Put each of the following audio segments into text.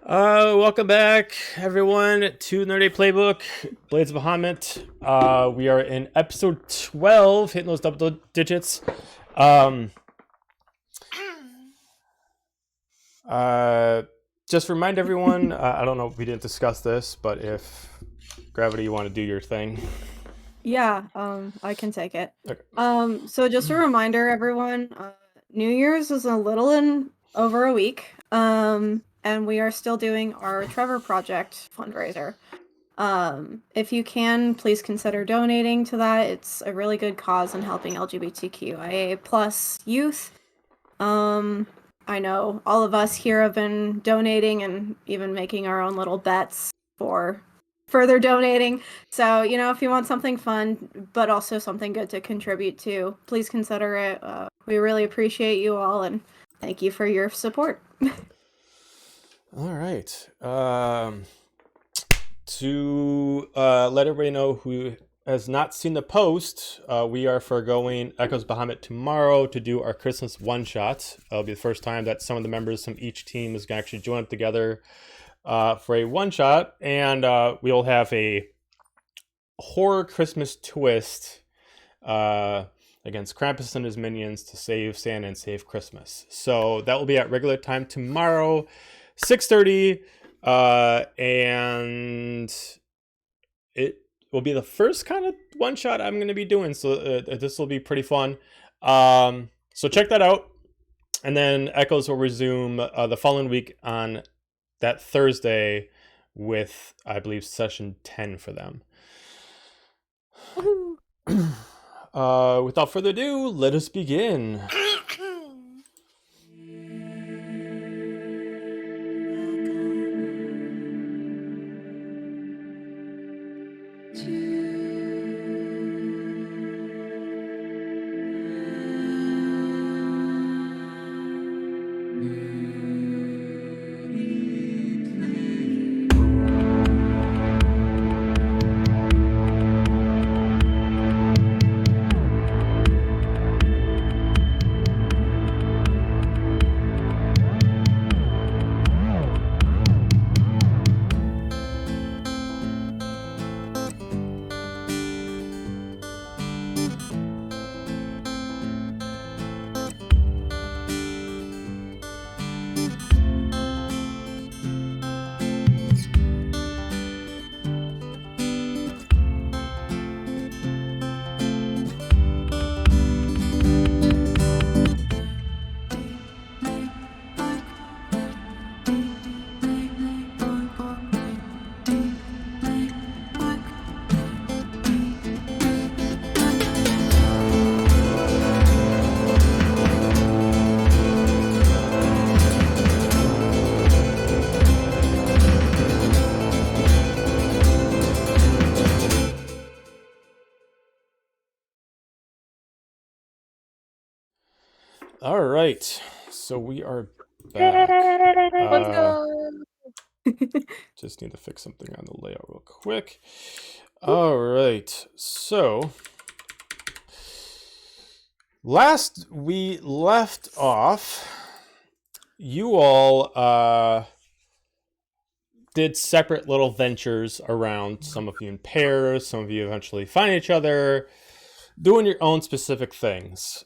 Welcome back, everyone, to Nerdy Playbook, Blades of Bahamut. We are in episode 12, hitting those double digits. Just remind everyone, I don't know if we didn't discuss this, but if Gravity, you want to do your thing. Yeah, I can take it. Okay. So just a reminder, everyone, New Year's is a little in over a week. And we are still doing our Trevor Project fundraiser. If you can, please consider donating to that. It's a really good cause in helping LGBTQIA plus youth. I know all of us here have been donating and even making our own little bets for further donating. So, if you want something fun, but also something good to contribute to, please consider it. We really appreciate you all and thank you for your support. All right. To let everybody know who has not seen the post, we are foregoing Echoes Bahamut tomorrow to do our Christmas one-shot. It'll be the first time that some of the members from each team is going to actually join up together for a one-shot, and we'll have a horror Christmas twist against Krampus and his minions to save Santa and save Christmas. So that will be at regular time tomorrow, 6:30. And it will be the first kind of one shot I'm going to be doing, so this will be pretty fun. So check that out, and then Echoes will resume the following week on that Thursday with, I believe, session 10 for them. Without further ado, let us begin. All right, so we are back. Let's go! Just need to fix something on the layout real quick. All right, so last we left off, you all did separate little ventures around. Some of you in pairs, some of you eventually find each other, doing your own specific things.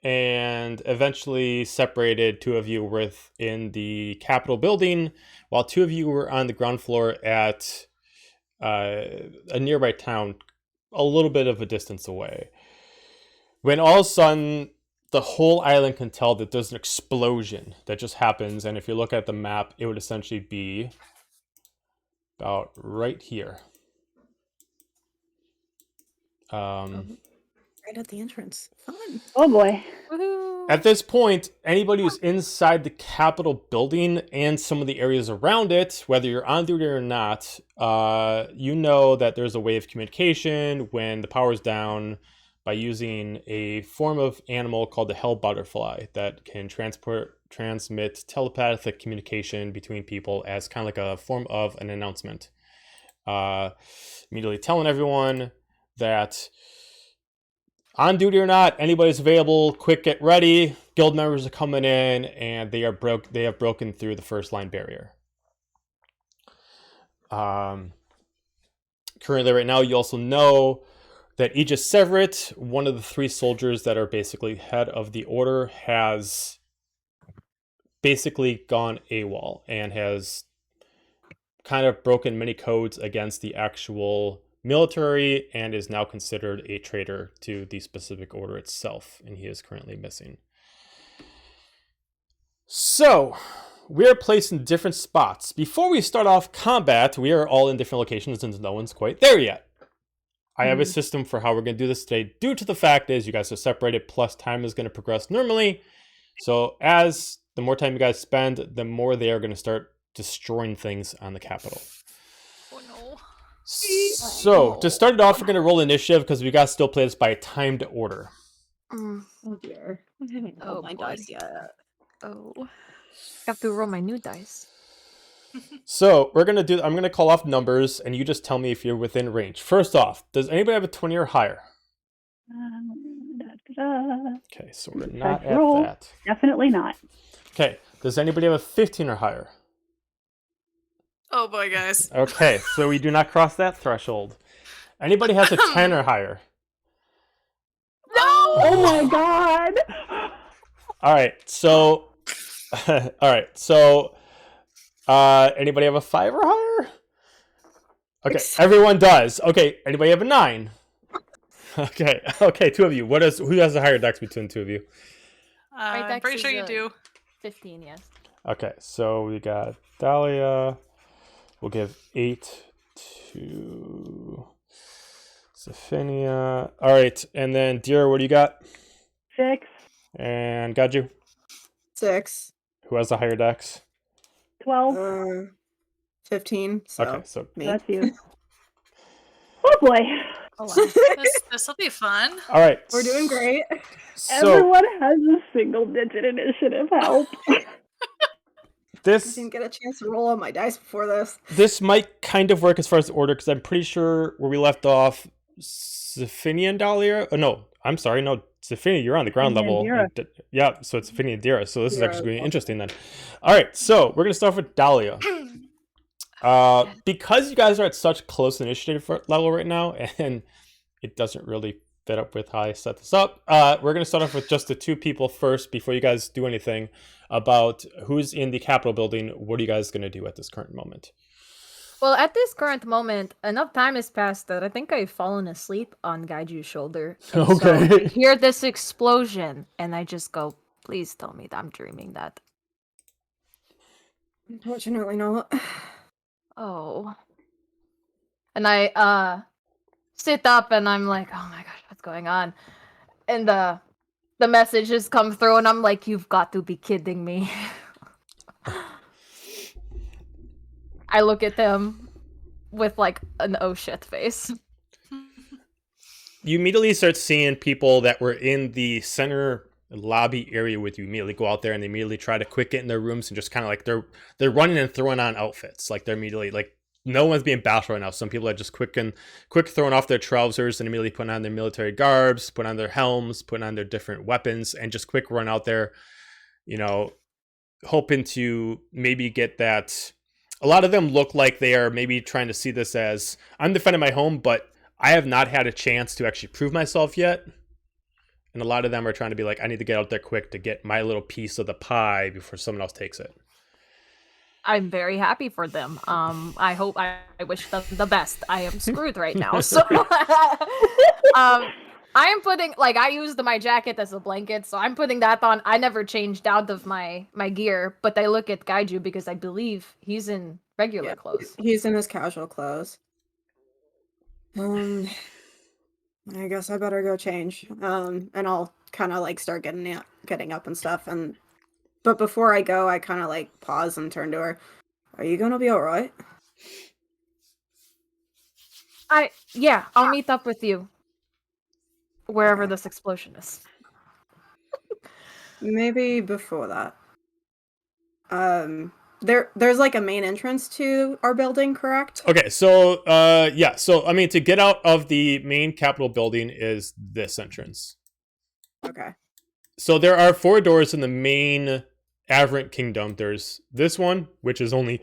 And eventually separated. Two of you were within the Capitol building, while two of you were on the ground floor at a nearby town, a little bit of a distance away. When all of a sudden, the whole island can tell that there's an explosion that just happens, and if you look at the map, it would essentially be about right here. Right at the entrance. Fun. Oh boy. Woohoo! At this point, anybody who's inside the Capitol building and some of the areas around it, whether you're on duty or not, you know that there's a way of communication when the power's down by using a form of animal called the hell butterfly that can transmit telepathic communication between people as kind of like a form of an announcement. Immediately telling everyone that on duty or not, anybody's available, quick, get ready, guild members are coming in, and they have broken through the first line barrier. Currently, right now, you also know that Aegis Severit, one of the 3 soldiers that are basically head of the order, has basically gone AWOL and has kind of broken many codes against the actual military and is now considered a traitor to the specific order itself, and he is currently missing. So, we're placed in different spots. Before we start off combat, we are all in different locations since no one's quite there yet. I have a system for how we're going to do this today due to the fact is you guys are separated, plus time is going to progress normally. So as the more time you guys spend, the more they are going to start destroying things on the capital. Oh no. So to start it off, we're going to roll initiative because we got to still play this by a timed order. Oh dear. I haven't rolled my dice yet. Oh. I have to roll my new dice. So I'm going to call off numbers and you just tell me if you're within range. First off, does anybody have a 20 or higher? Okay, so we're not at that. Definitely not. Okay, does anybody have a 15 or higher? Oh boy, guys. Okay, so we do not cross that threshold. Anybody has a 10 or higher? No! Oh my god! All right, so anybody have a 5 or higher? Okay, everyone does. Okay, anybody have a 9? Okay, 2 of you. Who has a higher dex between the 2 of you? I'm pretty sure you do. 15, yes. Okay, so we got Dahlia. We'll give 8 to Zephinia. All right, and then Dira, what do you got? 6. And Gaju? 6. Who has the higher dex? 12. 15. So Okay, so me. That's you. Oh boy. Oh, wow. This will be fun. all right. We're doing great. So Everyone has a single-digit initiative. Help. I this didn't get a chance to roll on my dice before this. might kind of work as far as the order because I'm pretty sure where we left off, Zephinia and Dahlia. Oh, no, I'm sorry, no, Zephinia, you're on the ground level. Yeah, so it's Zephinia and Dira. So this is actually going to be interesting then. All right, so we're going to start with Dahlia. Because you guys are at such close initiative level right now, and it doesn't really fit up with how I set this up, we're going to start off with just the 2 people first before you guys do anything about who's in the Capitol building. What are you guys going to do at this current moment? Well, at this current moment, enough time has passed that I think I've fallen asleep on Gaiju's shoulder. And Okay. So I hear this explosion, and I just go, please tell me that I'm dreaming that. Unfortunately not. Oh. And I sit up and I'm like, oh my gosh, what's going on? And the messages come through and I'm like, you've got to be kidding me. I look at them with like an oh shit face. You immediately start seeing people that were in the center lobby area with you immediately go out there and they immediately try to quick get in their rooms and just kind of like they're running and throwing on outfits. Like they're immediately like no one's being bashed right now. Some people are just quick throwing off their trousers and immediately putting on their military garbs, putting on their helms, putting on their different weapons, and just quick run out there, hoping to maybe get that. A lot of them look like they are maybe trying to see this as I'm defending my home, but I have not had a chance to actually prove myself yet. And a lot of them are trying to be like, I need to get out there quick to get my little piece of the pie before someone else takes it. I'm very happy for them. I wish them the best. I am screwed right now. So I am putting, like, I used my jacket as a blanket, so I'm putting that on. I never changed out of my gear, but I look at Gaiju because I believe he's in regular clothes. He's in his casual clothes. I guess I better go change. And I'll kind of like start getting up and stuff. But before I go, I kind of like pause and turn to her. Are you gonna be all right? I'll meet up with you wherever this explosion is. Maybe before that. There's like a main entrance to our building, correct? Okay, so yeah, so I mean to get out of the main Capitol building is this entrance. Okay. So there are 4 doors in the main Averant Kingdom. There's this one, which is only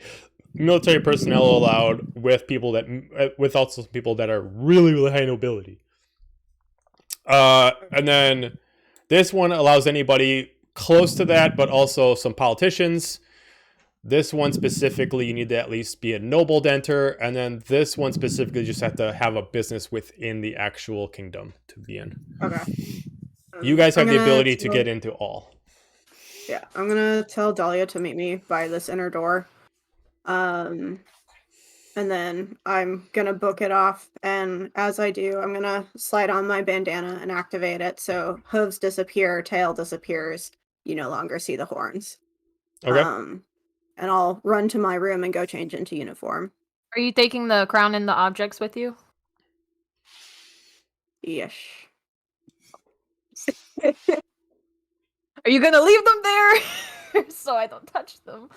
military personnel allowed, with people that, with also people that are really, really high nobility. And then this one allows anybody close to that, but also some politicians. This one specifically, you need to at least be a noble to enter. And then this one specifically, you just have to have a business within the actual kingdom to be in. Okay. You guys have the ability to get into all. Yeah, I'm gonna tell Dahlia to meet me by this inner door. And then I'm gonna book it off, and as I do, I'm gonna slide on my bandana and activate it, so hooves disappear, tail disappears, you no longer see the horns. Okay. And I'll run to my room and go change into uniform. Are you taking the crown and the objects with you? Yes. Are you gonna leave them there so I don't touch them?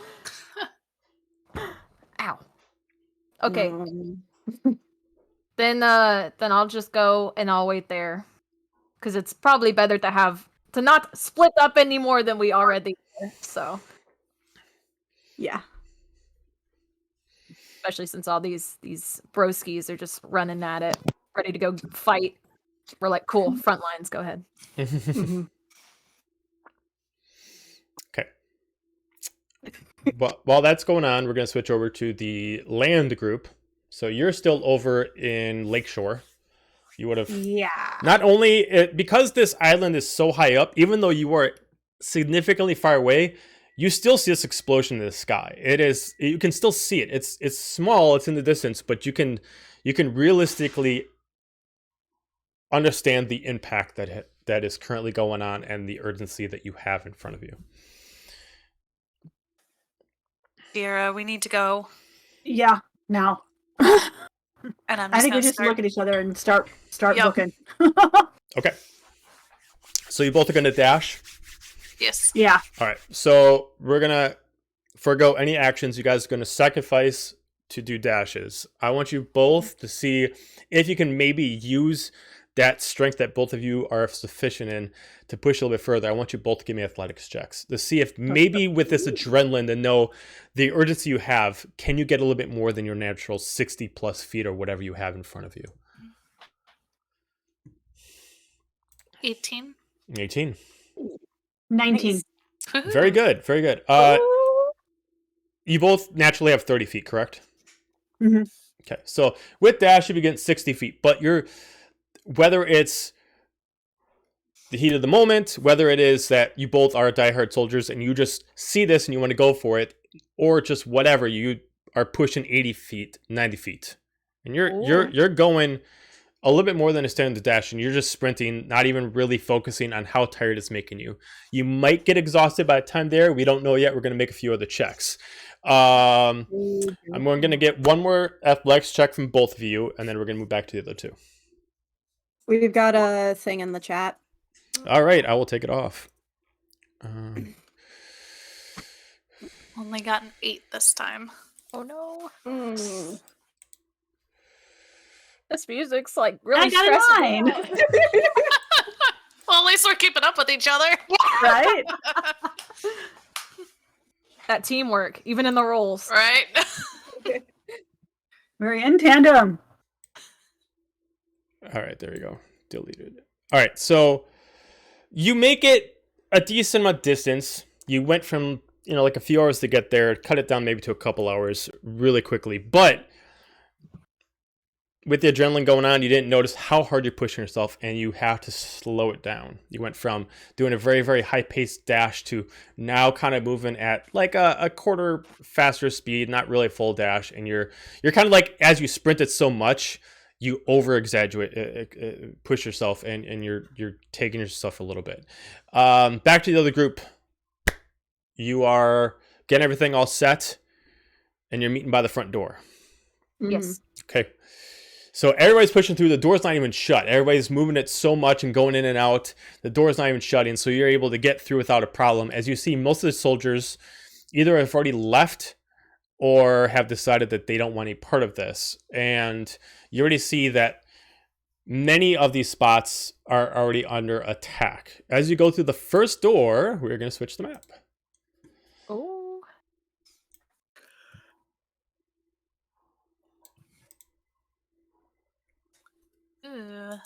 Ow. Okay. Then I'll just go and I'll wait there, because it's probably better to not split up any more than we already are. So Yeah. especially since all these broskies are just running at it, ready to go fight. We're like, cool, front lines, go ahead. Okay. But while that's going on, we're going to switch over to the land group. So you're still over in Lakeshore. You would have... Yeah. Not only... because this island is so high up, even though you are significantly far away, you still see this explosion in the sky. It is... You can still see it. It's small, it's in the distance, but you can realistically understand the impact that is currently going on and the urgency that you have in front of you. Vera, we need to go. Yeah, now. And I'm I just think we gonna just start... look at each other and start Yep. looking. Okay. So you both are going to dash? Yes. Yeah. All right. So we're going to forego any actions. You guys are going to sacrifice to do dashes. I want you both to see if you can maybe use that strength that both of you are sufficient in to push a little bit further. I want you both to give me athletics checks to see if maybe with this adrenaline to know the urgency you have, can you get a little bit more than your natural 60 plus feet or whatever you have in front of you. 18. 18. 19. Nice. Very good. Very good. You both naturally have 30 feet, correct? Mm-hmm. Okay. So with dash, you begin 60 feet, but whether it's the heat of the moment, whether it is that you both are diehard soldiers and you just see this and you want to go for it, or just whatever, you are pushing 80 feet, 90 feet. And you're going a little bit more than a standard dash, and you're just sprinting, not even really focusing on how tired it's making you. You might get exhausted by the time there. We don't know yet. We're going to make a few other checks. I'm going to get one more athletics check from both of you, and then we're going to move back to the other two. We've got a thing in the chat. All right, I will take it off. Only got an 8 this time. Oh no. Mm. This music's like really I got a stressing 9. me out. Well, at least we're keeping up with each other. Right? That teamwork, even in the roles. Right? We're in tandem. All right, there we go. Deleted. All right, so you make it a decent amount of distance. You went from, like a few hours to get there, cut it down maybe to a couple hours really quickly. But with the adrenaline going on, you didn't notice how hard you're pushing yourself, and you have to slow it down. You went from doing a very, very high-paced dash to now kind of moving at like a quarter faster speed, not really a full dash. And you're kind of like, as you sprinted so much, you over-exaggerate, push yourself, and you're taking yourself a little bit. Back to the other group. You are getting everything all set, and you're meeting by the front door. Yes. Okay. So everybody's pushing through. The door's not even shut. Everybody's moving it so much and going in and out. The door's not even shutting, so you're able to get through without a problem. As you see, most of the soldiers either have already left or have decided that they don't want any part of this. And you already see that many of these spots are already under attack. As you go through the first door, we're going to switch the map. Oh. Ugh.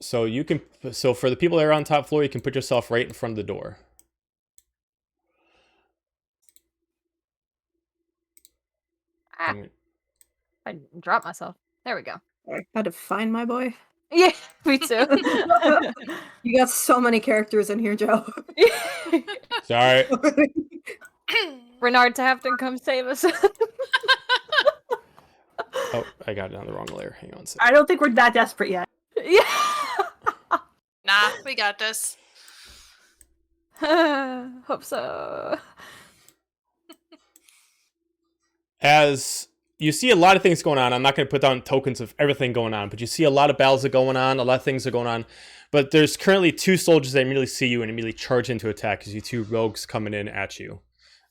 So you can. So for the people that are on top floor, you can put yourself right in front of the door. Ah, I dropped myself. There we go. I had to find my boy. Yeah, me too. You got so many characters in here, Joe. Sorry. Renard Tafton, come save us. Oh, I got it on the wrong layer. Hang on a I second. don't think we're that desperate yet. Yeah. Nah, we got this. Hope so. As you see a lot of things going on, I'm not going to put down tokens of everything going on, but you see a lot of battles are going on, a lot of things are going on. But there's currently 2 soldiers that immediately see you and immediately charge into attack as you 2 rogues coming in at you.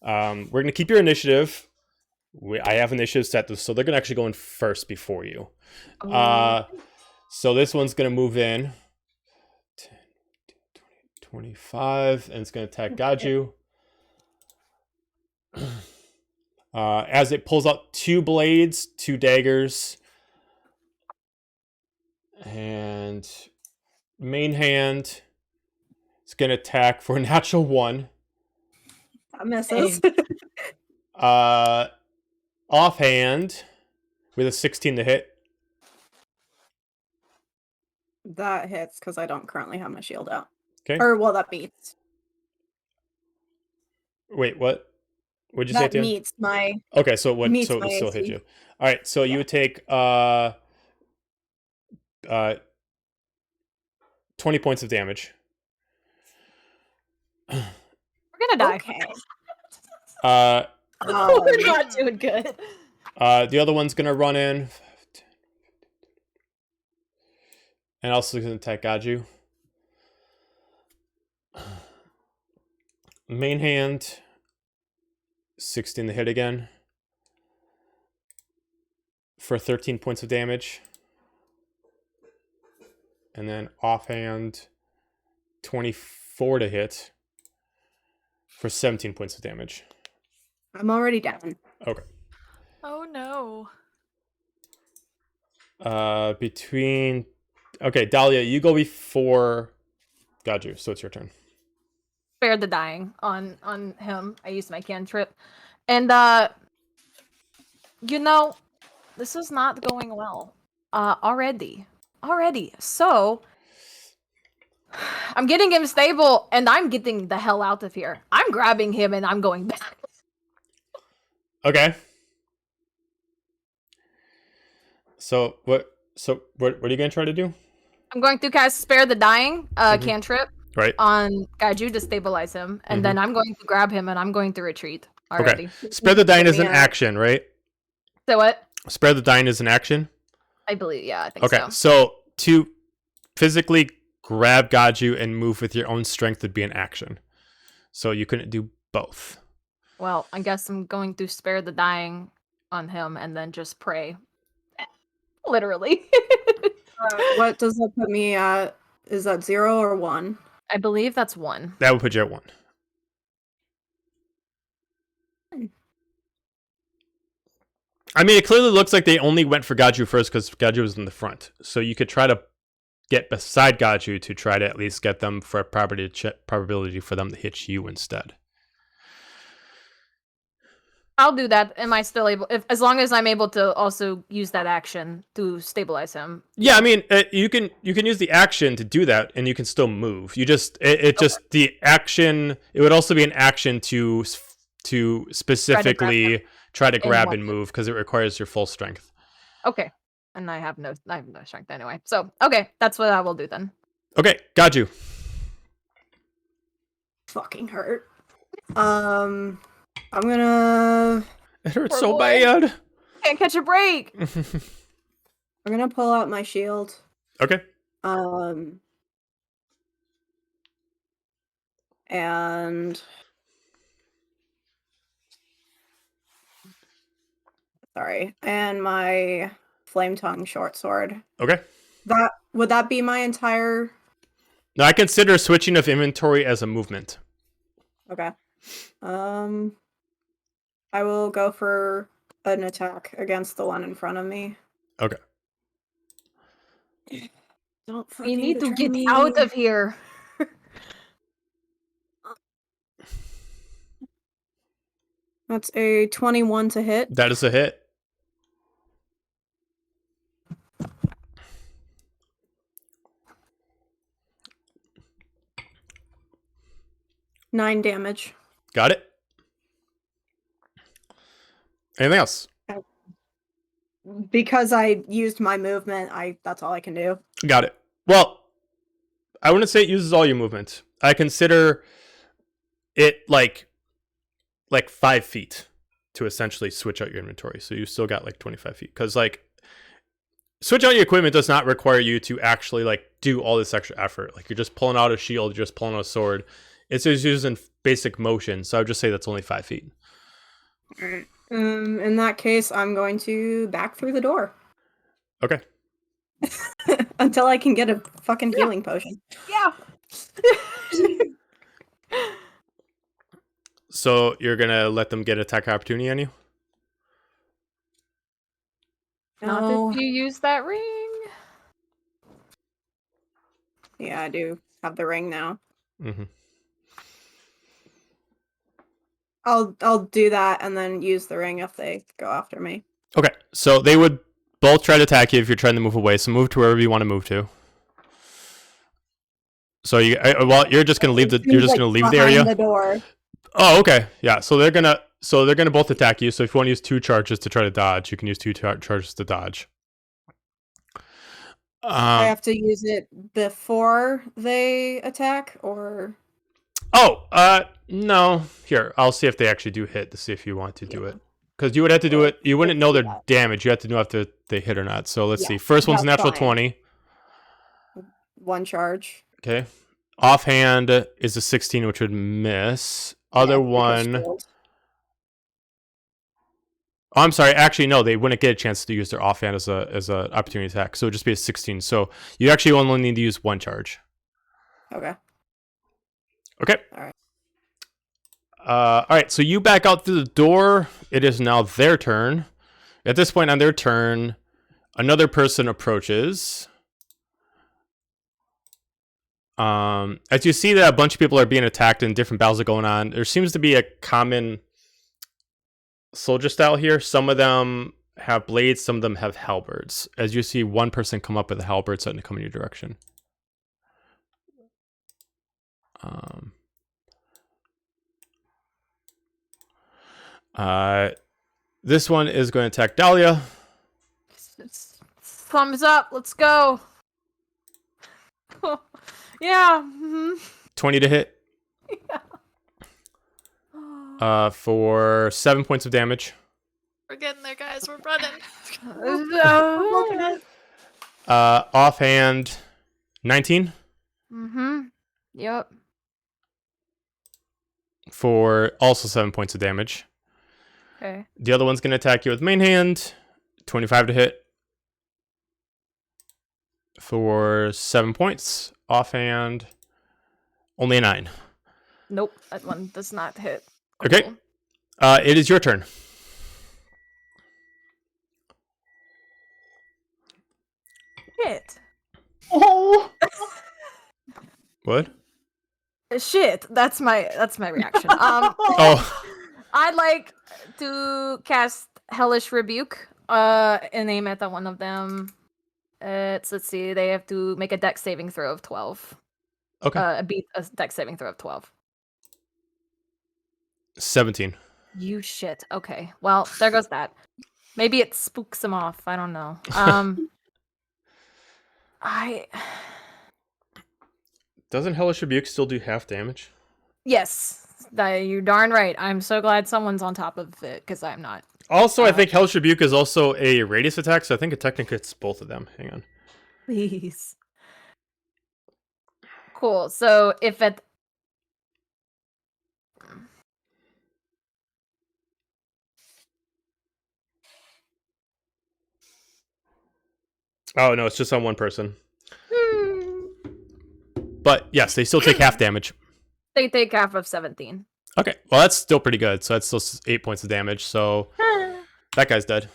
We're going to keep your initiative. I have initiative set, so they're going to actually go in first before you. So this one's going to move in. 10, 20, 25, and it's going to attack Gaju. As it pulls out 2 blades, 2 daggers, and main hand is going to attack for a natural 1. That misses. Offhand with a 16 to hit. That hits because I don't currently have my shield out. Okay. Or, well, that beats. Wait, what? What'd you say? That At the end? meets my... Okay, so it would meets so it my still hit AC. you. All right, so you would take 20 points of damage. We're gonna die. Okay. We're not doing good. The other one's gonna run in, and also gonna attack Gaju. Main hand, 16 to hit again for 13 points of damage, and then offhand, 24 to hit for 17 points of damage. I'm already down. Okay. Oh no. Okay, Dahlia, you go before Gaju, so it's your turn. Spare the dying on him. I used my cantrip. And you know, this is not going well. Already. So I'm getting him stable and I'm getting the hell out of here. I'm grabbing him and I'm going back. Okay. So what are you gonna try to do? I'm going to cast Spare the Dying cantrip Right. on Gaiju to stabilize him, and then I'm going to grab him and I'm going to retreat already. Okay. Spare the dying is an action, right? So what? Spare the dying is an action? I believe, yeah, I think Okay, so. so to physically grab Gaju and move with your own strength would be an action. So you couldn't do both. Well, I guess I'm going to Spare the Dying on him and then just pray. Literally. What does that put me at? Is that 0 or 1? I believe that's 1. That would put you at 1. I mean, it clearly looks like they only went for Gaju first because Gaju was in the front. So you could try to get beside Gaju to try to at least get them for a probability for them to hit you instead. I'll do that. Am I still able? As long as I'm able to also use that action to stabilize him. Yeah, I mean, you can use the action to do that, and you can still move. You just just the action. It would also be an action to specifically try to grab and move because it requires your full strength. Okay, and I have no strength anyway. So okay, that's what I will do then. Okay, got you. Fucking hurt. I'm gonna... It hurts Poor so boy. bad. Can't catch a break. I'm gonna pull out my shield. Okay. And... Sorry. And my flame tongue short sword. Okay. That would that be my entire? Now, I consider switching of inventory as a movement. Okay. I will go for an attack against the one in front of me. Okay. Don't We fucking need to betray get me. out of here. That's a 21 to hit. That is a hit. Nine damage. Got it. Anything else? Because I used my movement, that's all I can do. Got it. Well, I wouldn't say it uses all your movement. I consider it like 5 feet to essentially switch out your inventory. So you still got like 25 feet. Because like switch out your equipment does not require you to actually like do all this extra effort. Like you're just pulling out a shield, you're just pulling out a sword. It's just using basic motion. So I would just say that's only 5 feet. Alright. In that case, I'm going to back through the door. Okay. Until I can get a fucking healing potion. Yeah. So you're going to let them get attack opportunity on you? Not No. if you use that ring. Yeah, I do have the ring now. Mm-hmm. I'll do that and then use the ring if they go after me. Okay. So they would both try to attack you if you're trying to move away. So move to wherever you want to move to. So you're just going to leave the area. The door. Oh, okay. Yeah. So they're gonna both attack you. So if you want to use 2 charges to try to dodge, you can use 2 charges to dodge. I have to use it before they attack, or No. Here, I'll see if they actually do hit to see if you want to do it. Because you would have to do it. You wouldn't know their damage. You have to know if they hit or not. So let's see. First one's that's natural fine. 20. 1 charge. Okay. Offhand is a 16, which would miss. Other one. Shield. Oh, I'm sorry. Actually, no. They wouldn't get a chance to use their offhand as a opportunity attack. So it would just be a 16. So you actually only need to use 1 charge. Okay. Okay. All right. All right. So you back out through the door. It is now their turn. At this point on their turn, another person approaches. As you see that a bunch of people are being attacked and different battles are going on, there seems to be a common soldier style here. Some of them have blades, some of them have halberds. As you see one person come up with a halberd starting to come in your direction. This one is going to attack Dahlia. Thumbs up. Let's go. Yeah. 20 to hit. Yeah. For 7 points of damage. We're getting there, guys. We're running. Offhand, 19. Yep. For also 7 points of damage. Okay. The other one's going to attack you with main hand. 25 to hit. For 7 points. Offhand, only a 9. Nope. That one does not hit. Okay. Cool. It is your turn. Shit. Oh, What? Shit. That's my reaction. Oh, I'd like to cast Hellish Rebuke. And aim at that one of them. Let's see. They have to make a Dex saving throw of 12. okay. Beat a Dex saving throw of 12. 17. You shit. Okay. Well, there goes that. Maybe it spooks him off. I don't know. Doesn't Hellish Rebuke still do half damage? Yes. You're darn right. I'm so glad someone's on top of it because I'm not. Also, I think Hellish Rebuke is also a radius attack, so I think it technically hits both of them. Hang on. Please. Cool. So if it. Oh, no, it's just on one person. But yes, they still take half damage. They take half of 17. Okay, well that's still pretty good. So that's still 8 points of damage. So that guy's dead.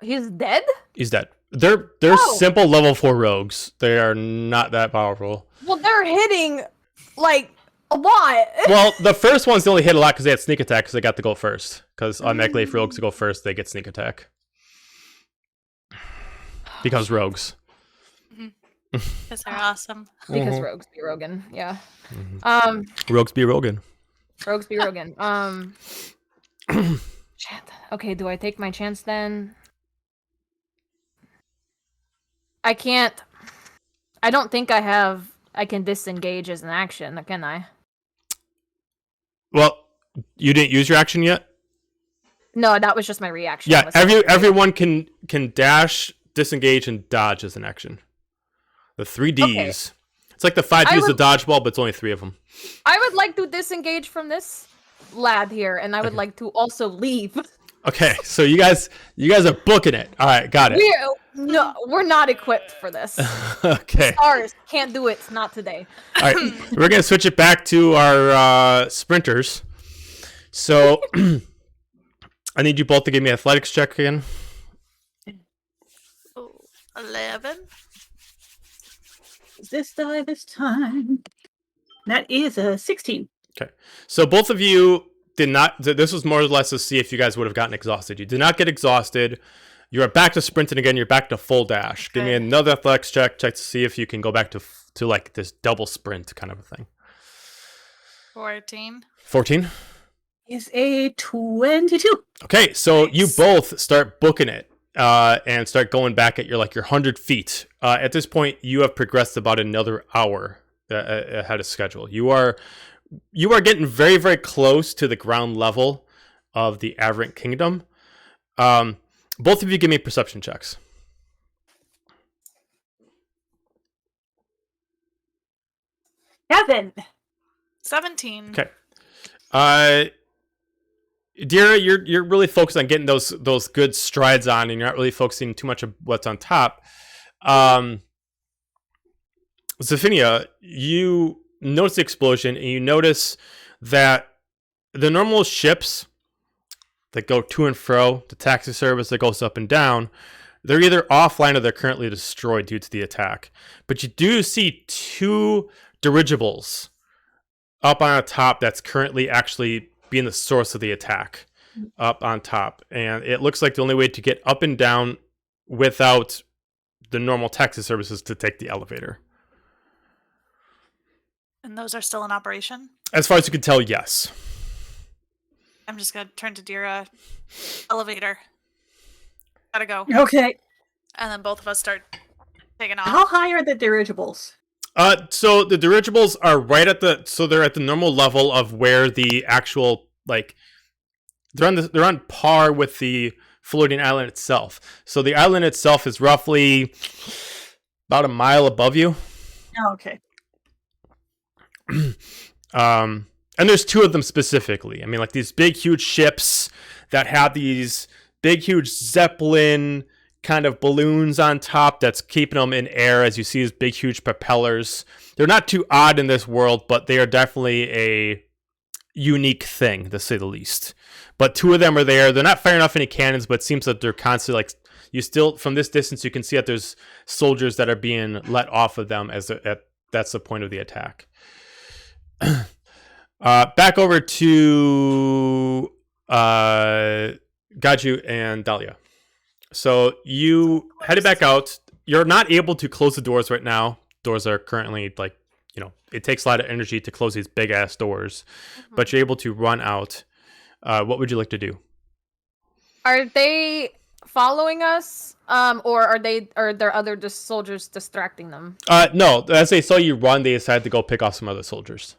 He's dead? He's dead. They're simple level 4 rogues. They are not that powerful. Well, they're hitting like a lot. Well, the first ones they only hit a lot because they had sneak attack because they got to go first. Because automatically if rogues go first, they get sneak attack. Because rogues. Because they're awesome. Because rogues be Rogan, yeah. Rogues be Rogan. Rogues be Rogan. Shit. Okay, do I take my chance then? I can't. I don't think I can disengage as an action, can I? Well, you didn't use your action yet? No, that was just my reaction. Yeah, everyone can dash, disengage, and dodge as an action. The 3 Ds. Okay. It's like the 5 Ds of dodgeball, but it's only 3 of them. I would like to disengage from this lad here, and I would like to also leave. Okay, so you guys are booking it. All right, got it. We're not equipped for this. Okay. Stars can't do it. Not today. All right, we're gonna switch it back to our sprinters. So I need you both to give me an athletics check again. 11. Is this die this time? That is a 16. Okay, so both of you did not. This was more or less to see if you guys would have gotten exhausted. You did not get exhausted. You are back to sprinting again. You're back to full dash. Give me another athletics check to see if you can go back to like this double sprint kind of a thing. 14. 14. Is a 22. Okay, so you both start booking it and start going back at your 100 feet. At this point, you have progressed about another hour ahead of schedule. You are getting very, very close to the ground level of the Aberrant Kingdom. Both of you give me perception checks. 7. 17. Okay. Dira, you're really focused on getting those good strides on, and you're not really focusing too much on what's on top. Zephinia, you notice the explosion, and you notice that the normal ships that go to and fro, the taxi service that goes up and down, they're either offline or they're currently destroyed due to the attack. But you do see 2 dirigibles up on the top that's currently actually being the source of the attack up on top. And it looks like the only way to get up and down without the normal taxi services to take the elevator. And those are still in operation? As far as you can tell, yes. I'm just going to turn to Dira. Elevator. Gotta go. Okay. And then both of us start taking off. How high are the dirigibles? So the dirigibles are right at they're at the normal level of where the actual, they're on par with the floating island itself. So the island itself is roughly about a mile above you. Oh, okay. And there's 2 of them specifically. I mean, these big, huge ships that have these big, huge Zeppelin kind of balloons on top that's keeping them in air as you see these big, huge propellers. They're not too odd in this world, but they are definitely a unique thing, to say the least. But 2 of them are there. They're not firing off any cannons, but it seems that they're constantly, you still, from this distance, you can see that there's soldiers that are being let off of them that's the point of the attack. Back over to Gaju and Dahlia. So you headed back out. You're not able to close the doors right now. Doors are currently it takes a lot of energy to close these big ass doors, but you're able to run out. What would you like to do? Are they following us? Or are there other soldiers distracting them? No, as they saw you run, they decided to go pick off some other soldiers.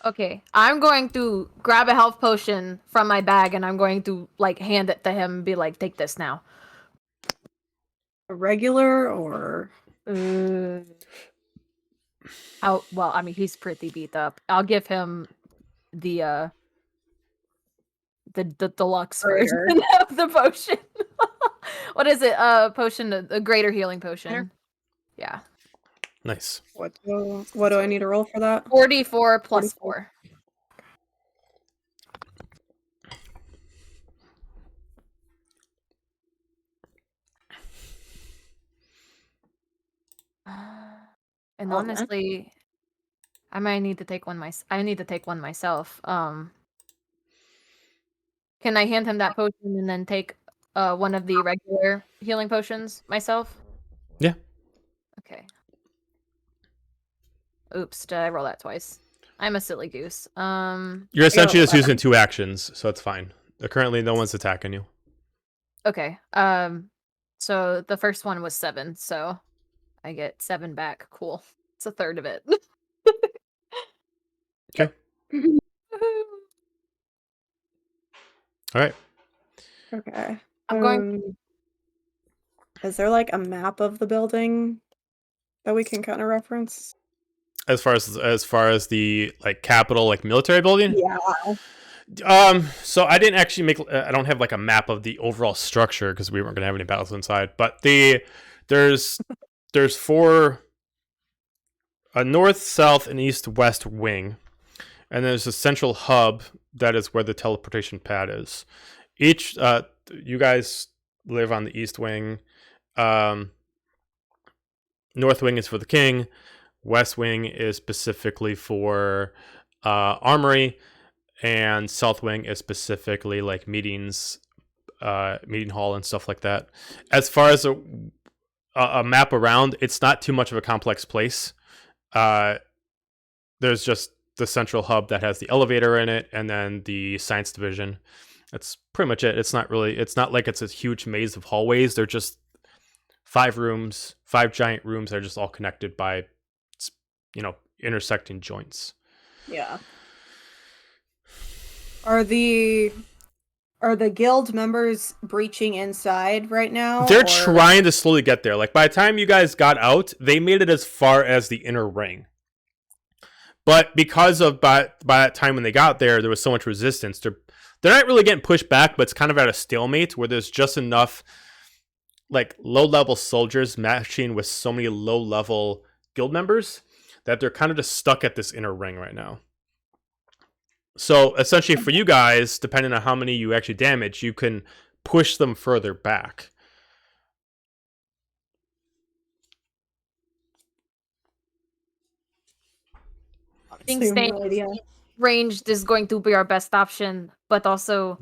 Okay, I'm going to grab a health potion from my bag and I'm going to hand it to him and be like, take this now. A regular or Well, I mean, he's pretty beat up. I'll give him the deluxe version of the potion. What is it? Potion, a greater healing potion. There. Yeah. Nice. What do I need to roll for that? 44 plus 44. 4. And Oh, man. honestly, I might need to take one I need to take one myself. Can I hand him that potion and then take one of the regular healing potions myself? Yeah. Okay. Oops, did I roll that twice? I'm a silly goose. You're essentially just 11. using 2 actions, so it's fine. Currently, no one's attacking you. Okay. So the first one was 7, so I get 7 back. Cool. It's a third of it. Okay. Woohoo. All right. Okay. I'm going. Is there like a map of the building that we can kind of reference? As far as the like capital, like military building. Yeah. So I didn't actually make. I don't have like a map of the overall structure because we weren't going to have any battles inside. But there's 4 a north, south, and east, west wing, and there's a central hub that is where the teleportation pad is. Each you guys live on the east wing. North wing is for the king. West wing is specifically for armory, and south wing is specifically like meetings, meeting hall and stuff like that. As far as a map around, it's not too much of a complex place. There's just the central hub that has the elevator in it, and then the science division. That's pretty much it. It's not like it's a huge maze of hallways. They're just 5 rooms, 5 giant rooms that are just all connected by, intersecting joints. Yeah. Are the guild members breaching inside right now? They're or- trying to slowly get there. Like by the time you guys got out, they made it as far as the inner ring. But because of by that time when they got there was so much resistance, they're not really getting pushed back, but it's kind of at a stalemate where there's just enough like low-level soldiers matching with so many low-level guild members that they're kind of just stuck at this inner ring right now. So essentially for you guys, depending on how many you actually damage, you can push them further back. I think Honestly, staying no idea. ranged is going to be our best option, but also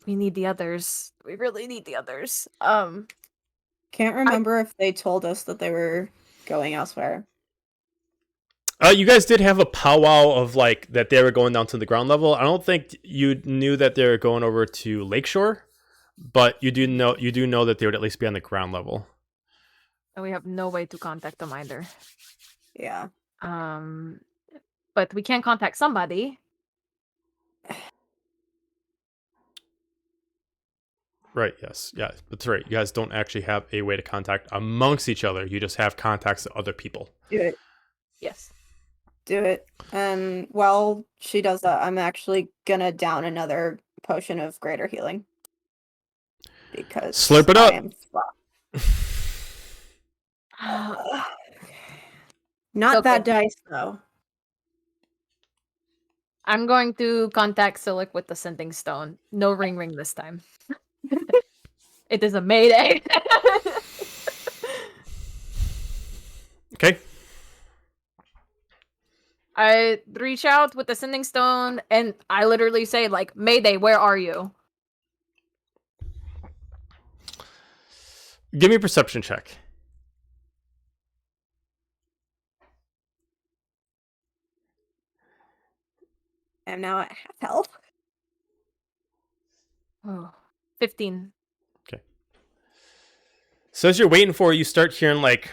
we need the others. We really need the others. Can't remember if they told us that they were going elsewhere. You guys did have a powwow of like that they were going down to the ground level. I don't think you knew that they were going over to Lakeshore, but you do know that they would at least be on the ground level. And we have no way to contact them either. Yeah. But we can contact somebody. Right, yes. Yeah, that's right. You guys don't actually have a way to contact amongst each other. You just have contacts to other people. Do it. Yes. Do it. And while she does that, I'm actually gonna down another potion of greater healing. Because Slurp it up. I am Not Okay. that dice though. I'm going to contact Silic with the sending stone. No ring this time. It is a mayday. Okay. I reach out with the sending stone and I literally say like, Mayday, where are you? Give me a perception check. I'm now at half health. Oh, 15. So as you're waiting for it, you start hearing like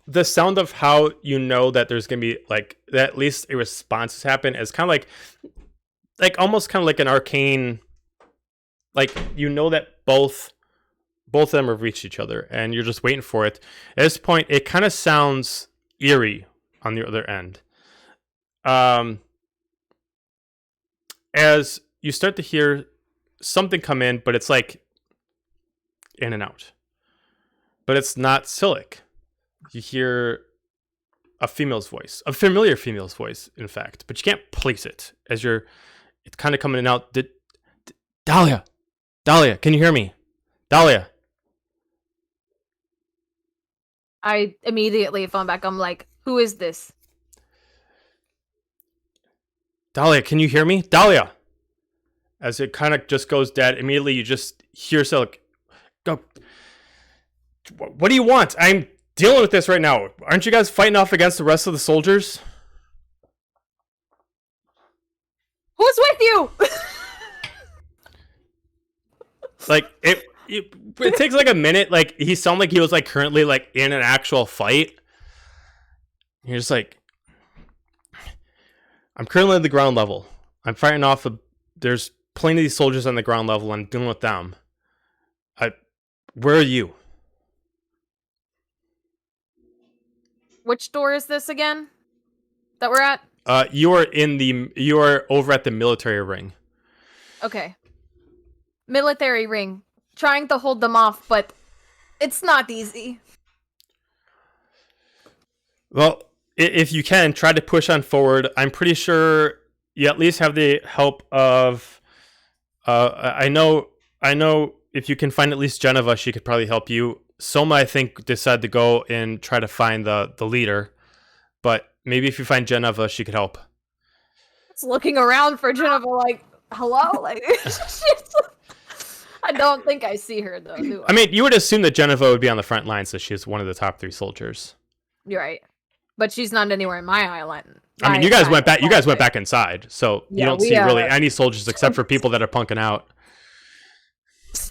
the sound of how you know that there's gonna be like that at least a response has happened is kind of like almost kind of like an arcane, like you know that both of them have reached each other and you're just waiting for it. At this point, it kind of sounds eerie on the other end. As you start to hear something come in, but it's like in and out. But it's not Silic. You hear a female's voice, a familiar female's voice, in fact, but you can't place it as it's kind of coming in and out. Dahlia, can you hear me? Dahlia. I immediately phone back. I'm like, who is this? Dahlia, can you hear me? Dahlia. As it kind of just goes dead, immediately you just hear Silik. Go. What do you want? I'm dealing with this right now. Aren't you guys fighting off against the rest of the soldiers? Who's with you? Like it takes like a minute. Like he sounded like he was like currently like in an actual fight. You're just like, I'm currently at the ground level. I'm fighting off. There's plenty of these soldiers on the ground level. I'm dealing with them. Where are you? Which door is this again? That we're at? You are over at the military ring. Okay. Military ring. Trying to hold them off, but it's not easy. Well, if you can, try to push on forward. I'm pretty sure you at least have the help of... I know if you can find at least Geneva, she could probably help you. Soma, I think, decided to go and try to find the leader. But maybe if you find Geneva, she could help. It's looking around for Geneva like, hello? Like, I don't think I see her, though, do I? I mean, you would assume that Geneva would be on the front line, so she's one of the top 3 soldiers. You're right. But she's not anywhere in my island. I mean, you guys went back. You guys went back inside, so you don't see really any soldiers except for people that are punking out.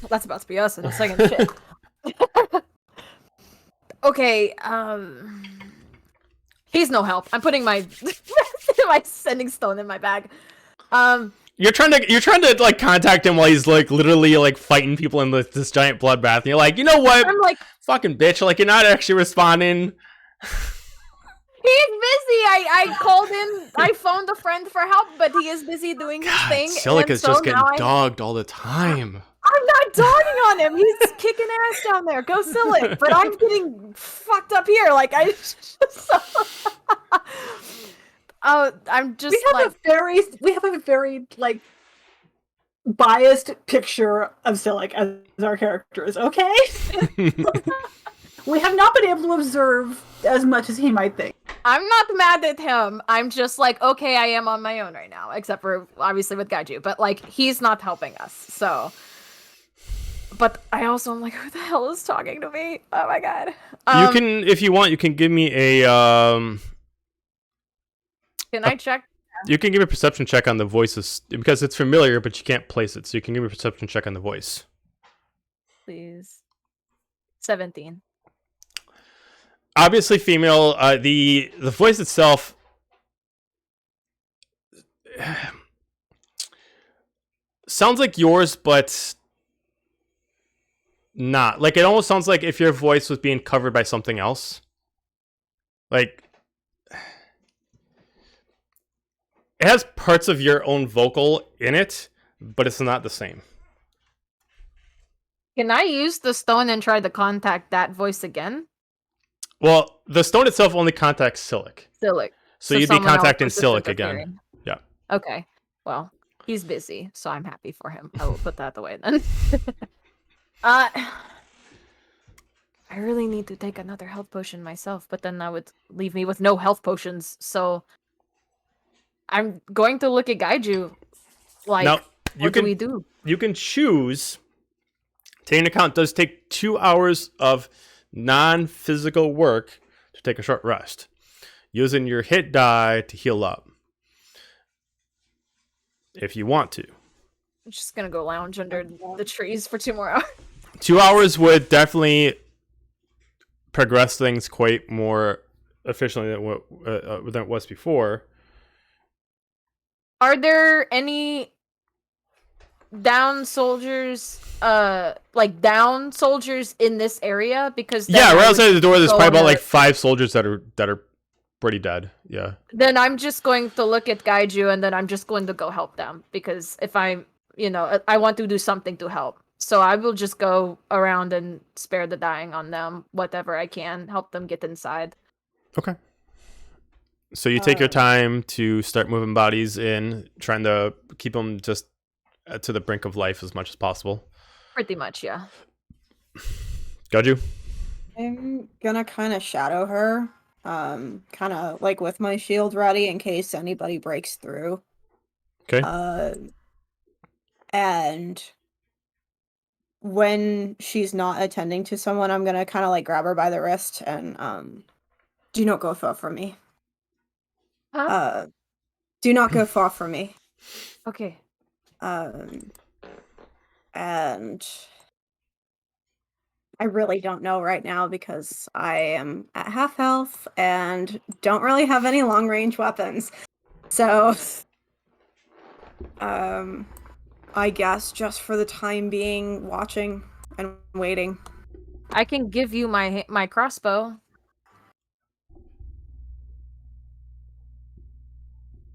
That's about to be us in a second. Shit. Okay. He's no help. I'm putting my my sending stone in my bag. You're trying to like contact him while he's like literally like fighting people in this giant bloodbath. And you're like, you know what? I'm like, fucking bitch. Like you're not actually responding. He's busy. I called in. I phoned a friend for help, but he is busy doing his thing. Silica's just getting dogged all the time. I'm not dogging on him. He's kicking ass down there. Go Silic. But I'm getting fucked up here. Like I'm just. We have a very like biased picture of Silic as our characters. Okay. We have not been able to observe as much as he might think. I'm not mad at him. I'm just like, okay, I am on my own right now, except for obviously with Gaiju. But like, he's not helping us. So, but I also am like, who the hell is talking to me? Oh my god. You can, if you want, you can give me a. Can I check? You can give me a perception check on the voices because it's familiar, but you can't place it. So you can give me a perception check on the voice. Please. 17. Obviously female. The voice itself sounds like yours, but not. Like it almost sounds like if your voice was being covered by something else. Like it has parts of your own vocal in it, but it's not the same. Can I use the stone and try to contact that voice again? Well, the stone itself only contacts Silic. Silic. So you'd be someone else contacting was just Silic interfering. again. Yeah. Okay. Well, he's busy, so I'm happy for him. I will put that away then. I really need to take another health potion myself, but then that would leave me with no health potions, so I'm going to look at Gaiju. Like, now, what do we do? You can choose. Taking account does take 2 hours of non-physical work to take a short rest, using your hit die to heal up if you want to. I'm just gonna go lounge under the trees for 2 more hours. 2 hours would definitely progress things quite more efficiently than it was before. Are there any down soldiers in this area? Because yeah, right outside the door there's probably about like 5 soldiers that are pretty dead. Yeah. Then I'm just going to look at Gaiju and then I'm just going to go help them, because if I'm, I want to do something to help. So I will just go around and spare the dying on them, whatever I can, help them get inside. Okay. So you take your time to start moving bodies in, trying to keep them just to the brink of life as much as possible. Pretty much, yeah. Got you? I'm gonna kind of shadow her, kind of like with my shield ready in case anybody breaks through. Okay. And when she's not attending to someone, I'm gonna kind of like grab her by the wrist and do not go far from me. Huh? Do not go far from me. Okay. And I really don't know right now because I am at half health and don't really have any long range weapons. So, I guess just for the time being, watching and waiting. I can give you my crossbow.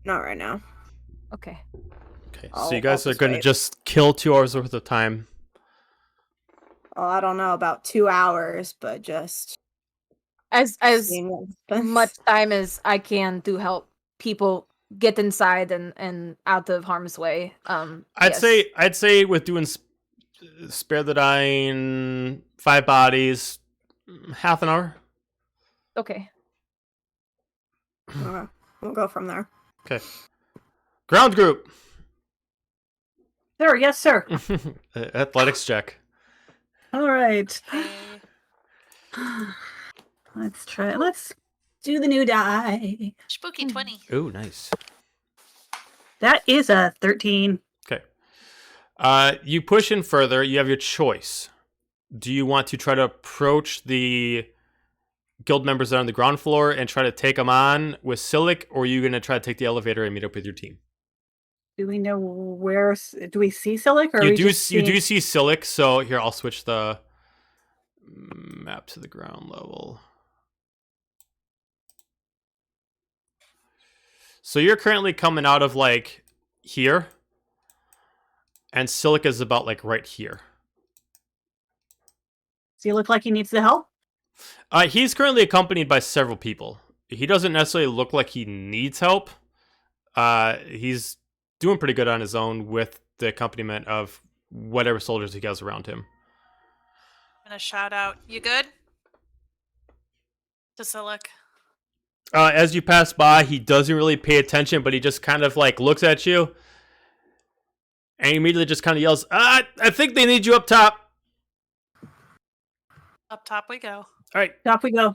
Not right now. Okay. Okay. So I'll you guys are just going to wait. just kill 2 hours worth of time. Well, I don't know about 2 hours, but just As seeing what happens. much time as I can to help people get inside and out of harm's way. Yes. I'd say with doing spare the dying 5 bodies, half an hour. Okay. Okay, we'll go from there. Okay. Ground group. Sir, yes, sir. Athletics check. All right. Okay. Let's try. Let's do the new die. Spooky 20. Ooh, nice. That is a 13. Okay. You push in further. You have your choice. Do you want to try to approach the guild members that are on the ground floor and try to take them on with Silic, or are you going to try to take the elevator and meet up with your team? Do we know where? Do we see Silic? Or are You we do. just You seeing- do see Silic. So here, I'll switch the map to the ground level. So you're currently coming out of like here, and Silic is about like right here. Does he look like he needs the help? He's currently accompanied by several people. He doesn't necessarily look like he needs help. He's doing pretty good on his own with the accompaniment of whatever soldiers he has around him. I'm gonna shout out, "You good?" To Silic. As you pass by, he doesn't really pay attention, but he just kind of like looks at you and he immediately just kind of yells, I think they need you up top. Up top we go. All right. Up we go.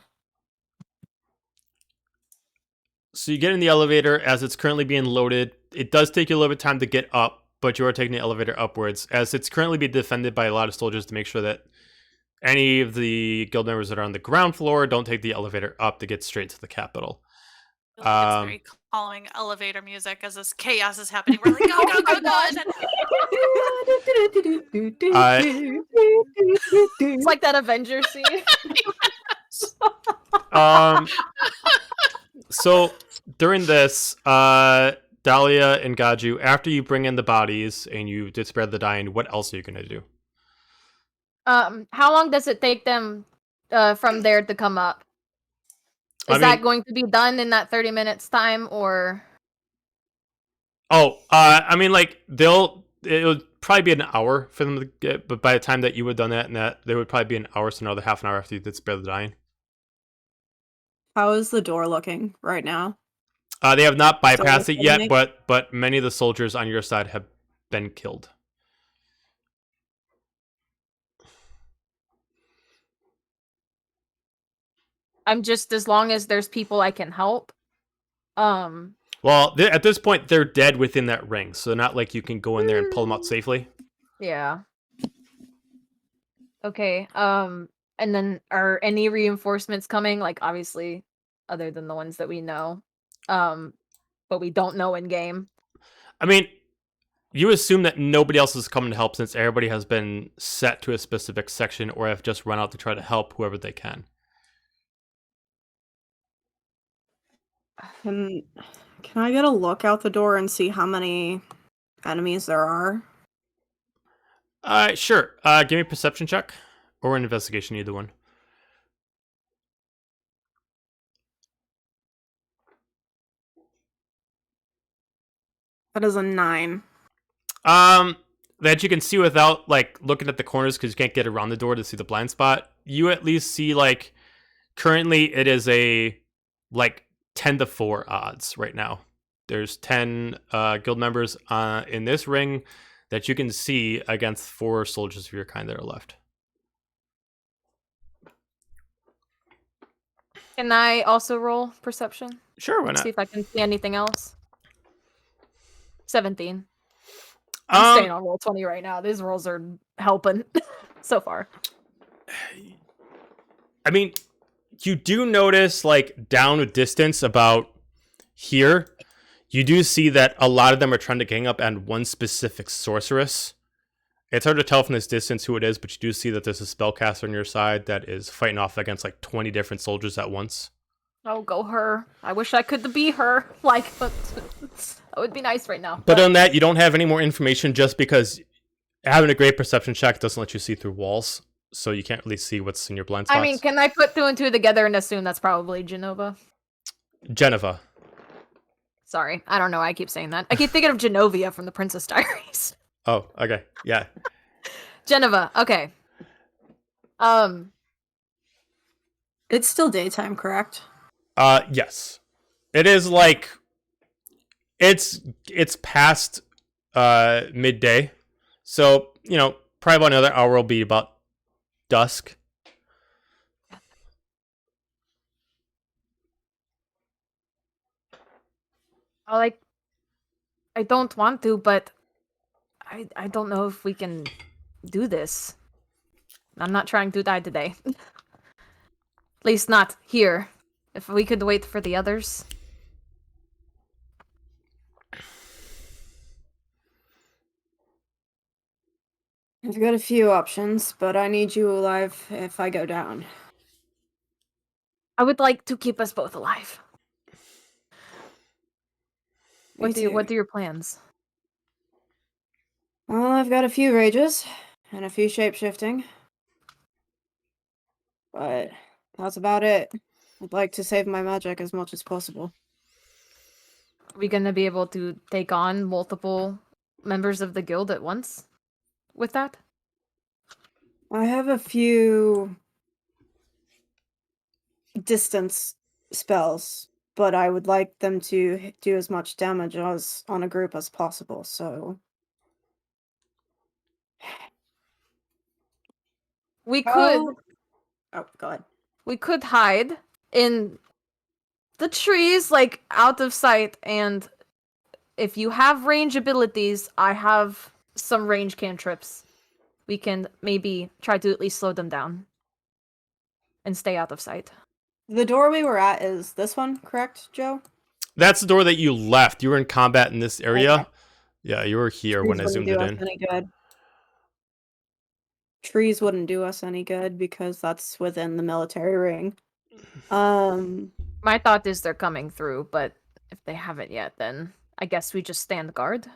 So you get in the elevator as it's currently being loaded. It does take you a little bit of time to get up, but you are taking the elevator upwards as it's currently being defended by a lot of soldiers to make sure that any of the guild members that are on the ground floor don't take the elevator up to get straight to the capital. Feels like it's very calming elevator music as this chaos is happening. We're like, go, go, go, go! And then It's like that Avengers scene. So during this, Dahlia and Gaju, after you bring in the bodies and you disperse the dying, what else are you gonna do? How long does it take them from there to come up? Is that going to be done in that 30 minutes time, or? I mean, like it would probably be an hour for them to get, but by the time that you would have done that, and that there would probably be an hour, so another half an hour after you did spare the dying. How is the door looking right now? They have not bypassed So, it yet, but many of the soldiers on your side have been killed. I'm just, as long as there's people I can help. Well, at this point, they're dead within that ring, so not like you can go in there and pull them out safely. Yeah. Okay. And then are any reinforcements coming? Like, obviously, other than the ones that we know, but we don't know in game. I mean, you assume that nobody else is coming to help since everybody has been set to a specific section or have just run out to try to help whoever they can. Can I get a look out the door and see how many enemies there are? Sure. Give me a perception check or an investigation, either one. That is a 9. That you can see without like looking at the corners because you can't get around the door to see the blind spot. You at least see like currently it is a like 10-4 odds right now. There's 10 guild members in this ring that you can see against 4 soldiers of your kind that are left. Can I also roll perception? Sure, why not? See if I can see anything else. 17. I'm staying on roll 20 right now. These rolls are helping so far. I mean, you do notice like down a distance about here, you do see that a lot of them are trying to gang up on one specific sorceress. It's hard to tell from this distance who it is, but you do see that there's a spellcaster on your side that is fighting off against like 20 different soldiers at once. Oh, go her. I wish I could be her. Like, that would be nice right now. But on that, you don't have any more information just because having a great perception check doesn't let you see through walls, so you can't really see what's in your blind spots. I mean, can I put 2 and 2 together and assume that's probably Genova? Geneva. Sorry, I don't know. I keep saying that. I keep thinking of Genovia from the Princess Diaries. Oh, okay. Yeah. Geneva. Okay. It's still daytime, correct? Yes. It is like it's past midday. So, you know, probably about another hour will be about dusk. I don't want to, but I don't know if we can do this. I'm not trying to die today. At least not here. If we could wait for the others. I've got a few options, but I need you alive if I go down. I would like to keep us both alive. What are your plans? Well, I've got a few rages and a few shape-shifting. But that's about it. I'd like to save my magic as much as possible. Are we gonna be able to take on multiple members of the guild at once with that? I have a few distance spells, but I would like them to do as much damage as on a group as possible, so... We could Oh, God. we could hide in the trees, like out of sight, and if you have range abilities, I have some range cantrips. We can maybe try to at least slow them down and stay out of sight. The door we were at is this one, correct, Joe? That's the door that you left. You were in combat in this area. Okay. Yeah, you were here when I zoomed it in. Any good. Trees wouldn't do us any good because that's within the military ring. My thought is they're coming through, but if they haven't yet, then I guess we just stand guard.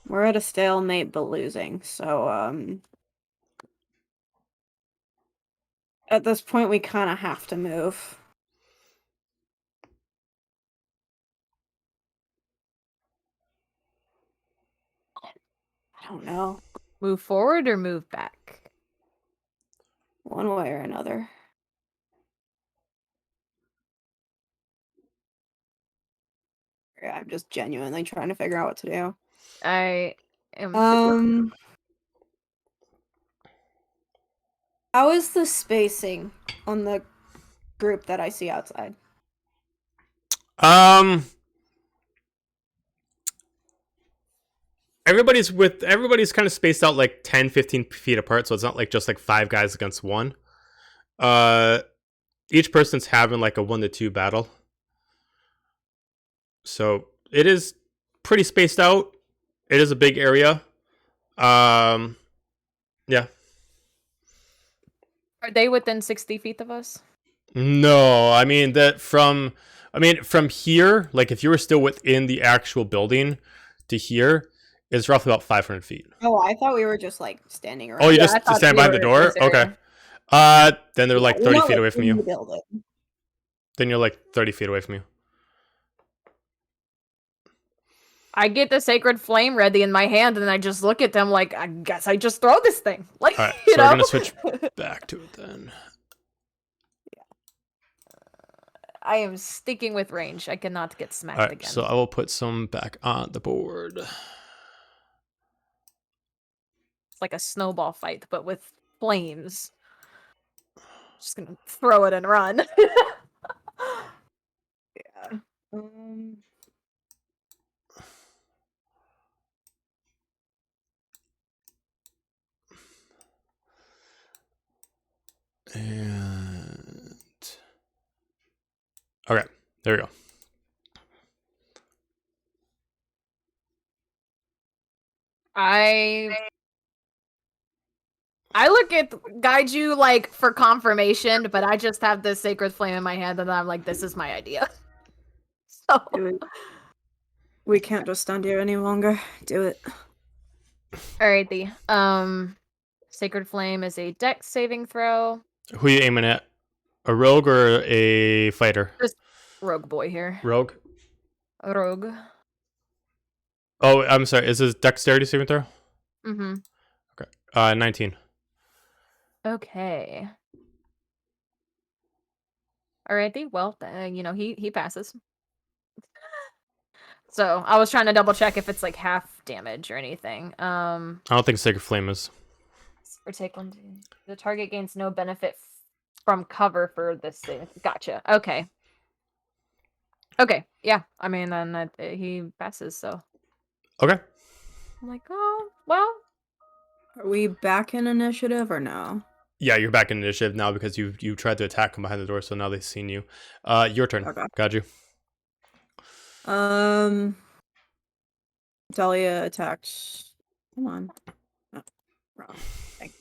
We're at a stalemate but losing, so at this point we kind of have to move. I don't know. Move forward or move back? One way or another. Yeah, I'm just genuinely trying to figure out what to do. I am. How is the spacing on the group that I see outside? Everybody's kind of spaced out like 10, 15 feet apart, so it's not like just like 5 guys against 1. Each person's having like a 1 to 2 battle. So it is pretty spaced out. It is a big area. Yeah. Are they within 60 feet of us? No, I mean from here, like if you were still within the actual building to here, it's roughly about 500 feet. Oh, I thought we were just like standing around. Oh, you Yeah, just I thought stand we behind the were in door? this area. Okay. Then they're like We're 30 not, feet away from in you. the building. Then you're like 30 feet away from you. I get the sacred flame ready in my hand, and I just look at them like, I guess I just throw this thing. Like, All right, you so know? we're gonna switch back to it then. I am sticking with range. I cannot get smacked All right, again. so I will put some back on the board. It's like a snowball fight, but with flames. Just gonna throw it and run. Yeah. And okay, there we go. I look at Gaiju like for confirmation, but I just have this sacred flame in my hand, and I'm like, this is my idea. So Do it. We can't just stand here any longer. Do it. alrighty. Sacred flame is a dex saving throw. Who are you aiming at? A rogue or a fighter? Just rogue boy here. Rogue. Rogue. Oh, I'm sorry. Is this dexterity saving throw? Mm-hmm. Okay. 19. Okay. Alrighty. Well, he passes. So I was trying to double check if it's like half damage or anything. I don't think Sacred Flame is. Or take one. The target gains no benefit from cover for this thing. Gotcha. Okay. Okay. Yeah. I mean, then he passes. So Okay. I'm like, oh well. Are we back in initiative or no? Yeah, you're back in initiative now because you tried to attack them behind the door, so now they've seen you. Your turn. Okay. Got you. Dahlia attacked. Come on. Oh, wrong thing.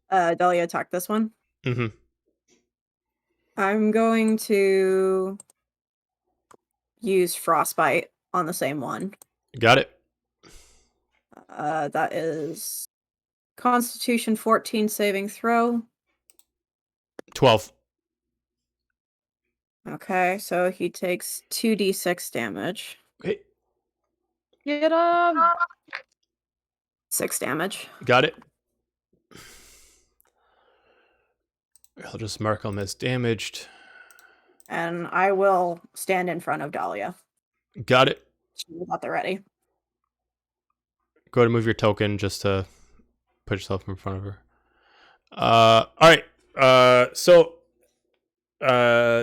Dahlia attacked this one. Mm-hmm. I'm going to use Frostbite on the same one. Got it. That is Constitution 14 saving throw. 12. Okay, so he takes 2d6 damage. Okay. Get up. 6 damage. Got it. I'll just mark him as damaged. And I will stand in front of Dahlia. Got it. She's at the ready. Go ahead and move your token just to put yourself in front of her. All right. So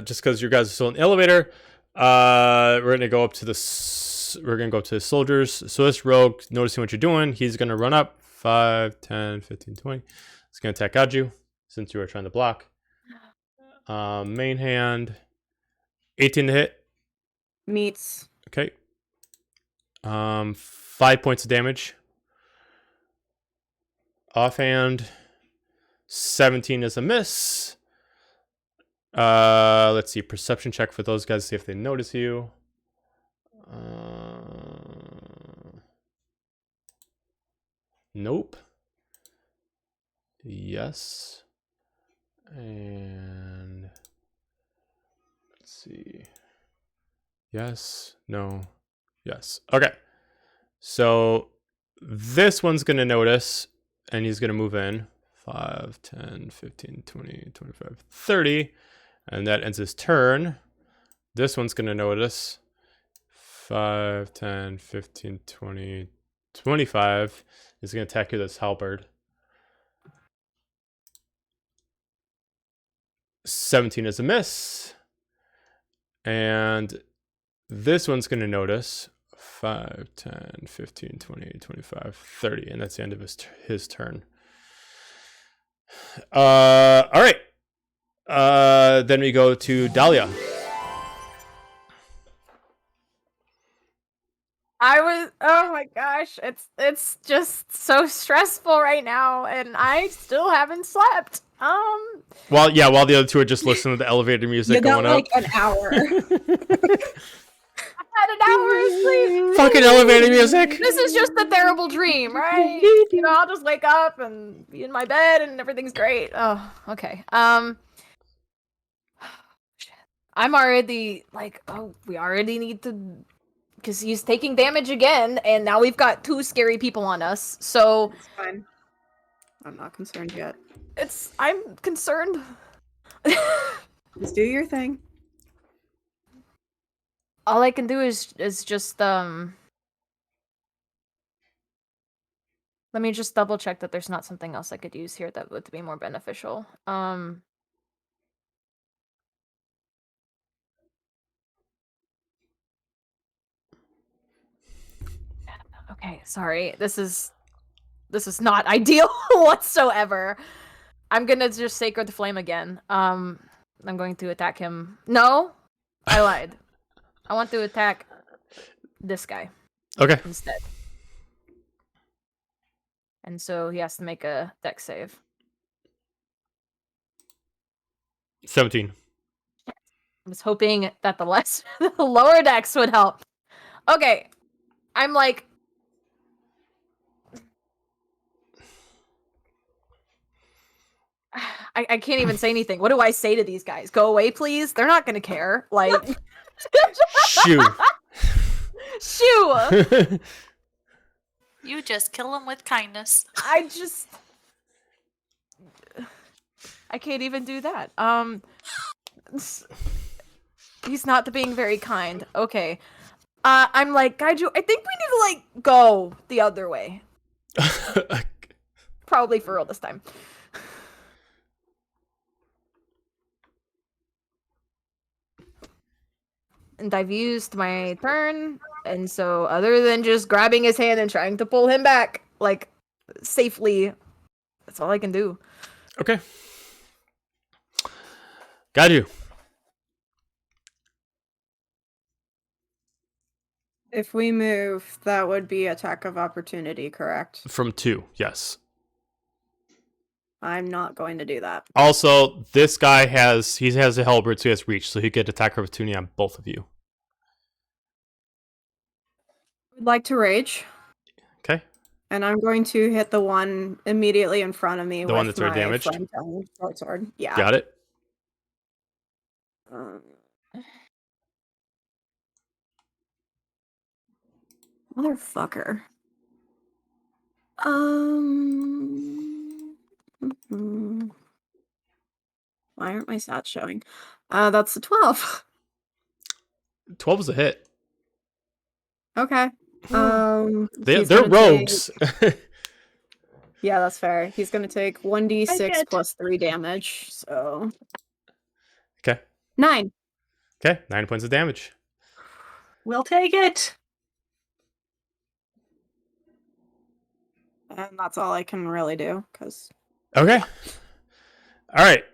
just because you guys are still in the elevator, we're gonna go up to the we're gonna go to the soldiers. So this rogue, noticing what you're doing, he's gonna run up 5, 10, 15, 20. He's gonna attack Aju since you were trying to block. Main hand, 18 to hit. Meets. Okay. 5 points of damage. Offhand, 17 is a miss. Let's see, perception check for those guys, see if they notice you. Nope. Yes. And let's see. Yes. No. Yes. Okay. So this one's going to notice, and he's going to move in. 5, 10, 15, 20, 25, 30. And that ends his turn. This one's going to notice. 5, 10, 15, 20, 25. He's going to attack you with his halberd. 17 is a miss. And this one's going to notice. 5, 10, 15, 20, 25, 30. And that's the end of his turn. All right. Then we go to Dahlia. Oh my gosh, it's just so stressful right now, and I still haven't slept. While the other two are just listening to the elevator music You got going like up. an hour. Had an hour of sleep. Fucking elevator music. This is just a terrible dream, right? I'll just wake up and be in my bed and everything's great. Oh, okay. I'm already like, we already need to because he's taking damage again, and now we've got 2 scary people on us. So It's fine. I'm not concerned yet. I'm concerned. Just do your thing. All I can do is just let me just double check that there's not something else I could use here that would be more beneficial. Okay, sorry. This is not ideal whatsoever. I'm gonna just Sacred Flame again. I'm going to attack him. No, I lied. I want to attack this guy Okay. instead. And so he has to make a dex save. 17. I was hoping that the lower dex would help. Okay, I'm like, I can't even say anything. What do I say to these guys? Go away, please. They're not gonna care. Like, Shoo. shoo. You just kill him with kindness. I can't even do that. He's not being very kind. Okay. I'm like, Gaiju, I think we need to, like, go the other way. Probably for real this time. And I've used my turn, and so other than just grabbing his hand and trying to pull him back, like, safely, that's all I can do. Okay. Got you. If we move, that would be attack of opportunity, correct? From 2, yes. I'm not going to do that. Also, this guy has a halberd, so he has reach, so he could attack opportunity on both of you. I'd like to rage, Okay. and I'm going to hit the one immediately in front of me The with one that's already my damaged? flame-tongue short sword. Yeah. Got it. Motherfucker. Why aren't my stats showing? That's a 12. 12 is a hit. Okay. They're he's gonna rogues. Yeah, that's fair. He's gonna take 1d6 get- plus 3 damage, so Okay. 9. Okay. 9 points of damage. We'll take it. And that's all I can really do, because Okay. All right.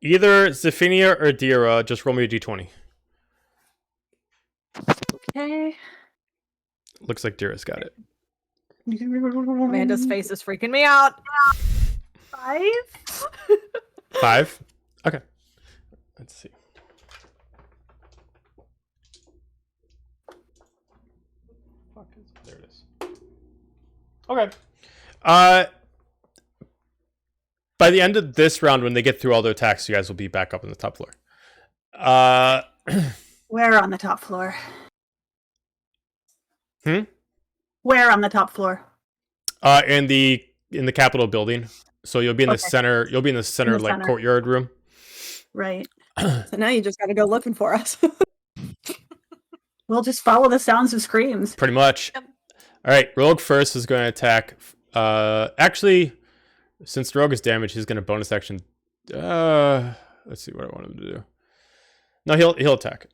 Either Zephinia or Dira, just roll me a d20. Okay. Looks like Dira's got it. Amanda's face is freaking me out. 5. 5? Okay. Let's see. There it is. Okay. By the end of this round, when they get through all their attacks, you guys will be back up on the top floor. Where on the top floor? Hmm? Where on the top floor? In the Capitol building. So you'll be in the Okay. center. You'll be in the center, the like center. courtyard room. Right. so now you just gotta go looking for us. We'll just follow the sounds of screams. Pretty much. Yep. All right. Rogue first is going to attack. Actually, since Rogue is damaged, he's going to bonus action. Let's see what I want him to do. No, he'll attack.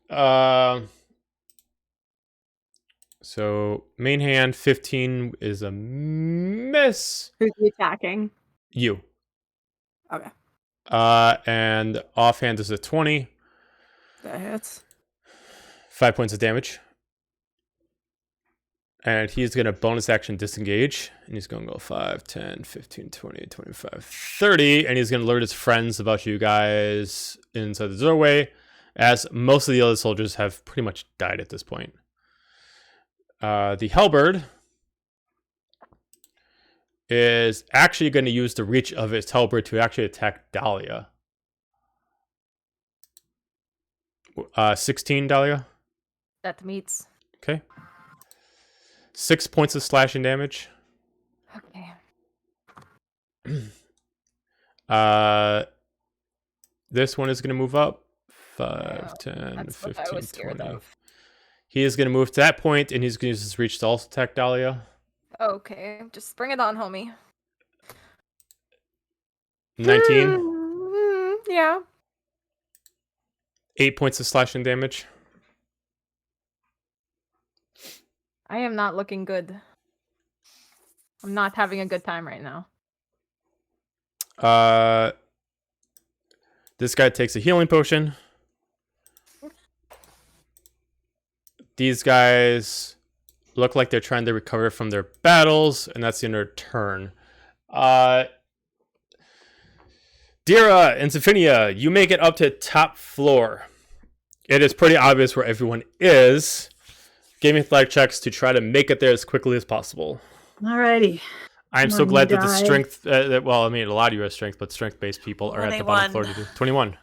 So main hand 15 is a miss. Who's he attacking? You. Okay. And offhand is a 20. That hits. 5 points of damage. And he's going to bonus action disengage. And he's going to go 5, 10, 15, 20, 25, 30. And he's going to alert his friends about you guys inside the doorway, as most of the other soldiers have pretty much died at this point. The halberd is actually going to use the reach of its halberd to actually attack Dahlia. 16, Dahlia. That meets. Okay. 6 points of slashing damage. Okay. This one is going to move up. 5, Yeah, 10, that's what I 15, was scared 20. of. He is going to move to that point, and he's going to use his reach to also attack Dahlia. Okay, just bring it on, homie. 19. Yeah. 8 points of slashing damage. I am not looking good. I'm not having a good time right now. This guy takes a healing potion. These guys look like they're trying to recover from their battles, and that's the end of their turn. Dira and Zephinia, you make it up to top floor. It is pretty obvious where everyone is. Give me athletic checks to try to make it there as quickly as possible. Alrighty. I'm so When glad you that the die. strength, well, I mean, a lot of you are strength, but strength-based people are at the bottom floor to do. 21.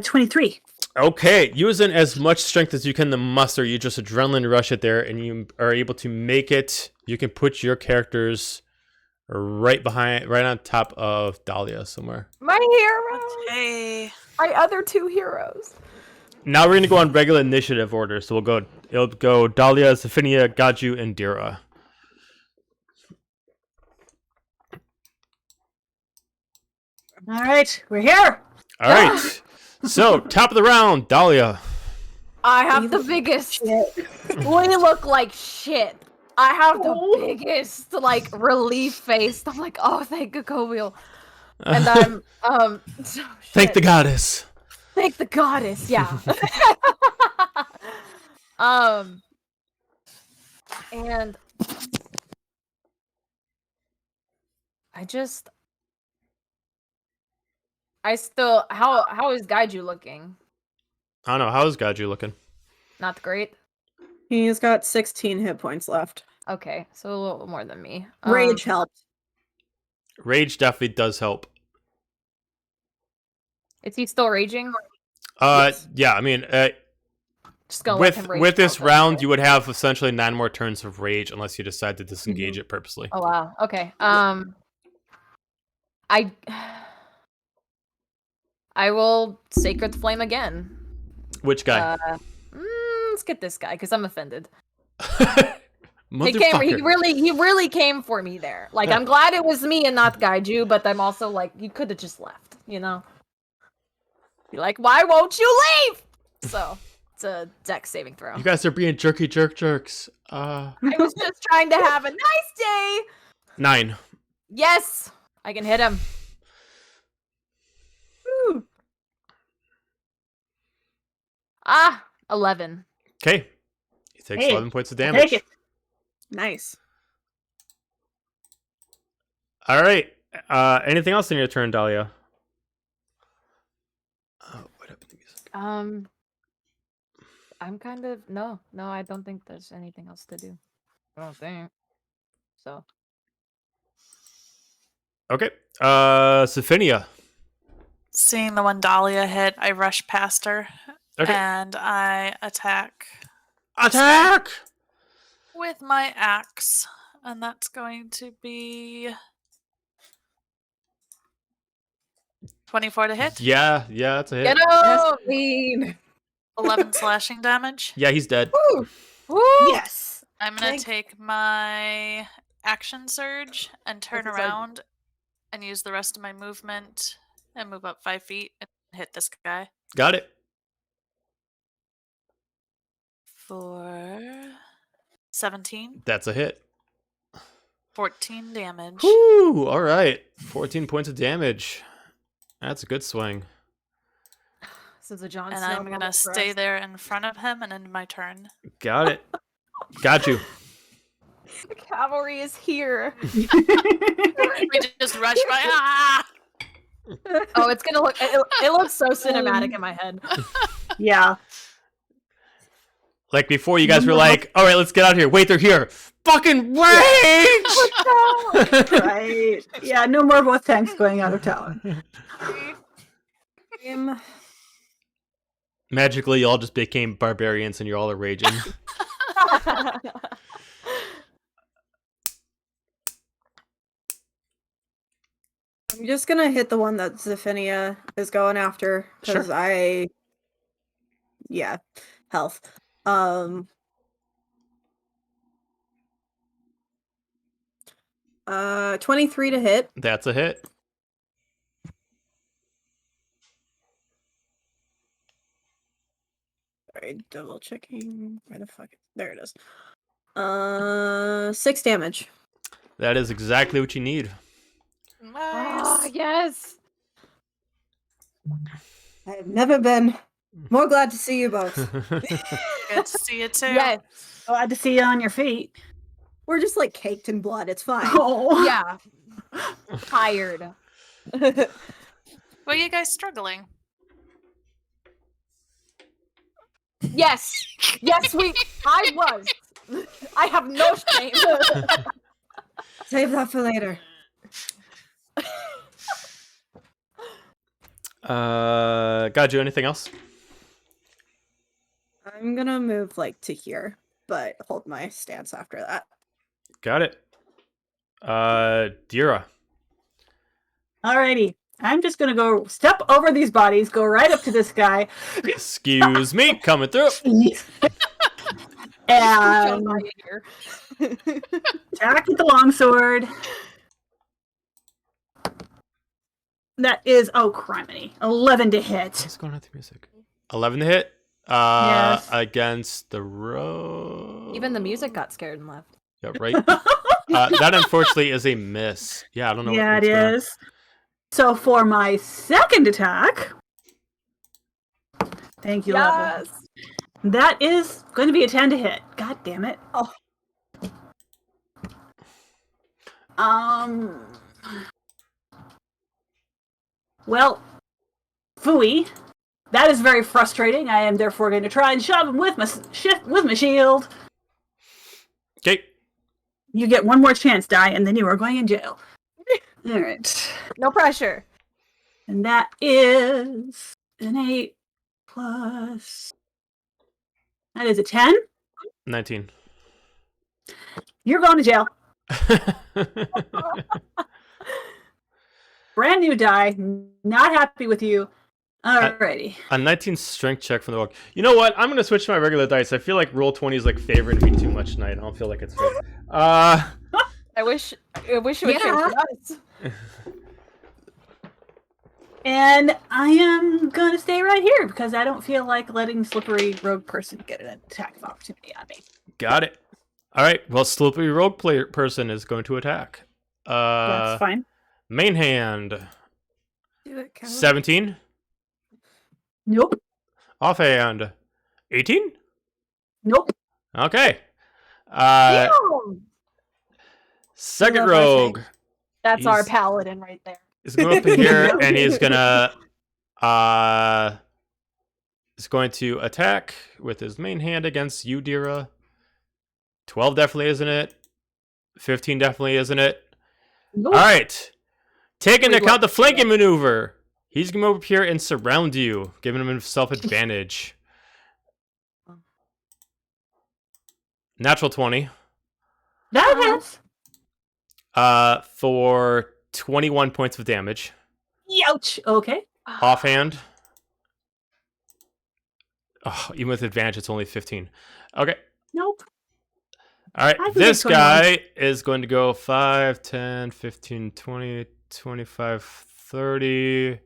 23. Okay, using as much strength as you can to muster, you just adrenaline rush it there, and you are able to make it. You can put your characters right on top of Dahlia somewhere. My hero! Hey. My other 2 heroes. Now we're gonna go on regular initiative order, so it'll go Dahlia, Zephinia, Gaju, and Dira. Alright, we're here. All right. So top of the round, Dahlia. I have the biggest. We look like shit. I have the biggest, like, relief face. I'm like, oh, thank Gacobiel. And I'm, so Thank the shit. goddess. Thank the goddess, yeah. And how is Gaiju looking? I don't know. How's Gaju looking? Not great. He's got 16 hit points left. Okay, so a little more than me. Rage helped. Rage definitely does help. Is he still raging? Yes. Yeah. I mean, Just gonna let him rage with this out, round, okay. you would have essentially 9 more turns of rage unless you decide to disengage it purposely. Oh wow. Okay. I will Sacred Flame again. Which guy? Let's get this guy because I'm offended. He Motherfucker. really came for me there. Like, I'm glad it was me and not Gaiju, but I'm also like, you could have just left, you know? You're like, why won't you leave? So it's a dex saving throw. You guys are being jerks. I was just trying to have a nice day. 9. Yes, I can hit him. Woo. 11. Okay. He takes Hey, 11 points of Take damage. it. Nice. All right. Anything else in your turn, Dahlia? Oh, what happened to music? I'm kind of no, I don't think there's anything else to do. I don't think. So Okay. Zephinia. Seeing the one Dahlia hit, I rush past her Okay. and I attack Attack! with my axe. And that's going to be 24 to hit. Yeah, that's a hit. get him! 11 slashing damage. Yeah, he's dead. Woo! Woo! Yes. I'm going Thank- to take my action surge and turn This is like- around and use the rest of my movement and move up 5 feet and hit this guy Got it. for 17, That's a hit. 14 damage. Whoo! All right. 14 points of damage. That's a good swing. This is a Jon And Snow I'm going to moment for stay us. there in front of him and end my turn. Got it. Got you. The cavalry is here. We just rush by. Ah! Oh, it's gonna look. It looks so cinematic in my head. Yeah. Like before, you guys were like, "All right, let's get out of here." Wait, they're here. Fucking rage! Right. Yeah, no more both tanks going out of town. Magically, you all just became barbarians and you're all raging. I'm just gonna hit the one that Zephinia is going after because Sure. yeah, health. 23 to hit. That's a hit. Sorry, double checking. Where the fuck? There it is. 6 damage. That is exactly what you need. Ah, Nice. yes. I have never been more glad to see you both. Good to see you too. Yes. Glad to see you on your feet. We're just like caked in blood. It's fine. Oh. Yeah. Tired. Well, you guys struggling? Yes. Yes, I was. I have no shame. Save that for later. Gotta do anything else? I'm gonna move like to here, but hold my stance after that. Got it. Dira. Alrighty. I'm just gonna go step over these bodies, go right up to this guy, Excuse me, coming through. and attack with the longsword. That is, oh criminy, 11 to hit. What's going on with the music? 11 to hit. Yes. Against the road. Even the music got scared and left. Yeah, right. That unfortunately is a miss. Yeah, I don't know. Yeah, what's it going on. is. So for my second attack, thank you, Level. That is going to be a 10 to hit. God damn it. Oh. Well, phooey. That is very frustrating. I am therefore going to try and shove him with my shield. Okay. You get one more chance, Die, and then you are going in jail. All right. No pressure. And that is an 8 plus... That is a 10. 19. You're going to jail. Brand new Die. Not happy with you. Alrighty. A 19 strength check from the rogue. You know what? I'm going to switch to my regular dice. I feel like roll 20 is like favoring me too much tonight. I don't feel like it's fair. I wish it would change for us. And I am going to stay right here because I don't feel like letting slippery rogue person get an attack of opportunity on me. Got it. All right. Well, slippery rogue person is going to attack. That's fine. Main hand. Do it, Cal. 17. Nope. Offhand. 18. Nope. Okay. Damn. Second love our rogue. That's our He's- paladin right there. He's going up in here and he's gonna attack with his main hand against you, Dira. 12 definitely isn't it. 15 definitely isn't it. Nope. All right. Take into Wait, account what? the flanking maneuver. He's gonna move up here and surround you, giving himself advantage. Natural 20. That hits. For 21 points of damage. Youch. Okay. Offhand. Oh, even with advantage, it's only 15. Okay. Nope. All right. I can This get 21. guy is going to go 5, 10, 15, 20, 25, 30.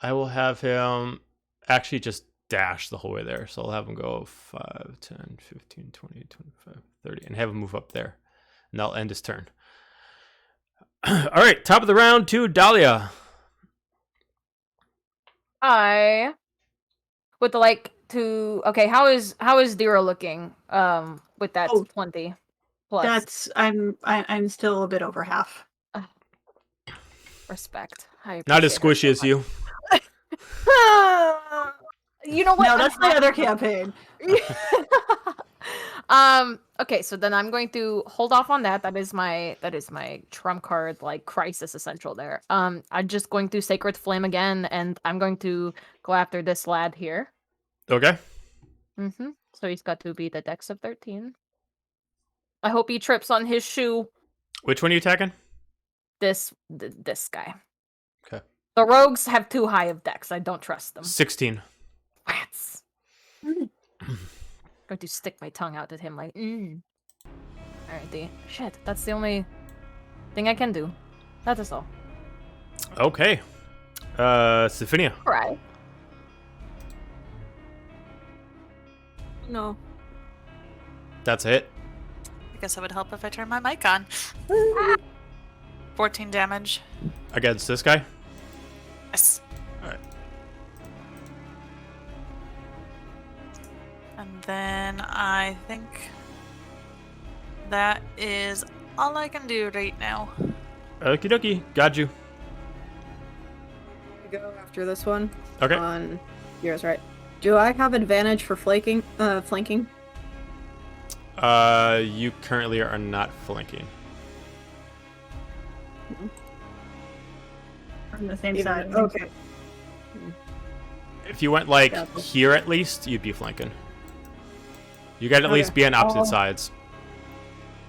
I will have him actually just dash the whole way there. So I'll have him go 5, 10, 15, 20, 25, 30, and have him move up there. And that'll end his turn. All right, top of the round to Dahlia. I with the okay, how is Dira looking with that 20 plus That's I'm still a bit over half. respect. I Not as appreciate her squishy as so you. much. You know what? No, I'm that's my happy other for- campaign. Okay, so then I'm going to hold off on that. That is my trump card, like crisis essential there. I'm just going to Sacred Flame again, and I'm going to go after this lad here. Okay. So he's got to be the dex of 13. I hope he trips on his shoe. Which one are you attacking? This guy. Okay. The rogues have too high of dex. I don't trust them. 16. Rats. Going to stick my tongue out at him like, Alrighty. Shit, that's the only thing I can do. That is all. Okay. Sophinia. Right. No. That's a hit. I guess it would help if I turn my mic on. 14 damage. Against this guy? Yes. Alright. And then I think that is all I can do right now. Okie dokie. Got you. I go after this one. Okay. On yours, right? Do I have advantage for flanking? You currently are not flanking. On the same side. Okay. If you went like Gotcha. here at least, you'd be flanking. You gotta at least be on opposite sides.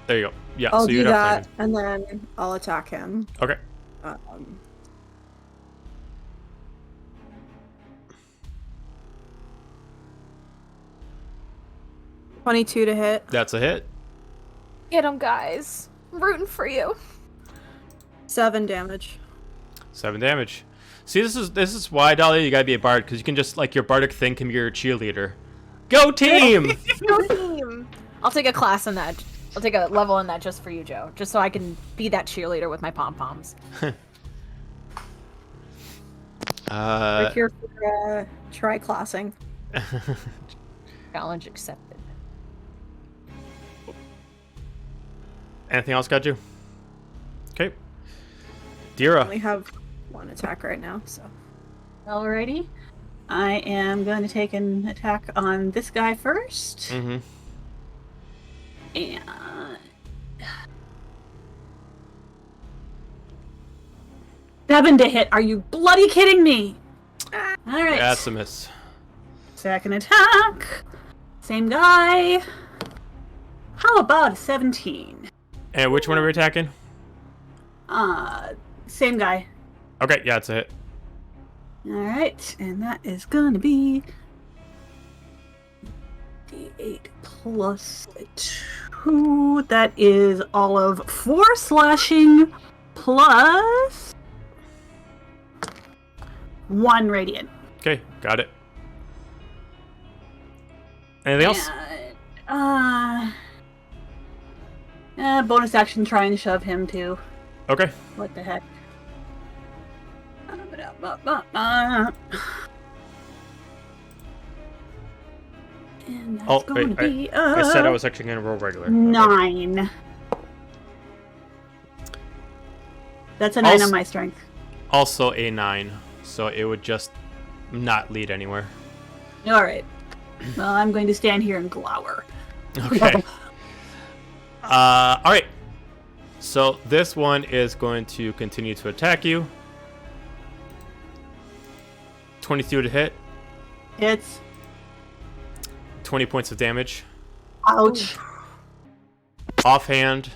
There you go. Yeah, I'll so do you'd have that, and then I'll attack him. Okay. 22 to hit. That's a hit. Get him, guys. I'm rooting for you. 7 damage. 7 damage. See, this is why, Dahlia, you gotta be a bard, because you can just, like, your bardic thing can be your cheerleader. Go team! Go team! I'll take a class in that. I'll take a level in that just for you, Joe. Just so I can be that cheerleader with my pom-poms. We're here for tri-classing. Challenge accepted. Anything else got you? Okay. I Dira. only have 1 attack right now, so. Alrighty. I am going to take an attack on this guy first. Mm-hmm. And 7 to hit. Are you bloody kidding me? Alright. That's a miss. Second attack. Same guy. How about a 17? And which one are we attacking? Same guy. Okay, yeah, it's a hit. Alright, and that is gonna be D8 plus 2. That is all of 4 slashing plus 1 radiant. Okay, got it. Anything else? Bonus action try and shove him too. Okay. What the heck? And that's going to be I said I was actually going to roll regular. 9. That's a 9 Also- on my strength. Also a 9, so it would just not lead anywhere. Alright. Well, I'm going to stand here and glower. Okay. Alright. So this one is going to continue to attack you. 22 to hit. It's 20 points of damage. ouch. Offhand.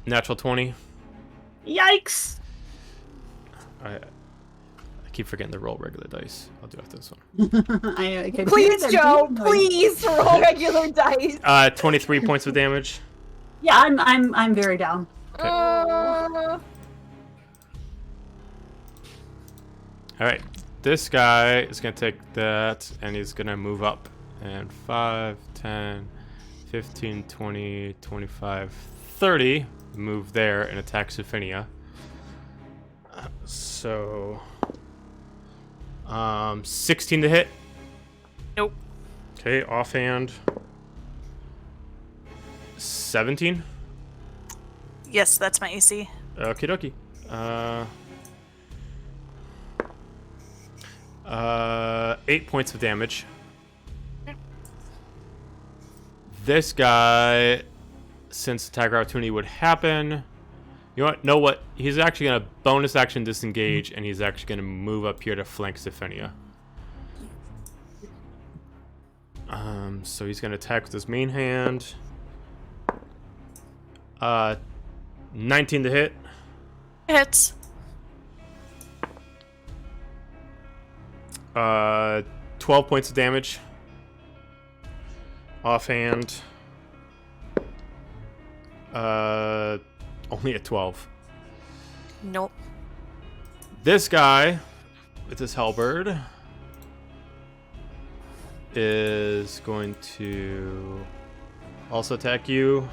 Natural 20. Yikes. I keep forgetting to roll regular dice. I'll do after this one. I can Please, hear Joe, them. please roll regular dice. 23 points of damage. Yeah, I'm very down. Okay. Alright. This guy is going to take that, and he's going to move up. And 5, 10, 15, 20, 25, 30. Move there and attack Sophinia. So... 16 to hit. Nope. Okay, offhand. 17. Yes, that's my AC. Okie dokie. 8 points of damage. this guy, since attack opportunity would happen, know what? He's actually going to bonus action disengage, and he's actually going to move up here to flank Stephania. So he's going to attack with his main hand. 19 to hit. Hits. 12 points of damage. Offhand. Only a 12. Nope. This guy, with his halberd, is going to also attack you.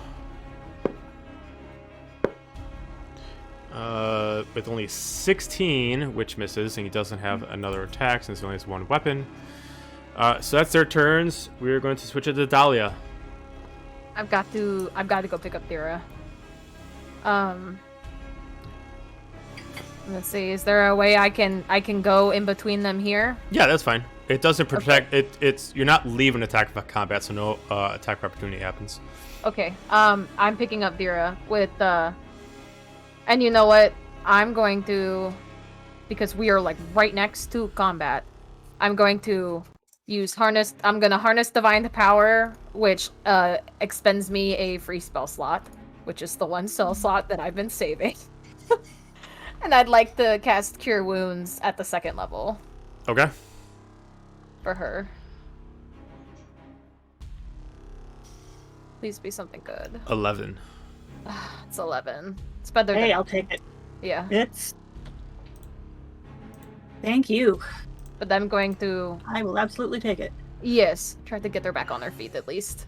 With only 16, which misses, and he doesn't have another attack since he only has one weapon. So that's their turns. We're going to switch it to Dahlia. I've got to go pick up Thera. Let's see. Is there a way I can go in between them here? Yeah, that's fine. It doesn't protect it's you're not leaving attack of combat, so no attack opportunity happens. Okay. I'm picking up Thera with and you know what? I'm going to, because we are like right next to combat, I'm going to use harness. I'm gonna harness divine power, which expends me a free spell slot, which is the one spell slot that I've been saving. And I'd like to cast Cure Wounds at the 2nd level. Okay. For her. Please be something good. 11. It's 11. It's better Hey, than... I'll take it. Yeah. Thank you. But I'm going to... I will absolutely take it. Yes. Try to get her back on her feet, at least.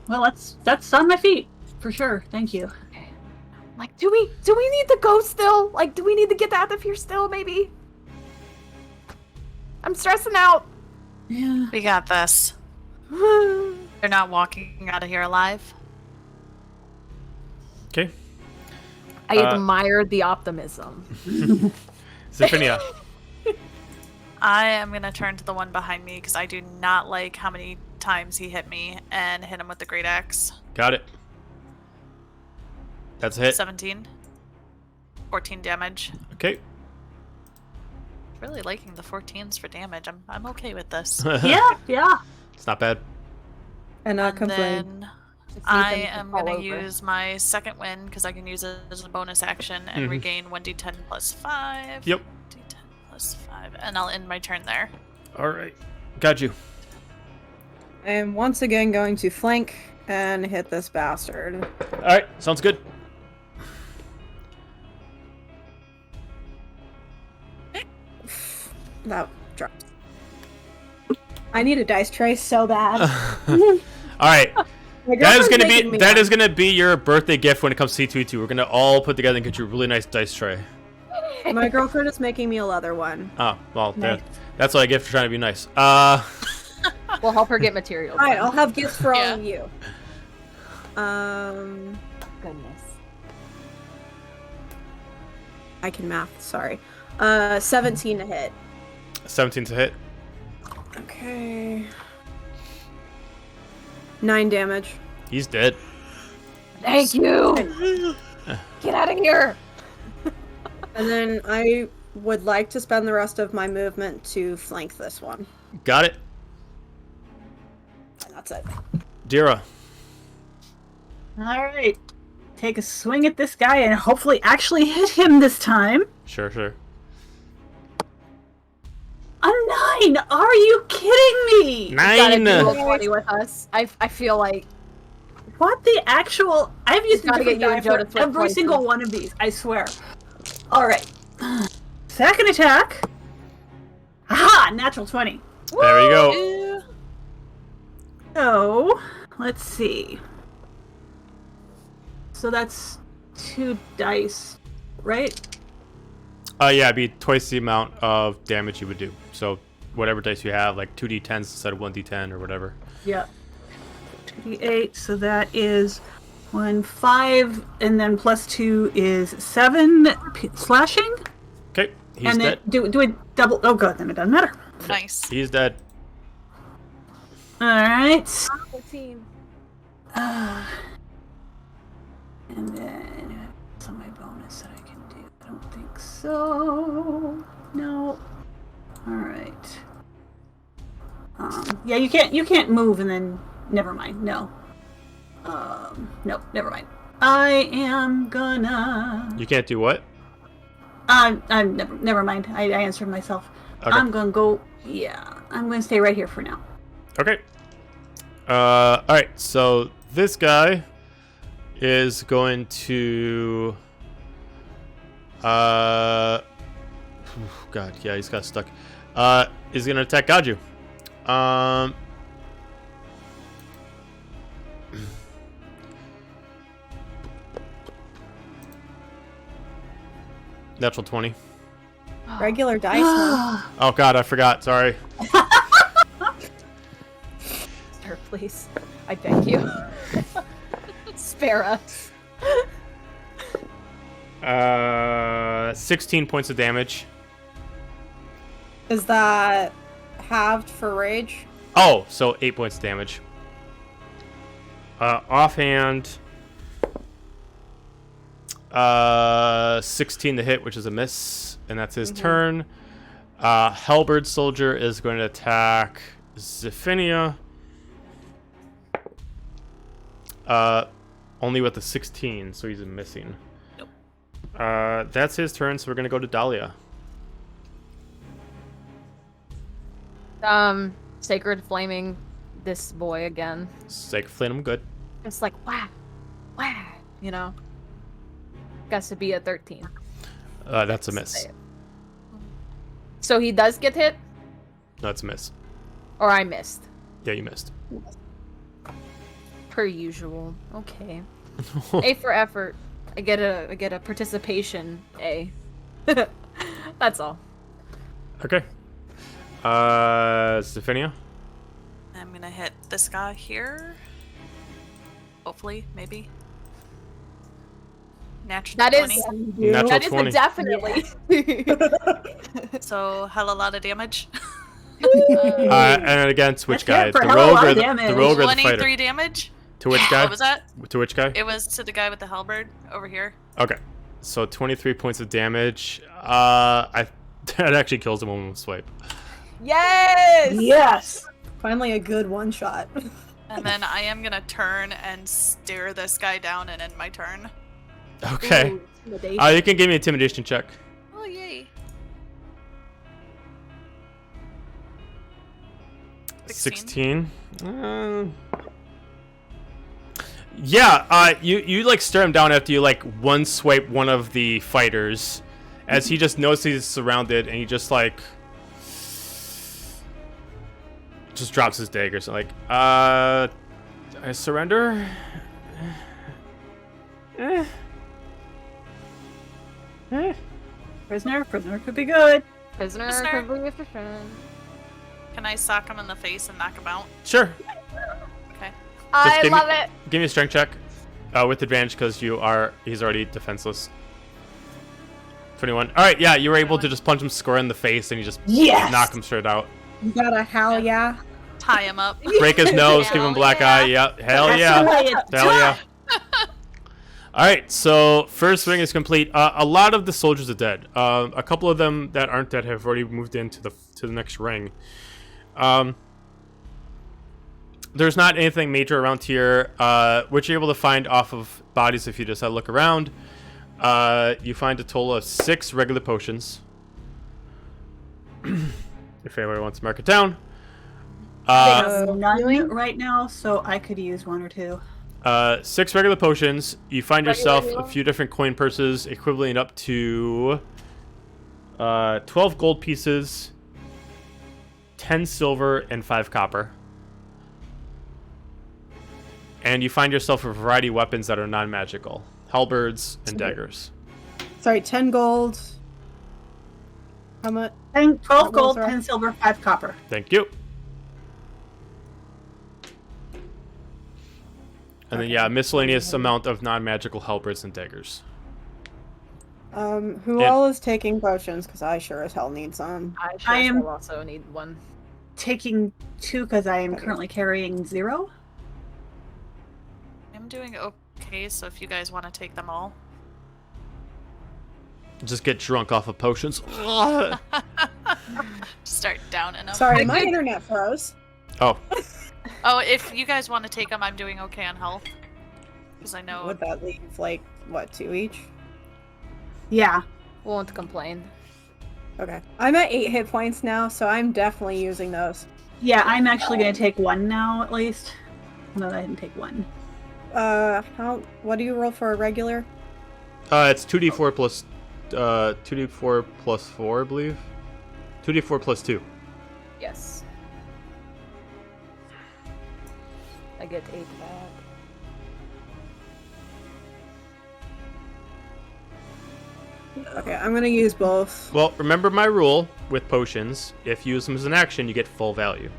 Well, that's on my feet. For sure. Thank you. Okay. Like, do we need to go still? Like, do we need to get out of here still, maybe? I'm stressing out. Yeah. We got this. They're not walking out of here alive. Okay. I admire the optimism. Zephania. I am going to turn to the one behind me because I do not like how many times he hit me and hit him with the great axe. Got it. That's a hit. 17. 14 damage. Okay. Really liking the 14s for damage. I'm okay with this. Yeah. It's not bad. And not And complain. then Just need I them to am fall going to over. use my second win because I can use it as a bonus action and regain 1d10 plus 5. Yep. D10 plus 5. And I'll end my turn there. All right. Got you. I am once again going to flank and hit this bastard. All right. Sounds good. That dropped. I need a dice tray so bad. All right. My That is girlfriend's gonna making me be one. gonna be your birthday gift when it comes to C2E2. We're gonna all put together and get you a really nice dice tray. My girlfriend is making me a leather one. Oh well, Nice. that's what I get for trying to be nice. We'll help her get materials. Alright, then. I'll have gifts for all Yeah. of you. Goodness. I can math, sorry. 17 to hit. 17 to hit. Okay. 9 damage. He's dead. Thank you. Get out of here. And then I would like to spend the rest of my movement to flank this one. Got it. And that's it. Dira. All right. Take a swing at this guy and hopefully actually hit him this time. Sure. A 9! Are you kidding me? You gotta do 9. roll 20 with us. I feel like What the actual? I've used a gotta different get you die and Joe for to flip every points. single one of these. I swear. All right. Second attack. Aha! Natural 20. There you go. Ew. So let's see. So that's 2 dice, right? Yeah, it'd be twice the amount of damage you would do. So whatever dice you have, like 2d10s instead of 1d10 or whatever. Yep. 2d8. So that is 5, and then plus 2 is 7 slashing. Okay, he's and then dead. do a double. Oh god, then it doesn't matter. Nice. He's dead. All right. 14. And then what's on my bonus that I can do? I don't think so. No. All right. Yeah, you can't move and then never mind. No. No, never mind. I am gonna. You can't do what? I'm never mind. I answered myself. Okay. I'm gonna go. Yeah, I'm gonna stay right here for now. Okay. All right. So this guy is going to. God, yeah, he's got stuck. Is gonna attack Gaju. Natural 20. Regular dice. Huh? Oh God, I forgot. Sorry. Sir, please. I beg you. Spare us. 16 points of damage. Is that halved for rage? Oh, so 8 points of damage. Offhand, 16 to hit, which is a miss, and that's his turn. Halberd Soldier is going to attack Zephinia. Only with a 16, so he's missing. Nope. That's his turn, so we're going to go to Dahlia. Sacred Flaming this boy again. Sacred Flame him good. It's like, wah, you know? Got to be a 13. That's a miss. So he does get hit? No, it's a miss. Or I missed? Yeah, you missed. Per usual. Okay. A for effort. I get a participation A. That's all. Okay. Zephinia? I'm gonna hit this guy here. Hopefully, maybe. Natural That 20. is Natural that is 20. a definitely. So, hella lot of damage. And against which guy? That's it The for hella rogue lot or of the damage. rogue or the fighter? 23 damage. To which guy? What was that? To which guy? It was to the guy with the halberd over here. Okay. So 23 points of damage. That actually kills him on one swipe. Yes! Yes. Finally a good one shot. And then I am gonna turn and stare this guy down and end my turn. Okay. Ooh, intimidation. You can give me an intimidation check. Oh, yay. 16. Yeah, you like stare him down after you like one swipe one of the fighters, as he just knows he's surrounded, and he just like drops his dagger. So like, I surrender. Prisoner could be good. Prisoner Prisoner. could be efficient. Can I sock him in the face and knock him out? Sure. Okay. I give me- love it. Give me a strength check, with advantage because he's already defenseless. 21. All right, yeah, you were able to just punch him square in the face, and you just Yes. knock him straight out. You got a hell yeah. Tie him up. Break his nose, give him a black eye. Yeah, hell That's yeah, the way it's hell yeah. All right, so first swing is complete. A lot of the soldiers are dead. A couple of them that aren't dead have already moved into the next ring. There's not anything major around here, which you're able to find off of bodies if you just look around. You find a total of 6 regular potions. If anybody wants to mark it down. None right now, so I could use 1 or 2. 6 regular potions. You find yourself Regular. a few different coin purses equivalent up to 12 gold pieces, 10 silver, and 5 copper. And you find yourself a variety of weapons that are non-magical. Halberds and daggers. Sorry, 10 gold. How much? 12 gold, Sorry. 10 silver, 5 copper. Thank you. And then, yeah, miscellaneous amount of non-magical halberds and daggers. Who Yeah. all is taking potions? Because I sure as hell need some. I am- will also need one. Taking 2 because I am currently carrying 0. I'm doing okay, so if you guys want to take them all. Just get drunk off of potions. Start downing them. Sorry, my internet froze. Oh, Oh, if you guys want to take them, I'm doing okay on health. Because I know... Would that leave, like, what, 2 each? Yeah. Won't complain. Okay. I'm at 8 hit points now, so I'm definitely using those. Yeah, I'm actually going to take 1 now, at least. No, I didn't take 1. What do you roll for a regular? it's 2d4 plus 2d4 plus 4, I believe. 2d4 plus 2. Yes. I get 8 back. Okay, I'm gonna use both. Well, remember my rule with potions. If you use them as an action, you get full value.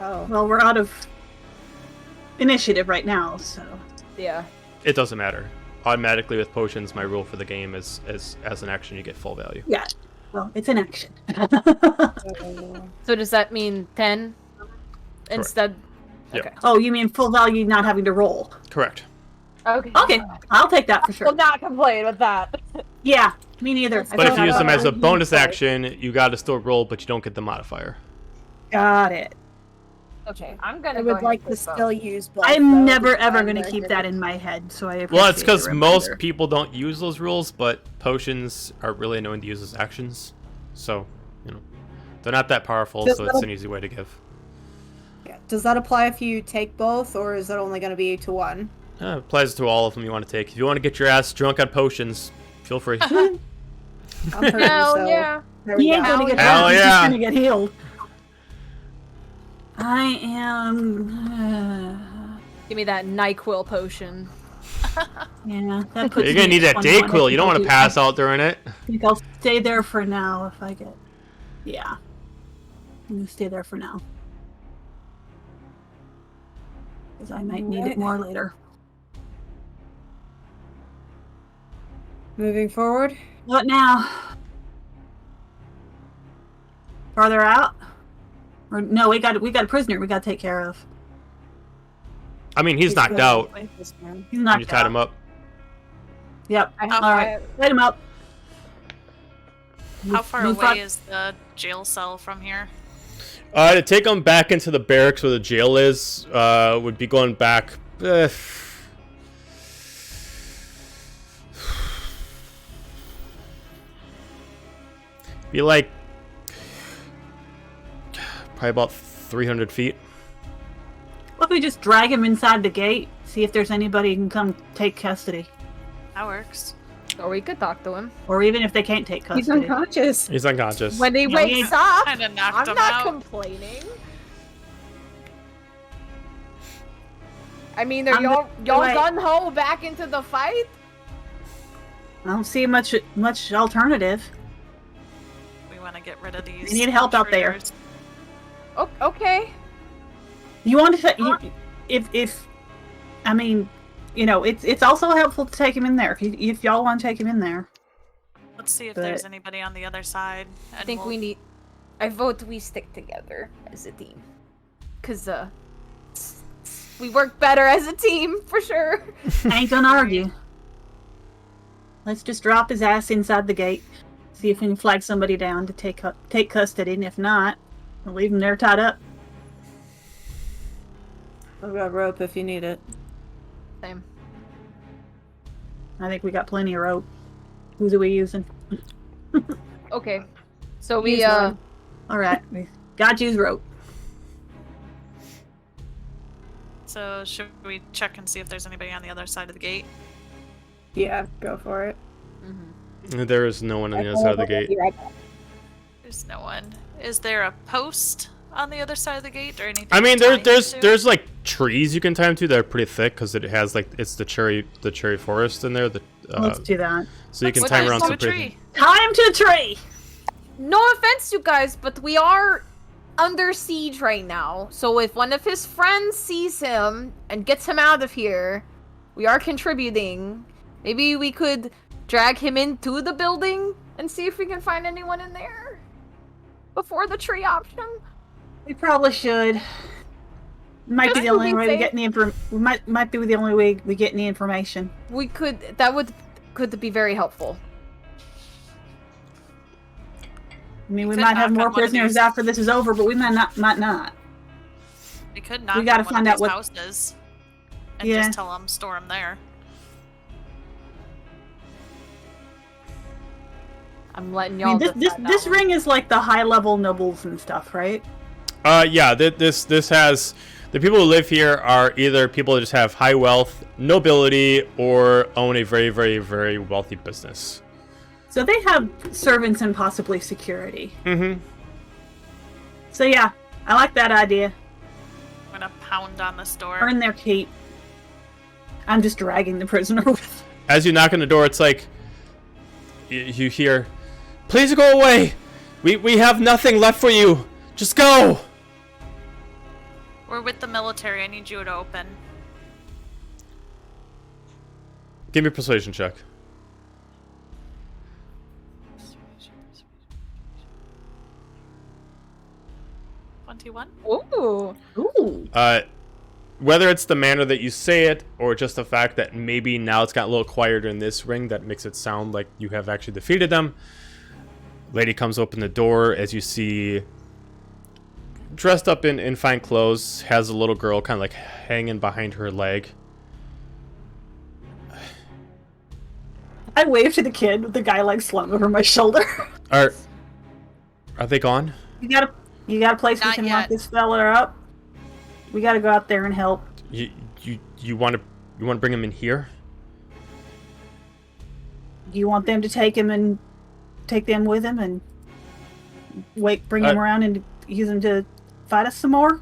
Oh. Well, we're out of initiative right now, so... Yeah. It doesn't matter. Automatically with potions, my rule for the game is as an action, you get full value. Yeah. Well, it's an action. So does that mean 10 instead? Yep. Okay. Oh, you mean full value not having to roll? Correct. Okay. Okay, I'll take that for Will sure. not complain with that. Yeah, me neither. But if you use them as a about- bonus action, you gotta still roll, but you don't get the modifier. Got it. Okay, I'm gonna. I go would ahead like and to take both. still use both. I'm though, never because ever I'm going to very keep good that at- in my head, so I appreciate Well, it's because the most reminder. people don't use those rules, but potions are really annoying to use as actions. So, they're not that powerful, Does so that it's an easy way to give. Yeah. Does that apply if you take both, or is it only going to be to one? It applies to all of them you want to take. If you want to get your ass drunk on potions, feel free. I'm hurting, Hell so yeah. there we He ain't go. going to get Hell drunk, he's yeah. just going to get healed. I am... Give me that NyQuil potion. yeah, that puts You're gonna me need at that 21. Dayquil. You don't want to pass out during it. I think I'll stay there for now if I get... Yeah. I'm going to stay there for now. Because I might need it more later. Moving forward. What now? Farther out? Or no, we got a prisoner we got to take care of. I mean, he's knocked out. He's You knocked tied out. him up. Yep. I All right. Light him up. How far Move away front. is the jail cell from here? To take him back into the barracks where the jail is, would be going back. Be like probably about 300 feet. What if we just drag him inside the gate? See if there's anybody who can come take custody. That works. Or we could talk to him. Or even if they can't take He's custody. unconscious. He's unconscious. When he Yeah, wakes we- up, Kinda knocked I'm him not out. complaining. I mean, are I'm y'all wait. gun ho back into the fight? I don't see much alternative. We want to get rid of these. We need help out there. intruders. Oh, okay. You want to if I mean, it's also helpful to take him in there if y'all want to take him in there. Let's see if But- there's anybody on the other side. I think I vote we stick together as a team. Cause we work better as a team for sure. I ain't gonna argue. Let's just drop his ass inside the gate. See if we can flag somebody down to take custody, and if not, we'll leave him there tied up. I've got rope if you need it. Same. I think we got plenty of rope. Who's are we using? Okay. So we Use one. All right, we got to use rope. So should we check and see if there's anybody on the other side of the gate? Yeah, go for it. There is no one on the other side of the gate. Be right back. There's no one. Is there a post on the other side of the gate or anything? I mean, to tie him to? there's like trees you can tie him to that are pretty thick because it has it's the cherry forest in there. Let's do that. So you can What tie him ties around to some a pretty. tree? Tie him to a tree. No offense, you guys, but we are under siege right now. So if one of his friends sees him and gets him out of here, we are contributing. Maybe we could drag him into the building and see if we can find anyone in there before the tree option. We probably should. Might be Just the to only be way we safe. get any might be the only way we get any information. Could be very helpful. I mean, we could might have knock more on one of prisoners these- after this is over, but we might not. We could knock gotta on one find of out these what- houses and Yeah. just tell them store them there. I'm letting I y'all. mean, this ring is like the high level nobles and stuff, right? Yeah, this has the people who live here are either people that just have high wealth, nobility, or own a very, very, very wealthy business. So they have servants and possibly security. Mm-hmm. So yeah, I like that idea. I'm gonna pound on this door. Earn their keep. I'm just dragging the prisoner with. As you knock on the door, it's like you hear, "Please go away. We have nothing left for you. Just go." We're with the military. I need you to open. Give me a persuasion check. 21. Ooh. Ooh. Whether it's the manner that you say it, or just the fact that maybe now it's got a little quieter in this ring that makes it sound like you have actually defeated them. Lady comes open the door as you see, dressed up in fine clothes, has a little girl kind of like hanging behind her leg. I wave to the kid with the guy like slung over my shoulder. Are they gone? You got a place we Not can yet. lock this fella up? We got to go out there and help. You want to bring him in here? Do you want them to take them with him and bring him around and use him to fight us some more?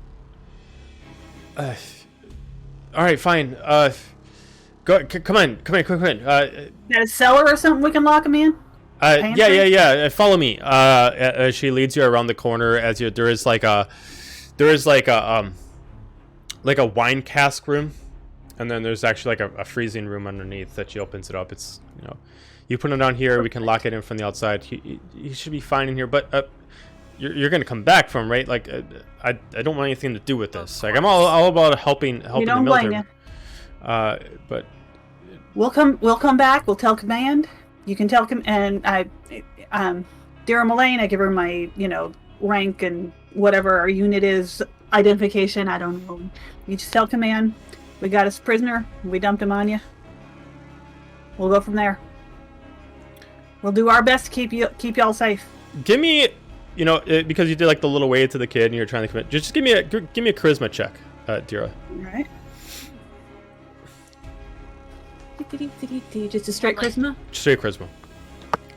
All right, fine. Come in, quick. Got a cellar or something we can lock him in? Yeah. Follow me. As she leads you around the corner, there is like a wine cask room, and then there's actually like a freezing room underneath that she opens it up. It's you put him down here. We can lock it in from the outside. He should be fine in here. But you're gonna come back from, right? Like I don't want anything to do with this. Like I'm all about helping We the don't blame military. you. But We'll come back. We'll tell command. You can tell and Dara Mullane, I give her my rank and whatever our unit is, identification. I don't know. You just tell command. We got us prisoner. We dumped him on you. We'll go from there. We'll do our best to keep y'all safe. give me, because you did like the little wave to the kid and you're trying to commit. Just give me a charisma check, Dira. All right. Just a straight charisma. Straight charisma.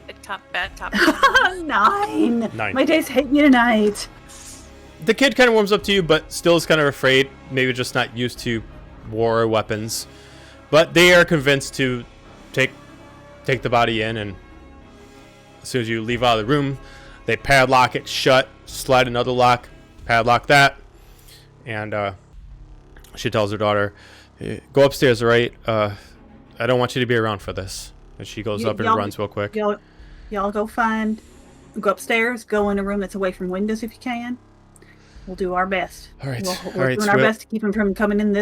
Good cop, bad cop. 9. 9. My days hate me tonight. The kid kind of warms up to you, but still is kind of afraid. Maybe just not used to war or weapons. But they are convinced to take the body in, and as soon as you leave out of the room, they padlock it shut, slide another lock, padlock that, and she tells her daughter, "Go upstairs, all right? I don't want you to be around for this." And she goes up and runs real quick. Y'all go upstairs, go in a room that's away from windows if you can. We'll do our best. All right, We're doing our best to keep them from coming in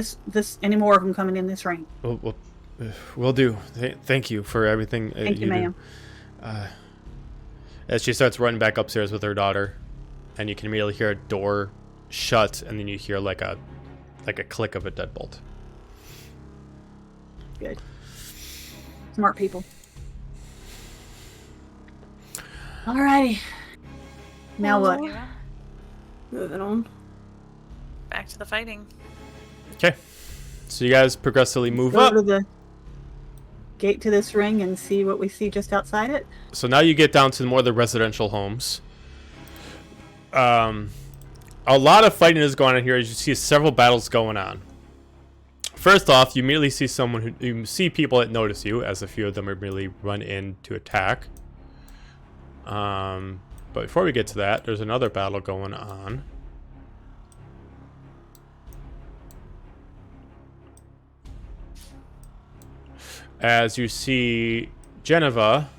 any more of them coming in this ring. We'll do. Thank you for everything. Thank you, ma'am. As she starts running back upstairs with her daughter, and you can immediately hear a door shut, and then you hear like a click of a deadbolt. Good. Smart people. Alrighty. Now what? Yeah. Moving on. Back to the fighting. Okay, so you guys progressively move Go up. to the gate to this ring and see what we see just outside it. So now you get down to more of the residential homes. A lot of fighting is going on here as you see several battles going on. First off, you immediately see you see people that notice you, as a few of them immediately run in to attack. But before we get to that, there's another battle going on. As you see Geneva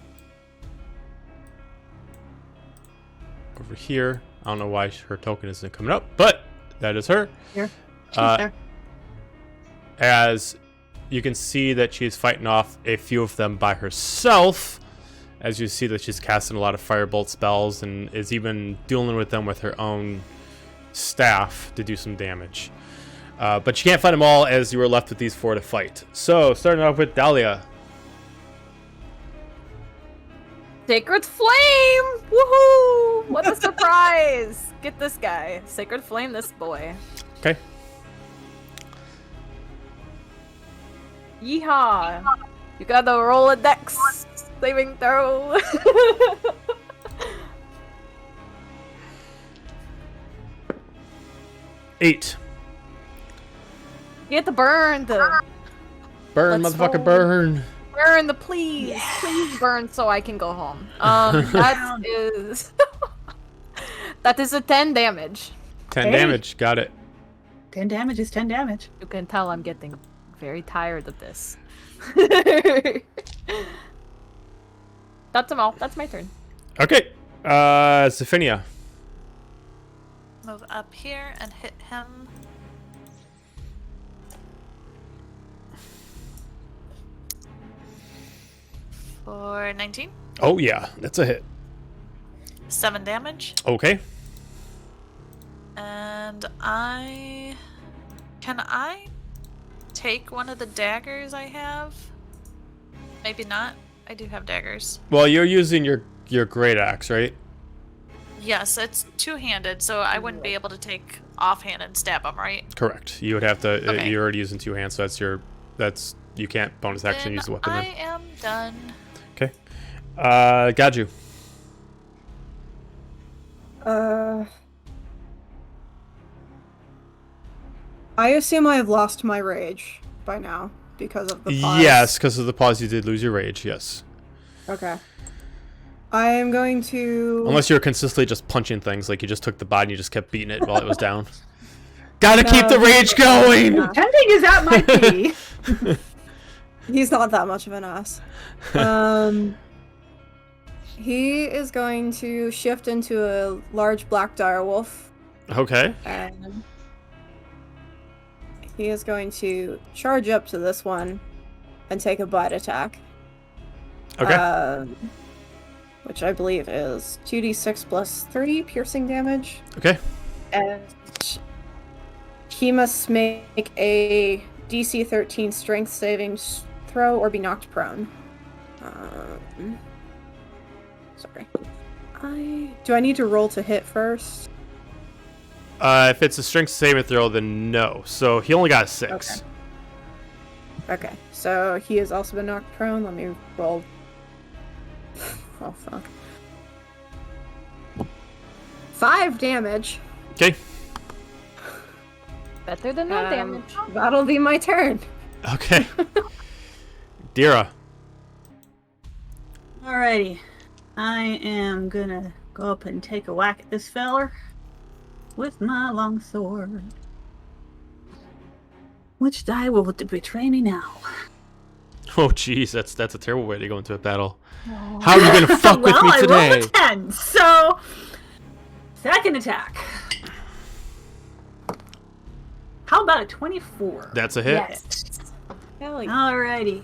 over here. I don't know why her token isn't coming up, but that is her. Here. Okay. As you can see that she's fighting off a few of them by herself, as you see that she's casting a lot of firebolt spells and is even dueling with them with her own staff to do some damage. But you can't fight them all, as you were left with these 4 to fight. So, starting off with Dahlia. Sacred Flame! Woohoo! What a surprise! Get this guy. Sacred Flame this boy. Okay. Yeehaw! You gotta roll a dex saving throw. 8. Get the burn. Burn, Let's motherfucker, roll. burn. Burn the please. Please burn so I can go home. That is... that is a 10 damage. 10 Hey. damage. Got it. 10 damage is 10 damage. You can tell I'm getting very tired of this. That's them all. That's my turn. Okay. Zephinia. Move up here and hit him. For 19. Oh, yeah. That's a hit. 7 damage. Okay. And Can I take one of the daggers I have? Maybe not. I do have daggers. Well, you're using your great axe, right? Yes, it's two-handed, so I wouldn't be able to take offhand and stab him, right? Correct. You would have to. Okay. You're already using 2 hands, so that's you can't bonus action Then use the weapon. I Then. am done. Okay. Gaju. I assume I have lost my rage by now because of the pause. Yes, because of the pause, you did lose your rage. Yes. Okay. I am going to. Unless you're consistently just punching things, like you just took the body and you just kept beating it while it was down. Gotta keep the rage going. Depending as that might be. He's not that much of an ass. He is going to shift into a large black dire wolf, Okay. and he is going to charge up to this one and take a bite attack. Okay. Which I believe is 2d6 plus 3 piercing damage. Okay. And he must make a DC 13 strength saving throw or be knocked prone. Sorry. Do I need to roll to hit first? If it's a strength saving throw, then no. So he only got a 6. Okay, so he has also been knocked prone. Let me roll. Oh, fuck. 5 damage. Okay. Better than no damage. That'll be my turn. Okay. Dira. Alrighty. I am gonna go up and take a whack at this feller with my longsword. Which die will betray me now? Oh, jeez, that's a terrible way to go into a battle. How are you gonna fuck with well, me I today? rolled a 10, so second attack. How about a 24? That's a hit. Yes. Hell yeah. Alrighty.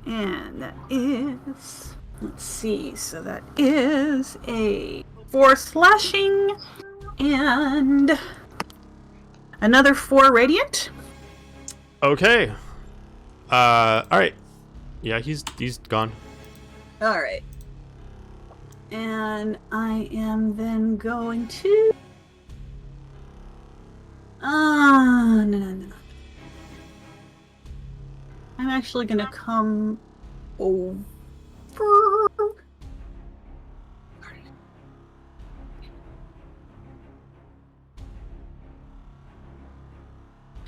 And that is, let's see, so that is a 4 slashing and another 4 radiant. Okay. All right. Yeah, he's gone. Alright. And I am then going to... no. I'm actually gonna come over...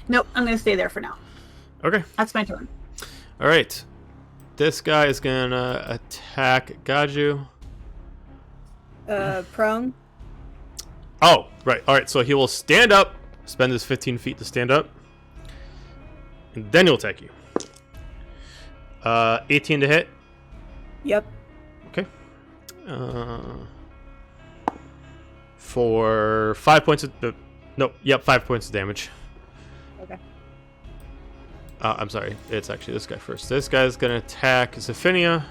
Nope, I'm gonna stay there for now. Okay. That's my turn. All right. This guy is gonna attack Gaju. Prone. Oh, right. All right. So he will stand up, spend his 15 feet to stand up, and then he'll attack you. 18 to hit. Yep. Okay. For 5 points of... 5 points of damage. Okay. I'm sorry. It's actually this guy first. This guy's going to attack Zephinia.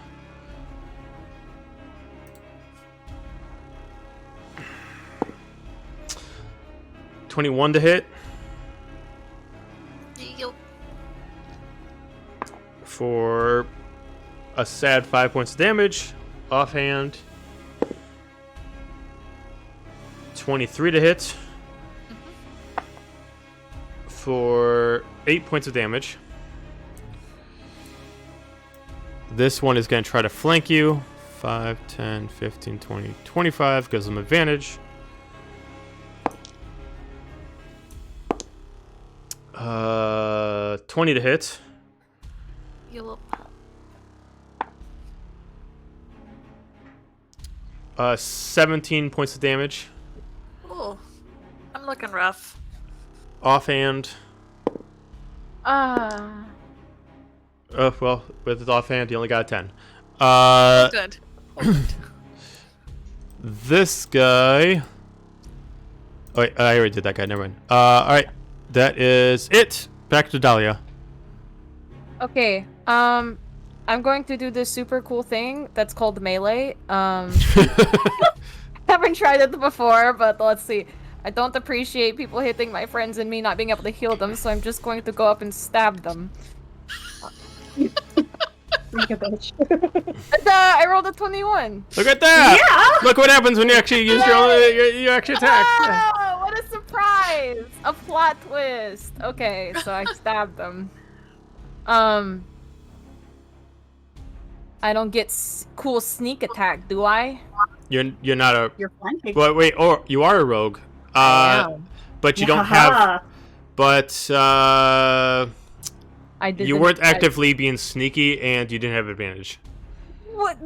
$21 to hit. Yup. For a sad 5 points of damage. Offhand. 23 to hit. For 8 points of damage. This one is going to try to flank you. 5, 10, 15, 20, 25. Gives them advantage. 20 to hit. Yup. 17 points of damage. Ooh. I'm looking rough. Offhand. Ah. Oh, well, with his offhand, he only got a 10. Good. Oh, good. This guy. Oh, wait, I already did that guy. Never mind. Alright. That is it. Back to Dahlia. Okay. I'm going to do this super cool thing that's called melee. Haven't tried it before, but let's see. I don't appreciate people hitting my friends and me not being able to heal them, so I'm just going to go up and stab them. Like a bitch. And, I rolled a 21. Look at that! Yeah! Look what happens when you actually use your actual attack. Oh, what a surprise! A plot twist. Okay, so I stabbed them. I don't get cool sneak attack, do I? You're not a. You're flanking. Well, wait, or you are a rogue. I am. But you don't have. But I did. you weren't actively being sneaky, and you didn't have advantage. What?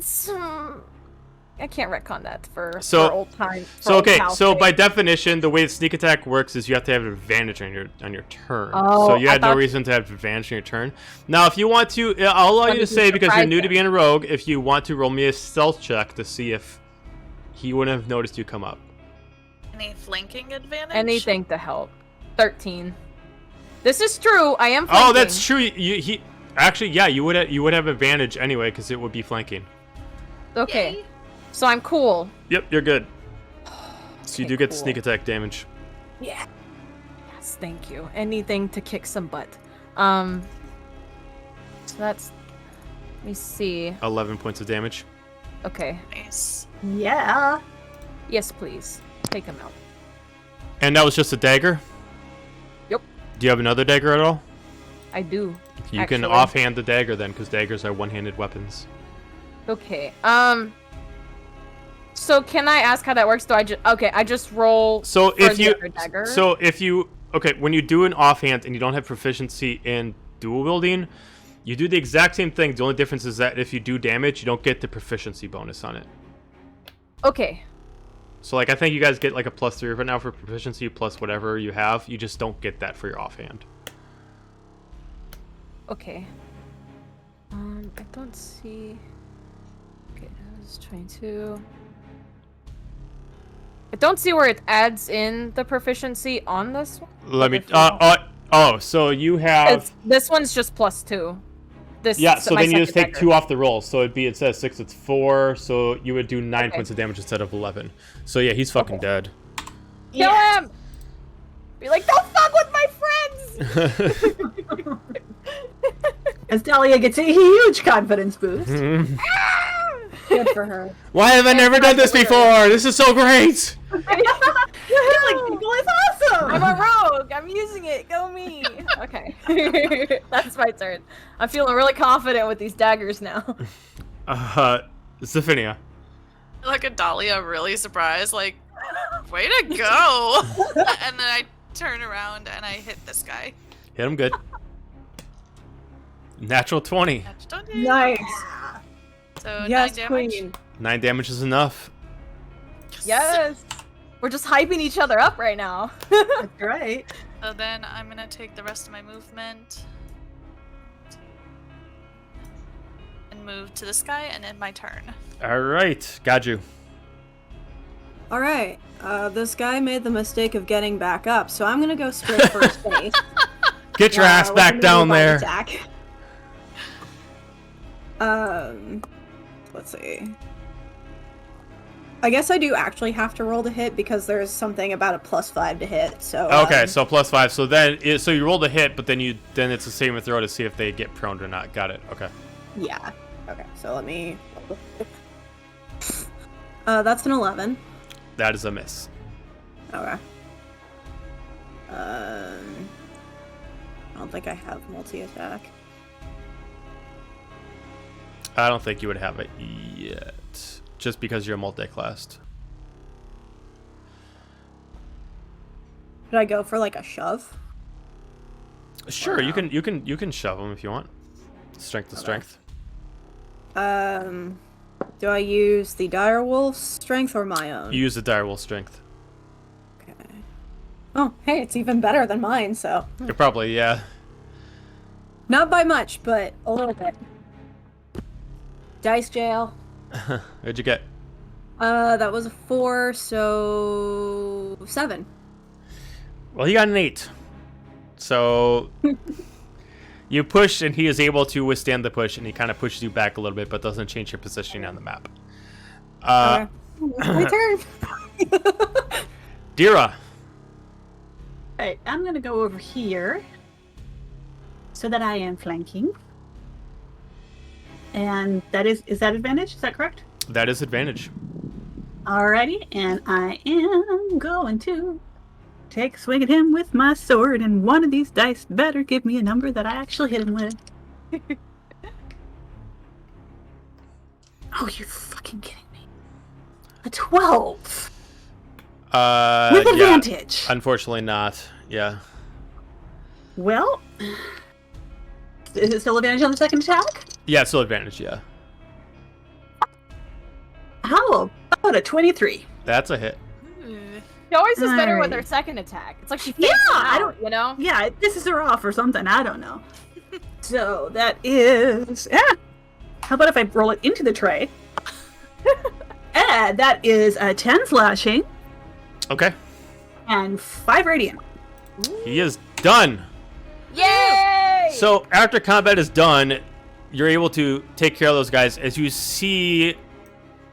I can't retcon that for old time. So okay, so by definition, the way the sneak attack works is you have to have an advantage on your turn. Oh, so you had no reason to have advantage on your turn. Now, if you want to, I'll allow you to say, because you're new to being a rogue, if you want to roll me a stealth check to see if he wouldn't have noticed you come up. Any flanking advantage? Anything to help. 13. This is true. I am flanking. Oh, that's true. He actually, yeah, you would have advantage anyway because it would be flanking. Okay. Yay. So I'm cool. Yep, you're good. So you Okay, do get cool. sneak attack damage. Yeah. Yes, thank you. Anything to kick some butt. So that's. Let me see. 11 points of damage. Okay. Nice. Yeah. Yes, please. Take him out. And that was just a dagger? Yep. Do you have another dagger at all? I do. You can actually. offhand the dagger then, because daggers are one-handed weapons. Okay. So can I ask how that works? Do I just I just roll? So for if the you other dagger? when you do an offhand and you don't have proficiency in dual wielding, you do the exact same thing. The only difference is that if you do damage, you don't get the proficiency bonus on it. Okay. So like I think you guys get like a +3 right now for proficiency plus whatever you have. You just don't get that for your offhand. Okay. I don't see. Okay, I was trying to. I don't see where it adds in the proficiency on this one. Let me. If you So you have. This one's just +2. This. Yeah. So my then you just second take dagger. 2 off the roll. So instead of 6, it's 4. So you would do 9 Okay. points of damage instead of 11. So yeah, he's fucking Okay. dead. Kill him! Be like, don't fuck with my friends! As Dahlia gets a huge confidence boost. Good for her. Why have I never done this before? This is so great. Like, people is awesome! I'm a rogue! I'm using it! Go me! Okay. That's my turn. I'm feeling really confident with these daggers now. Zephinia. I look at Dahlia really surprised, like, way to go! And then I turn around and I hit this guy. Hit him good. Natural 20. That's done. Nice. So Yes, 9 damage. queen. 9 damage is enough. Yes! We're just hyping each other up right now. That's right. So then I'm gonna take the rest of my movement and move to this guy and end my turn. All right, got you. All right. This guy made the mistake of getting back up, so I'm gonna go straight for his face. Get your ass back with a down revive there. Attack. Let's see. I guess I do actually have to roll to hit because there's something about a +5 to hit. So Okay, so +5. So then, so you roll the hit, but then it's the same throw to see if they get prone or not. Got it. Okay. yeah. Okay, so let me. That's an 11. That is a miss. Okay. I don't think I have multi-attack. I don't think you would have it yet, just because you're multi-classed. Should I go for like a shove? Sure, Wow. you can shove them if you want. Strength to strength. Do I use the direwolf strength or my own? You use the direwolf strength. Okay. Oh, hey, it's even better than mine, so. You're probably, yeah. Not by much, but a little bit. Dice jail. What'd you get? That was a 4, so 7. Well, he got an 8. So you push, and he is able to withstand the push, and he kind of pushes you back a little bit, but doesn't change your positioning on the map. Okay. My turn. Dira. Alright, I'm gonna go over here so that I am flanking. And that is that advantage? Is that correct? That is advantage. Alrighty, and I am going to take a swing at him with my sword, and one of these dice better give me a number that I actually hit him with. Oh, you're fucking kidding me. A 12! With advantage! Yeah, unfortunately not. Yeah. Well, is it still advantage on the second attack? Yeah, still advantage, yeah. How about a 23? That's a hit. She always is better with Alright. her second attack. It's like she Yeah, fakes it I out, don't- you know? Yeah, this is her off or something. I don't know. So that is. How about if I roll it into the tray? And that is a 10 slashing Okay. and 5 radiant. He is done. Yay! So after combat is done, you're able to take care of those guys as you see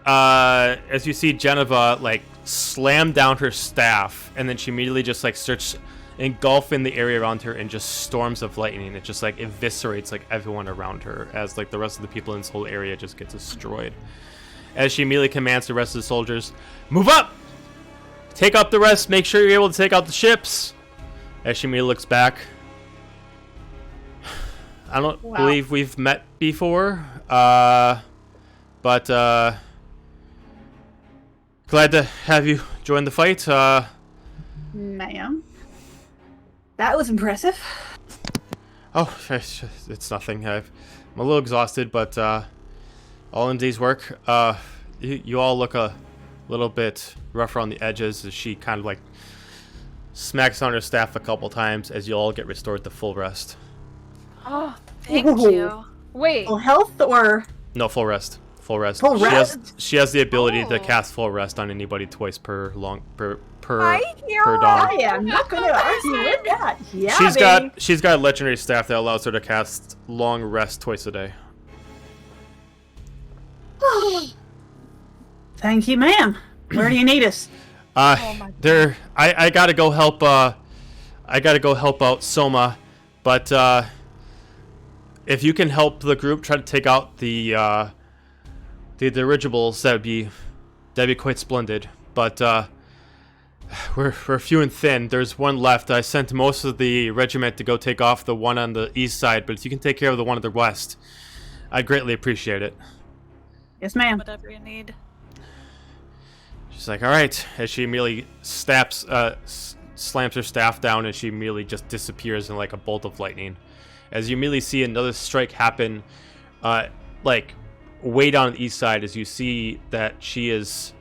Geneva like slam down her staff, and then she immediately just like starts engulfing the area around her in just storms of lightning. It just like eviscerates like everyone around her as like the rest of the people in this whole area just get destroyed. As she immediately commands the rest of the soldiers, move up! Take out the rest, make sure you're able to take out the ships. As she immediately looks back. I don't believe we've met before, but glad to have you join the fight. Ma'am. That was impressive. Oh, it's nothing. I'm a little exhausted, but all in day's work. You all look a little bit rough around the edges as she kind of like smacks on her staff a couple times as you all get restored to full rest. Oh, thank Ooh. you. Wait, Full health or. No, full rest. Full rest. Full She has the ability to Oh. cast full rest on anybody twice per Hi, per hero. dawn. I am not going to argue with that. Yeah, She's got a legendary staff that allows her to cast long rest twice a day. Thank you, ma'am. Where do you need us? my I gotta go help. I gotta go help out Soma, but if you can help the group try to take out the dirigibles, that'd be quite splendid. But we're few and thin. There's one left. I sent most of the regiment to go take off the one on the east side, but if you can take care of the one on the west, I'd greatly appreciate it. Yes, ma'am. Whatever you need. She's like, all right, as she immediately slams her staff down, and she immediately just disappears in like a bolt of lightning. As you immediately see another strike happen, like way down the east side, as you see that she is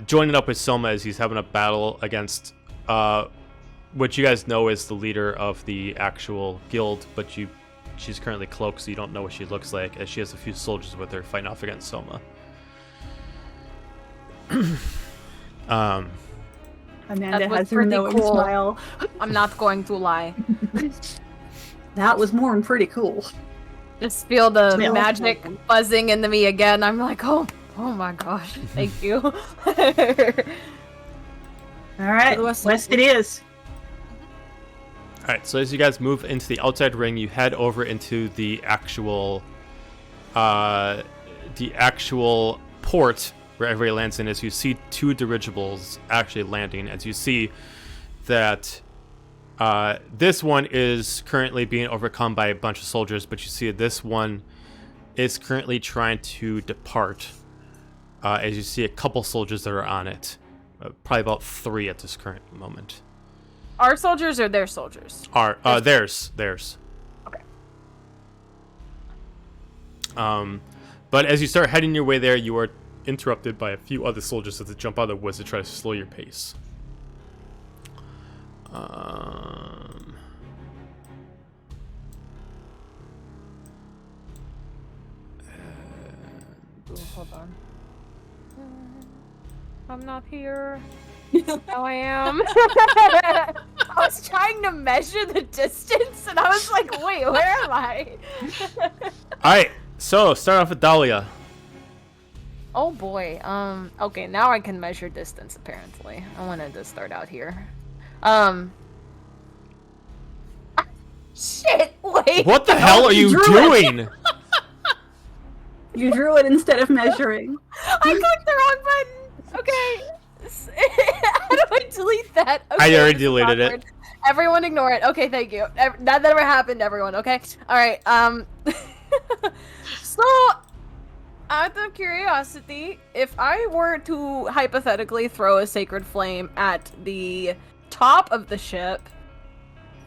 joining up with Soma as he's having a battle against what you guys know is the leader of the actual guild, but she's currently cloaked, so you don't know what she looks like, as she has a few soldiers with her fighting off against Soma. Amanda That was has her pretty knowing cool. smile. I'm not going to lie. That was more than pretty cool. Just feel the Smell. magic buzzing into me again. I'm like, oh my gosh, thank you. All right, west it is. All right, so as you guys move into the outside ring, you head over into the actual port where everybody lands in. As you see two dirigibles actually landing, as you see that this one is currently being overcome by a bunch of soldiers, but you see this one is currently trying to depart. As you see a couple soldiers that are on it, probably about 3 at this current moment. Our soldiers or their soldiers? Theirs. Okay. But as you start heading your way there, you are interrupted by a few other soldiers as they jump out of the woods to try to slow your pace. Ooh, hold on. I'm not here. Now I am. I was trying to measure the distance, and I was like, wait, where am I? Alright, so start off with Dahlia. Oh boy. Okay, now I can measure distance, apparently. I wanted to start out here. Shit, wait. What the hell are you doing? You drew it instead of measuring. I clicked the wrong button. Okay. How do I delete that? Okay, I already this is deleted it. awkward. Everyone ignore it. Okay, thank you. That never happened, everyone, okay? Alright, so, out of curiosity, if I were to hypothetically throw a sacred flame at the top of the ship,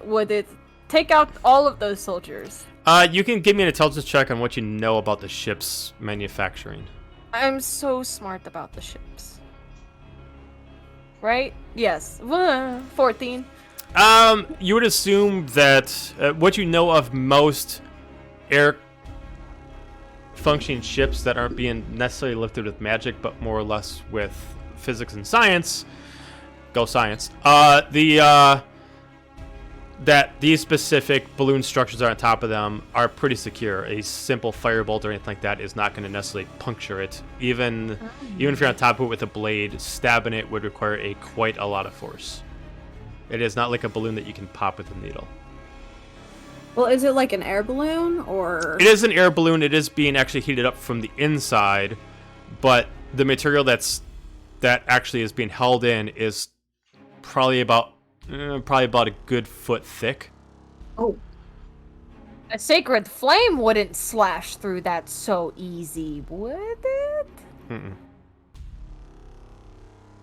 would it take out all of those soldiers? You can give me an intelligence check on what you know about the ship's manufacturing. I'm so smart about the ships. Right? Yes. 14. You would assume that what you know of most air functioning ships that aren't being necessarily lifted with magic, but more or less with physics and science. Go science. That these specific balloon structures that are on top of them are pretty secure. A simple firebolt or anything like that is not going to necessarily puncture it. Even if you're on top of it with a blade, stabbing it would require quite a lot of force. It is not like a balloon that you can pop with a needle. Well, is it like an air balloon, or...? It is an air balloon. It is being actually heated up from the inside, but the material that actually is being held in is probably about a good foot thick. Oh. A sacred flame wouldn't slash through that so easy, would it? Mm-mm.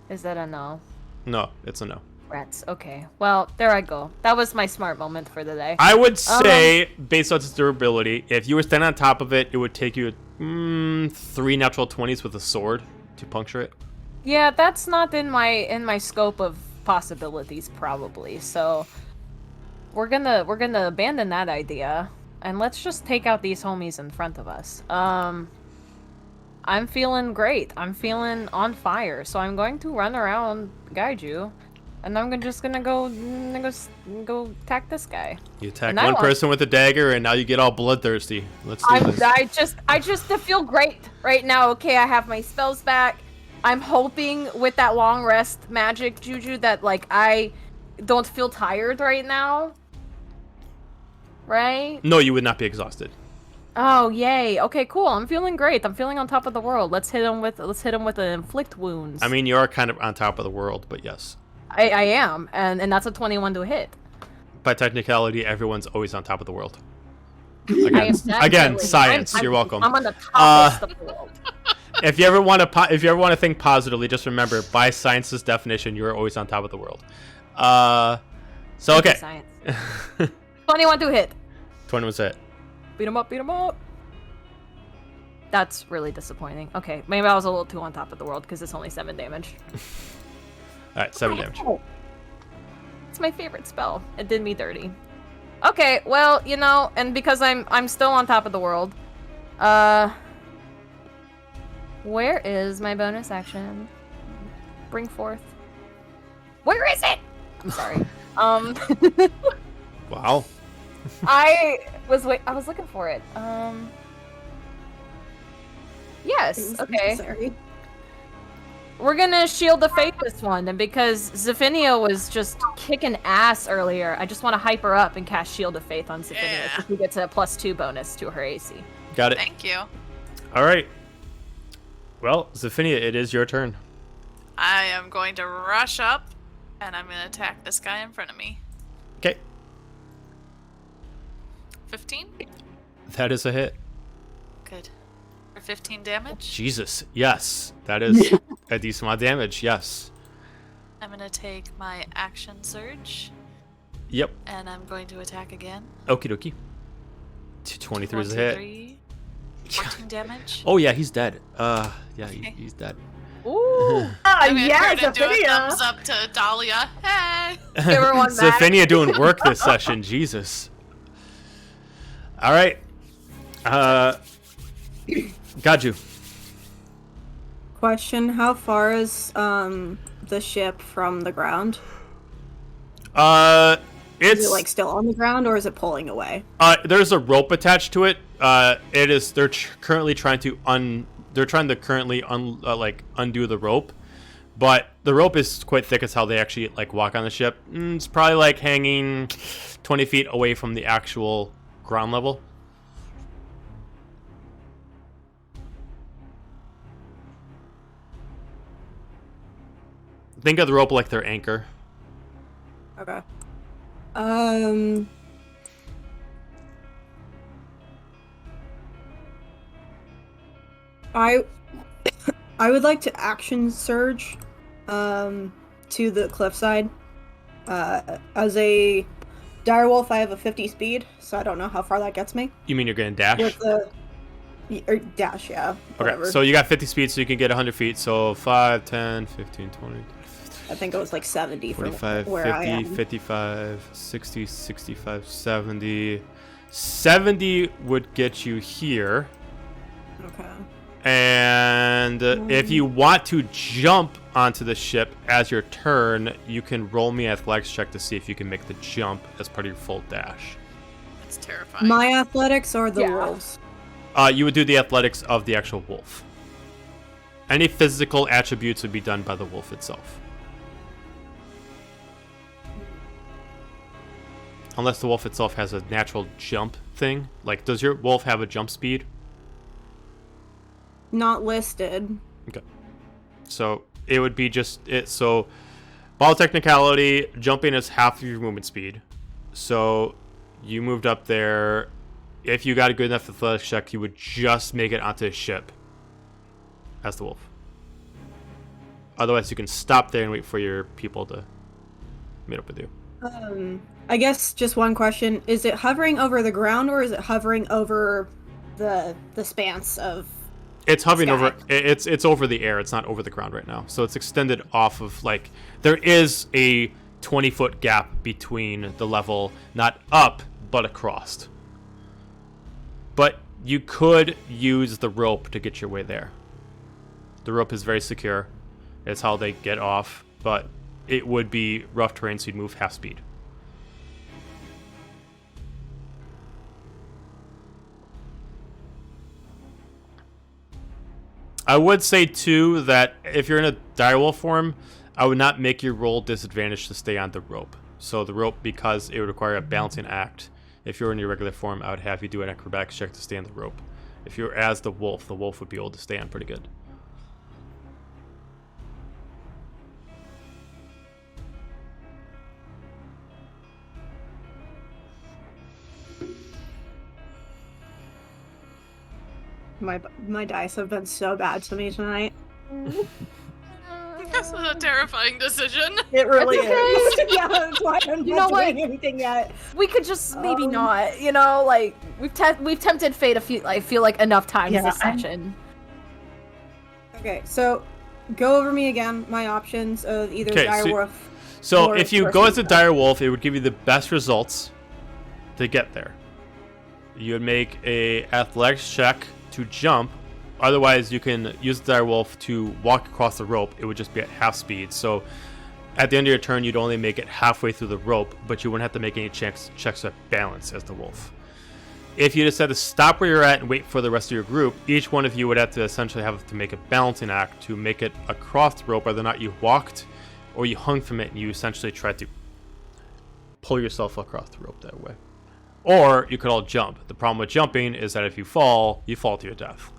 Is that a no? No, it's a no. Rats. Okay. Well, there I go. That was my smart moment for the day. I would say, based on its durability, if you were standing on top of it, it would take you 3 natural 20s with a sword to puncture it. Yeah, that's not in my scope of possibilities, probably. So we're gonna abandon that idea, and let's just take out these homies in front of us. I'm feeling great. I'm feeling on fire. So I'm going to run around, guide you. And I'm just gonna go attack this guy. You attack one person with a dagger, and now you get all bloodthirsty. Let's do this. I just feel great right now. Okay, I have my spells back. I'm hoping with that long rest magic juju that like I don't feel tired right now. Right? No, you would not be exhausted. Oh yay! Okay, cool. I'm feeling great. I'm feeling on top of the world. Let's hit him with an inflict wounds. I mean, you are kind of on top of the world, but yes. I am, and that's a 21 to hit. By technicality, everyone's always on top of the world. Again, Again, science. You're welcome. I'm on the top of the world. If you ever want to think positively, just remember, by science's definition, you are always on top of the world. So okay. Science. 21 to hit. 20 was hit. Beat him up, beat him up. That's really disappointing. Okay, maybe I was a little too on top of the world because it's only 7 damage. Alright, 7 damage. It's my favorite spell. It did me dirty. Okay, well, you know, and because I'm still on top of the world, where is my bonus action? Bring forth. Where is it? I'm sorry. Wow. I was looking for it. Yes. Okay. Necessary. We're gonna shield the fate this one, and because Zephinia was just kicking ass earlier, I just want to hype her up and cast Shield of Faith on Zephinia, Yeah. so she gets a +2 bonus to her AC. Got it. Thank you. All right. Well, Zephinia, it is your turn. I am going to rush up, and I'm going to attack this guy in front of me. Okay. 15? That is a hit. Good. For 15 damage. Jesus. Yes. That is a decent amount of damage. Yes. I'm going to take my action surge, Yep. and I'm going to attack again. Okie dokie. 23 is a hit. 23, 14 damage. Oh, yeah, he's dead. Yeah, Okay. he's dead. Ooh! I'm gonna yes, turn and do a Ophidia. thumbs up to Dahlia. Hey! Give her one back. Zephinia doing work this session. Jesus. All right. Got you. Question: how far is the ship from the ground? It's Is it like still on the ground, or is it pulling away? there's a rope attached to it. It is. They're currently trying to undo the rope, but the rope is quite thick. As how they actually like walk on the ship. It's probably like hanging 20 feet away from the actual ground level. Think of the rope like their anchor. Okay. I would like to action surge to the cliffside. As a direwolf, I have a 50 speed, so I don't know how far that gets me. You mean you're going to dash? With the or dash, yeah. Whatever. Okay, so you got 50 speed, so you can get 100 feet. So 5, 10, 15, 20, I think it was like 70 from 45, where 50, I am. 55, 60, 65, 70. 70 would get you here. Okay. And if you want to jump onto the ship as your turn, you can roll me an athletics check to see if you can make the jump as part of your full dash. That's terrifying. My athletics or the Yeah. wolves? You would do the athletics of the actual wolf. Any physical attributes would be done by the wolf itself. Unless the wolf itself has a natural jump thing. Like, does your wolf have a jump speed? Not listed. Okay. So, it would be just it. So, ball technicality, jumping is half of your movement speed. So, you moved up there. If you got a good enough athletics check, you would just make it onto a ship as the wolf. Otherwise, you can stop there and wait for your people to meet up with you. I guess just one question: is it hovering over the ground, or is it hovering over the span of? It's hovering Sky. over. It's over the air. It's not over the ground right now. So it's extended off of like there is a 20-foot gap between the level, not up but across. But you could use the rope to get your way there. The rope is very secure. It's how they get off, but it would be rough terrain, so you'd move half speed. I would say, too, that if you're in a direwolf form, I would not make your roll disadvantage to stay on the rope. So the rope, because it would require a balancing act. If you're in your regular form, I would have you do an acrobatics check to stay on the rope. If you're as the wolf would be able to stay on pretty good. My dice have been so bad to me tonight. This is a terrifying decision. It really It's is. okay. Yeah, that's why I'm You not know what? doing anything yet. We could just maybe Um, not, you know, like we've tempted fate I feel like enough times Yeah, this I'm- session. Okay, so go over me again. My options of either Okay, direwolf. So Or if you first go as a one. direwolf, it would give you the best results to get there. You would make a athletics check to jump. Otherwise, you can use the direwolf to walk across the rope. It would just be at half speed. So At the end of your turn, you'd only make it halfway through the rope, but you wouldn't have to make any checks of balance as the wolf. If you decide to stop where you're at and wait for the rest of your group, each one of you would have to essentially have to make a balancing act to make it across the rope, whether or not you walked or you hung from it and you essentially tried to pull yourself across the rope that way. Or you could all jump. The problem with jumping is that if you fall to your death.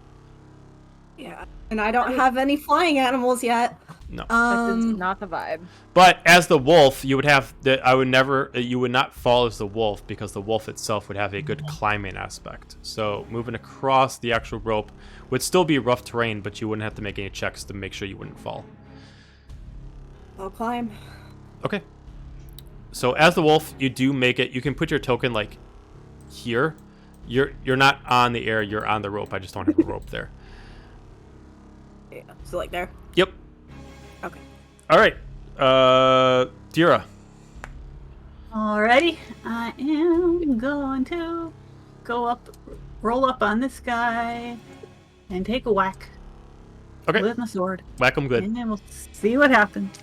Yeah, and I don't have any flying animals yet. No. That's not the vibe. But as the wolf, you would not fall as the wolf because the wolf itself would have a good climbing aspect. So moving across the actual rope would still be rough terrain, but you wouldn't have to make any checks to make sure you wouldn't fall. I'll climb. Okay. So as the wolf, you do make it. You can put your token like here. You're not on the air. You're on the rope. I just don't have a rope there. Yeah, so like there. Yep. Okay. All right. Dira. Alrighty, I am going to go up, roll up on this guy, and take a whack Okay. with my sword. Whack 'em good. And then we'll see what happens.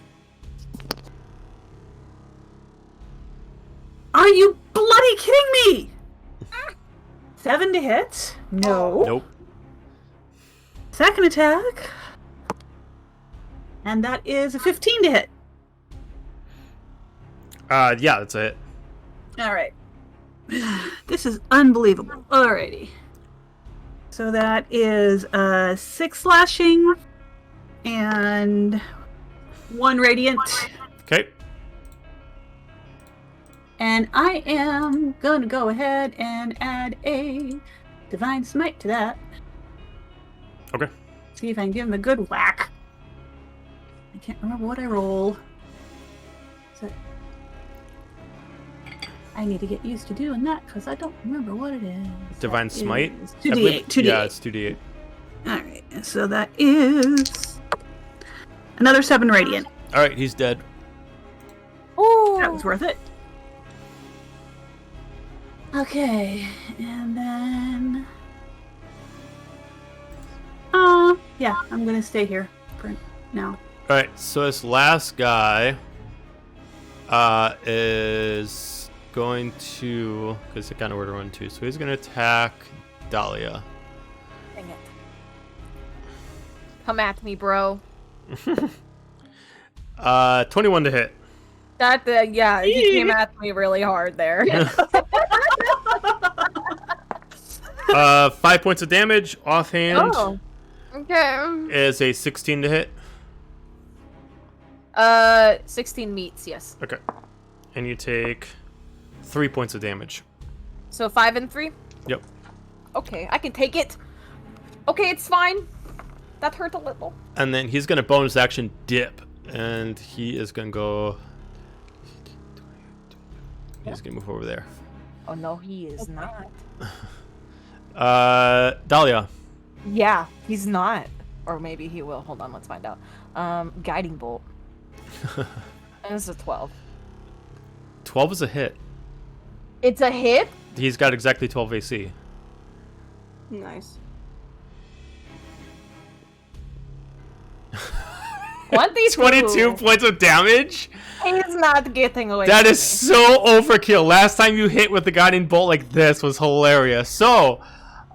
Are you bloody kidding me? 7 to hit? No. Nope. Second attack. And that is a 15 to hit. Yeah, that's it. Alright. This is unbelievable. Alrighty. So that is 6 slashing and 1 radiant. Okay. And I am gonna go ahead and add a divine smite to that. Okay. See if I can give him a good whack. I can't remember what I roll. So I need to get used to doing that because I don't remember what it is. Divine smite? 2d8. 2d8. Yeah, it's 2d8. Alright, so that is another 7 radiant. All right, he's dead. Ooh. That was worth it. Okay, and then... yeah, I'm gonna stay here for now. All right, so this last guy is going to, because it kind of where to run to, so he's going to attack Dahlia. Dang it. Come at me, bro. 21 to hit. That, yeah, he came at me really hard there. 5 points of damage, offhand. Oh, okay. Is a 16 to hit. 16 meets, yes. Okay. And you take 3 points of damage. So 5 and 3? Yep. Okay, I can take it. Okay, it's fine. That hurt a little. And then he's going to bonus action dip. And he is going to go... He's going to move over there. Oh, no, he is not. Dahlia. Yeah, he's not. Or maybe he will. Hold on, let's find out. Guiding Bolt. And this is a 12. 12 is a hit. It's a hit? He's got exactly 12 AC. Nice. 22 points of damage? He's not getting away That from is so overkill. Last time you hit with the guiding bolt like this was hilarious. So,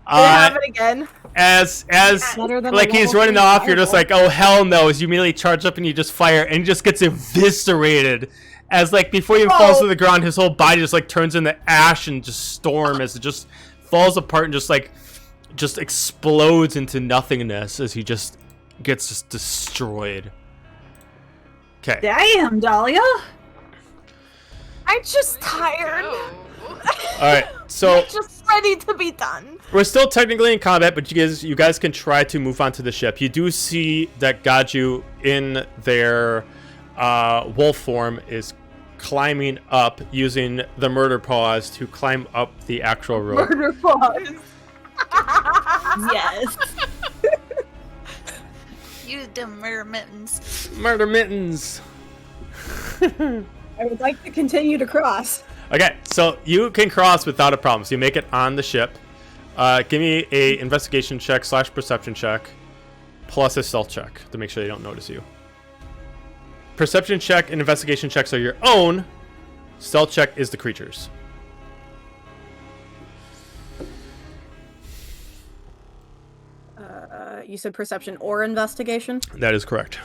Did it happen again? as Better than like a he's level running 3 off, you're just fireball. like, oh hell no! As you immediately charge up and you just fire, and he just gets eviscerated. As like before he even falls to the ground, his whole body just like turns into ash and just storm as it just falls apart and just explodes into nothingness as he just gets just destroyed. Okay. Damn, Dahlia! I'm just tired. Oh. All right. So I'm just ready to be done. we're still technically in combat, but you guys can try to move on to the ship. You do see that Gaju in their wolf form is climbing up using the Murderpaws to climb up the actual rope. Murderpaws. Yes. Use the murder mittens. Murder mittens. I would like to continue to cross. Okay, so you can cross without a problem. So you make it on the ship. Give me a investigation check / perception check, plus a stealth check to make sure they don't notice you. perception check and investigation checks are your own. Stealth check is the creature's. You said perception or investigation? That is correct.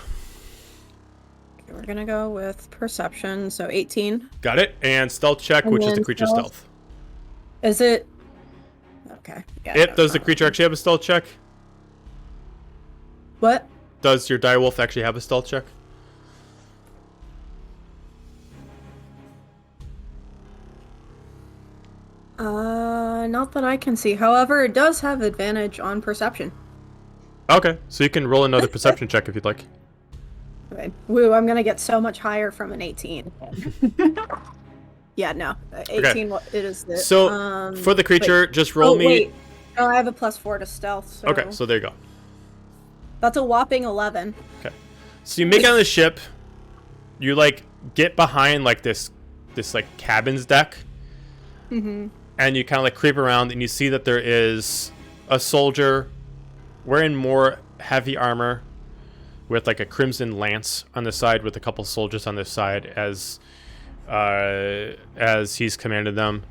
Okay, we're gonna go with perception, so 18. Got it. And stealth check, And which is the then creature's stealth. Is it? Okay. Yeah, no Does the problem. creature actually have a stealth check? What? Does your direwolf actually have a stealth check? Not that I can see. However, it does have advantage on perception. Okay, so you can roll another perception check if you'd like. Okay. Woo, I'm gonna get so much higher from an 18. Yeah, no. 18, it is this. So, for the creature, just roll me... Wait. Oh, I have a +4 to stealth, so... Okay, so there you go. That's a whopping 11. Okay. So you make it on the ship. You, like, get behind, like, this like, cabin's deck. Mm-hmm. And you kind of, like, creep around, and you see that there is a soldier wearing more heavy armor with, like, a crimson lance on the side with a couple soldiers on the side as he's commanded them.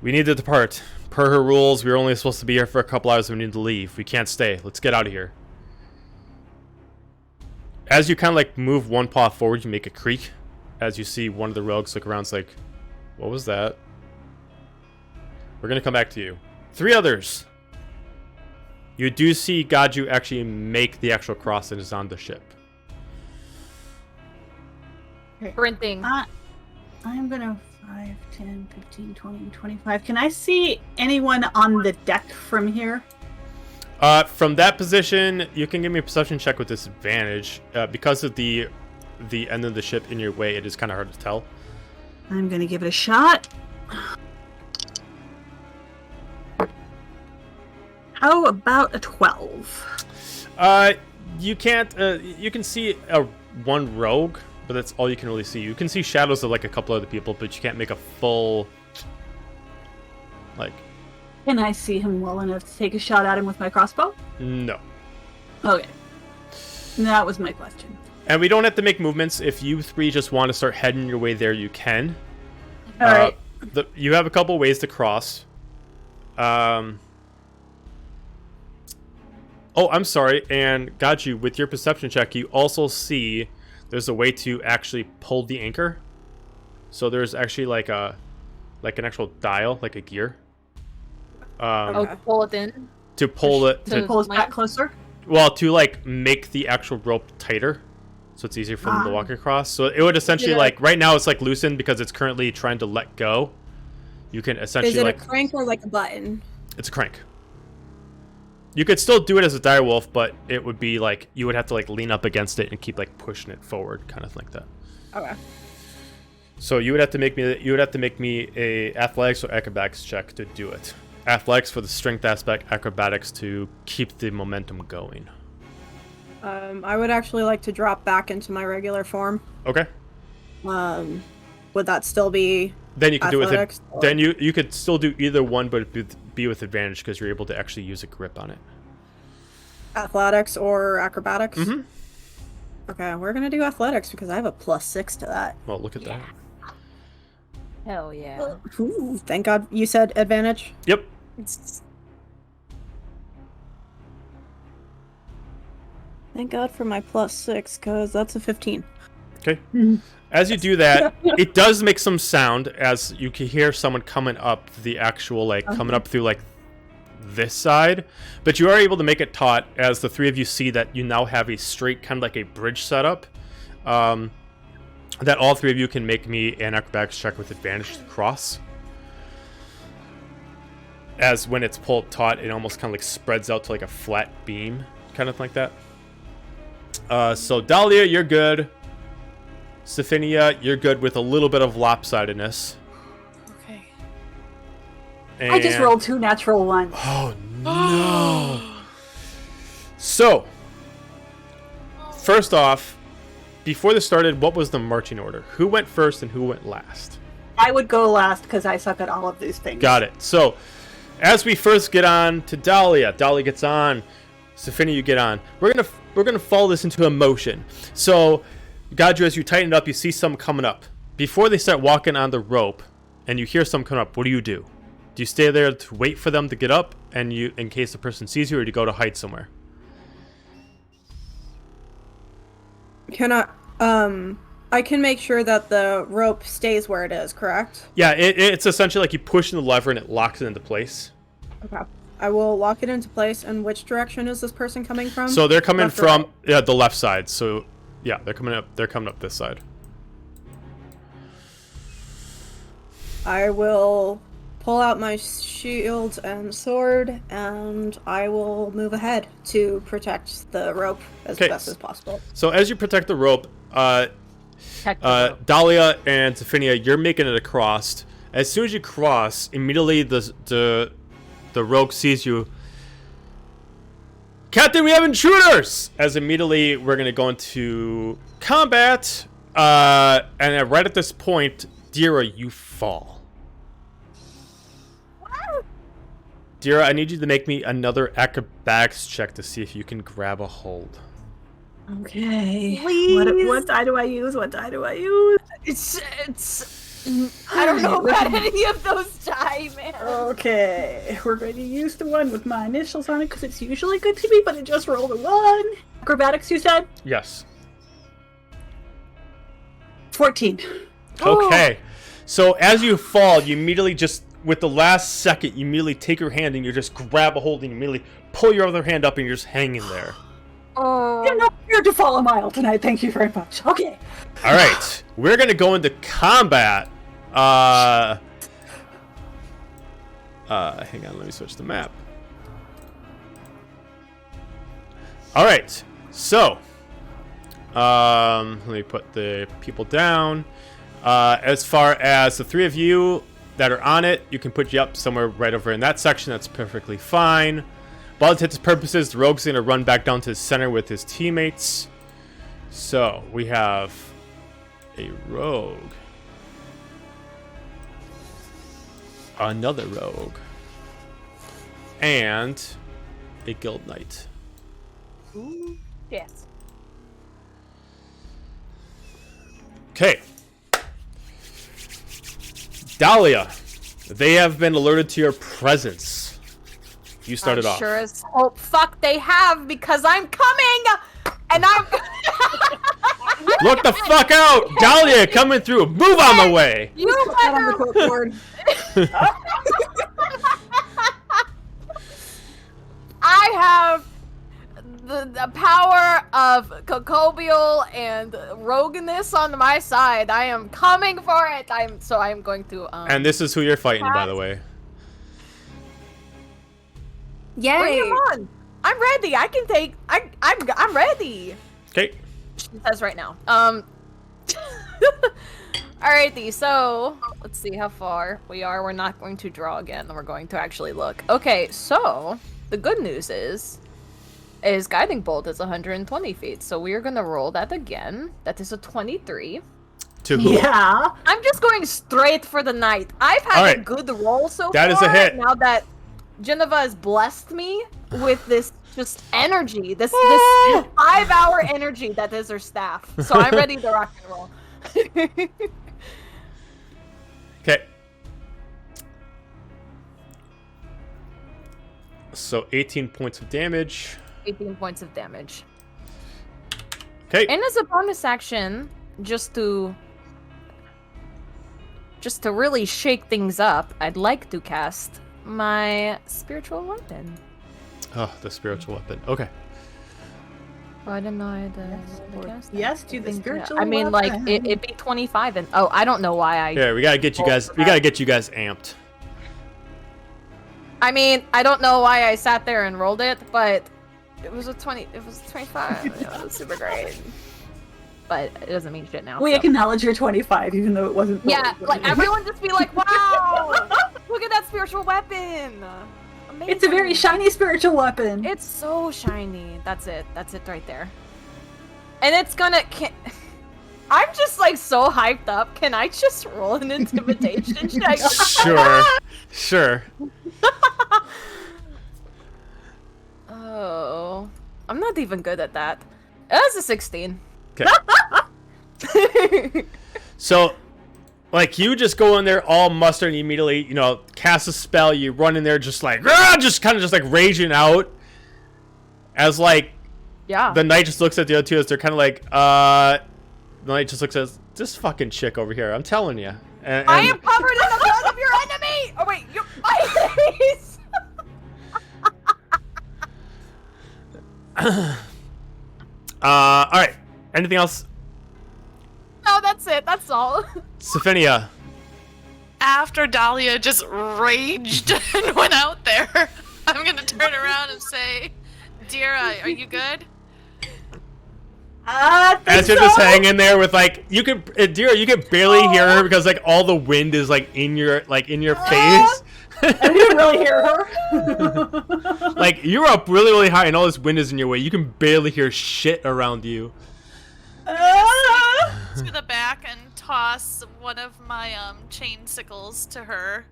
We need to depart. Per her rules, we were only supposed to be here for a couple hours. We need to leave. We can't stay. Let's get out of here. As you kind of like move one paw forward, you make a creak. As you see one of the rogues look around, it's like, what was that? We're going to come back to you. 3 others. You do see Gaju actually make the actual cross and is on the ship. Sprinting. I'm gonna 5, 10, 15, 20, 25. Can I see anyone on the deck from here? From that position, you can give me a perception check with disadvantage. Because of the end of the ship in your way, it is kind of hard to tell. I'm gonna give it a shot. How about a 12? You can't. You can see one rogue, but that's all you can really see. You can see shadows of like a couple other people, but you can't make a full. Like. Can I see him well enough to take a shot at him with my crossbow? No. Okay. That was my question. And we don't have to make movements. If you 3 just want to start heading your way there, you can. All right. You have a couple ways to cross. Oh, I'm sorry. And got you with your perception check. You also see there's a way to actually pull the anchor. So there's actually like an actual dial, like a gear. To pull it in. To pull it. To Pull us back closer? Well, to like make the actual rope tighter, so it's easier for them to walk across. So it would essentially like right now it's like loosened because it's currently trying to let go. You can essentially Is it like a crank or like a button? it's a crank. You could still do it as a direwolf, but it would be like you would have to like lean up against it and keep like pushing it forward, kind of like that. Okay. So you would have to make me a athletics or acrobatics check to do it. Athletics for the strength aspect, acrobatics to keep the momentum going. I would actually like to drop back into my regular form. Okay. Would that still be? Then you could do it with it. Athletics, or- Then you could still do either one, but be with advantage because you're able to actually use a grip on it. Athletics or acrobatics? Mm-hmm. Okay, we're gonna do athletics because I have a +6 to that. Well, look at that. Hell yeah. Ooh, thank God you said advantage. Yep. Thank God for my +6 because that's a 15. Okay. As you do that, it does make some sound as you can hear someone coming up the actual like coming up through like this side, but you are able to make it taut as the 3 of you see that you now have a straight kind of like a bridge setup. That all 3 of you can make me an acrobatics check with advantage to cross. As when it's pulled taut, it almost kind of like spreads out to like a flat beam, kind of like that. So Dahlia, you're good. Sophinia, you're good with a little bit of lopsidedness. Okay. And... I just rolled 2 natural ones. Oh no! So, first off, before this started, what was the marching order? Who went first and who went last? I would go last because I suck at all of these things. Got it. So, as we first get on to Dahlia, Dahlia gets on. Sophinia, you get on. We're we're gonna follow this into a motion. So, Gadju, as you tighten it up, you see some coming up. Before they start walking on the rope, and you hear some coming up, what do? Do you stay there to wait for them to get up, and you, in case the person sees you, or do you go to hide somewhere? Can I can make sure that the rope stays where it is, correct? Yeah, it's essentially like you push the lever and it locks it into place. Okay. I will lock it into place. And which direction is this person coming from? So they're coming Left or from right? the left side. So yeah, they're coming up. They're coming up this side. I will pull out my shield and sword, and I will move ahead to protect the rope as best as possible. So as you protect the rope, Protect the rope. Dahlia and Tophinia, you're making it across. As soon as you cross, immediately the rogue sees you. Captain, we have intruders! As immediately we're going to go into combat. And right at this point, Dira, you fall. Dira, I need you to make me another acrobatics check to see if you can grab a hold. Okay. Please. What die do I use? What die do I use? It's I don't know about any of those die, man. Okay, we're going to use the one with my initials on it because it's usually good to me, but it just rolled a 1. Acrobatics, you said? Yes. 14. Okay. So as you fall, you immediately just, with the last second, you immediately take your hand and you just grab a hold and you immediately pull your other hand up and you're just hanging there. Oh. You're not here to fall a mile tonight. Thank you very much. Okay. All right. We're going to go into combat. Hang on. Let me switch the map. All right. So, let me put the people down. As far as the three of you that are on it, you can put you up somewhere right over in that section. That's perfectly fine. For all intents and purposes, the rogue's going to run back down to the center with his teammates. So, we have a rogue. Another rogue. And a guild knight. Yes. Okay. Dahlia, they have been alerted to your presence. You started off. Sure as hope fuck they have, because I'm coming and I'm Look the fuck out! Dahlia coming through. Move on the way. you Put on the better clipboard. I have the power of Cocobial and rogueness on my side. I am coming for it. I am going to And this is who you're fighting, by the way. bring Yay! him on. I'm ready. I can take I'm ready. Okay. She says right now. Alrighty, so let's see how far we are. We're not going to draw again. We're going to actually look. Okay, so the good news is Guiding Bolt is 120 feet. So we are gonna roll that again. That is a 23. To who? Yeah. I'm just going straight for the knight. I've had a Alright. good roll so That far. is a hit. Now that Geneva has blessed me with this just energy, this 5-hour energy that is her staff. So I'm ready to rock and roll. Okay. So 18 points of damage. 18 points of damage. Okay. And as a bonus action, just to really shake things up, I'd like to cast my spiritual weapon. Oh, the spiritual weapon. Okay. Oh, I didn't know I had to cast that. Yes, do I the think, spiritual I mean, like, weapon. it'd be 25 and... Oh, I don't know why I... Here, we gotta get you guys. We gotta get you guys amped. I mean, I don't know why I sat there and rolled it, but it was a 20... It was 25. It was super great. But it doesn't mean shit now. We so. acknowledge your 25, even though it wasn't. Yeah, like, everyone just be like, wow! Look at that spiritual weapon! Amazing. It's a very shiny spiritual weapon. It's so shiny. That's it. That's it right there. And it's gonna... I'm just, like, so hyped up. Can I just roll an intimidation check? Sure. Sure. Oh. I'm not even good at that. That's a 16. Okay. So, like, you just go in there all muster and you immediately, cast a spell. You run in there just like, just kind of just like raging out. As like, Yeah. the knight just looks at the other two as they're kind of like, the knight just looks at this fucking chick over here. I'm telling you. And I am covered in the blood of your enemy! Oh, wait, my face! all right. Anything else? No, that's it. That's all. Sophia. After Dahlia just raged and went out there, I'm gonna turn around and say, Dira, are you good? As you're just hanging there with like, Dira, you can barely hear her because like all the wind is like in your face. I didn't really hear her. Like, you're up really, really high and all this wind is in your way. You can barely hear shit around you. To the back and toss one of my chain sickles to her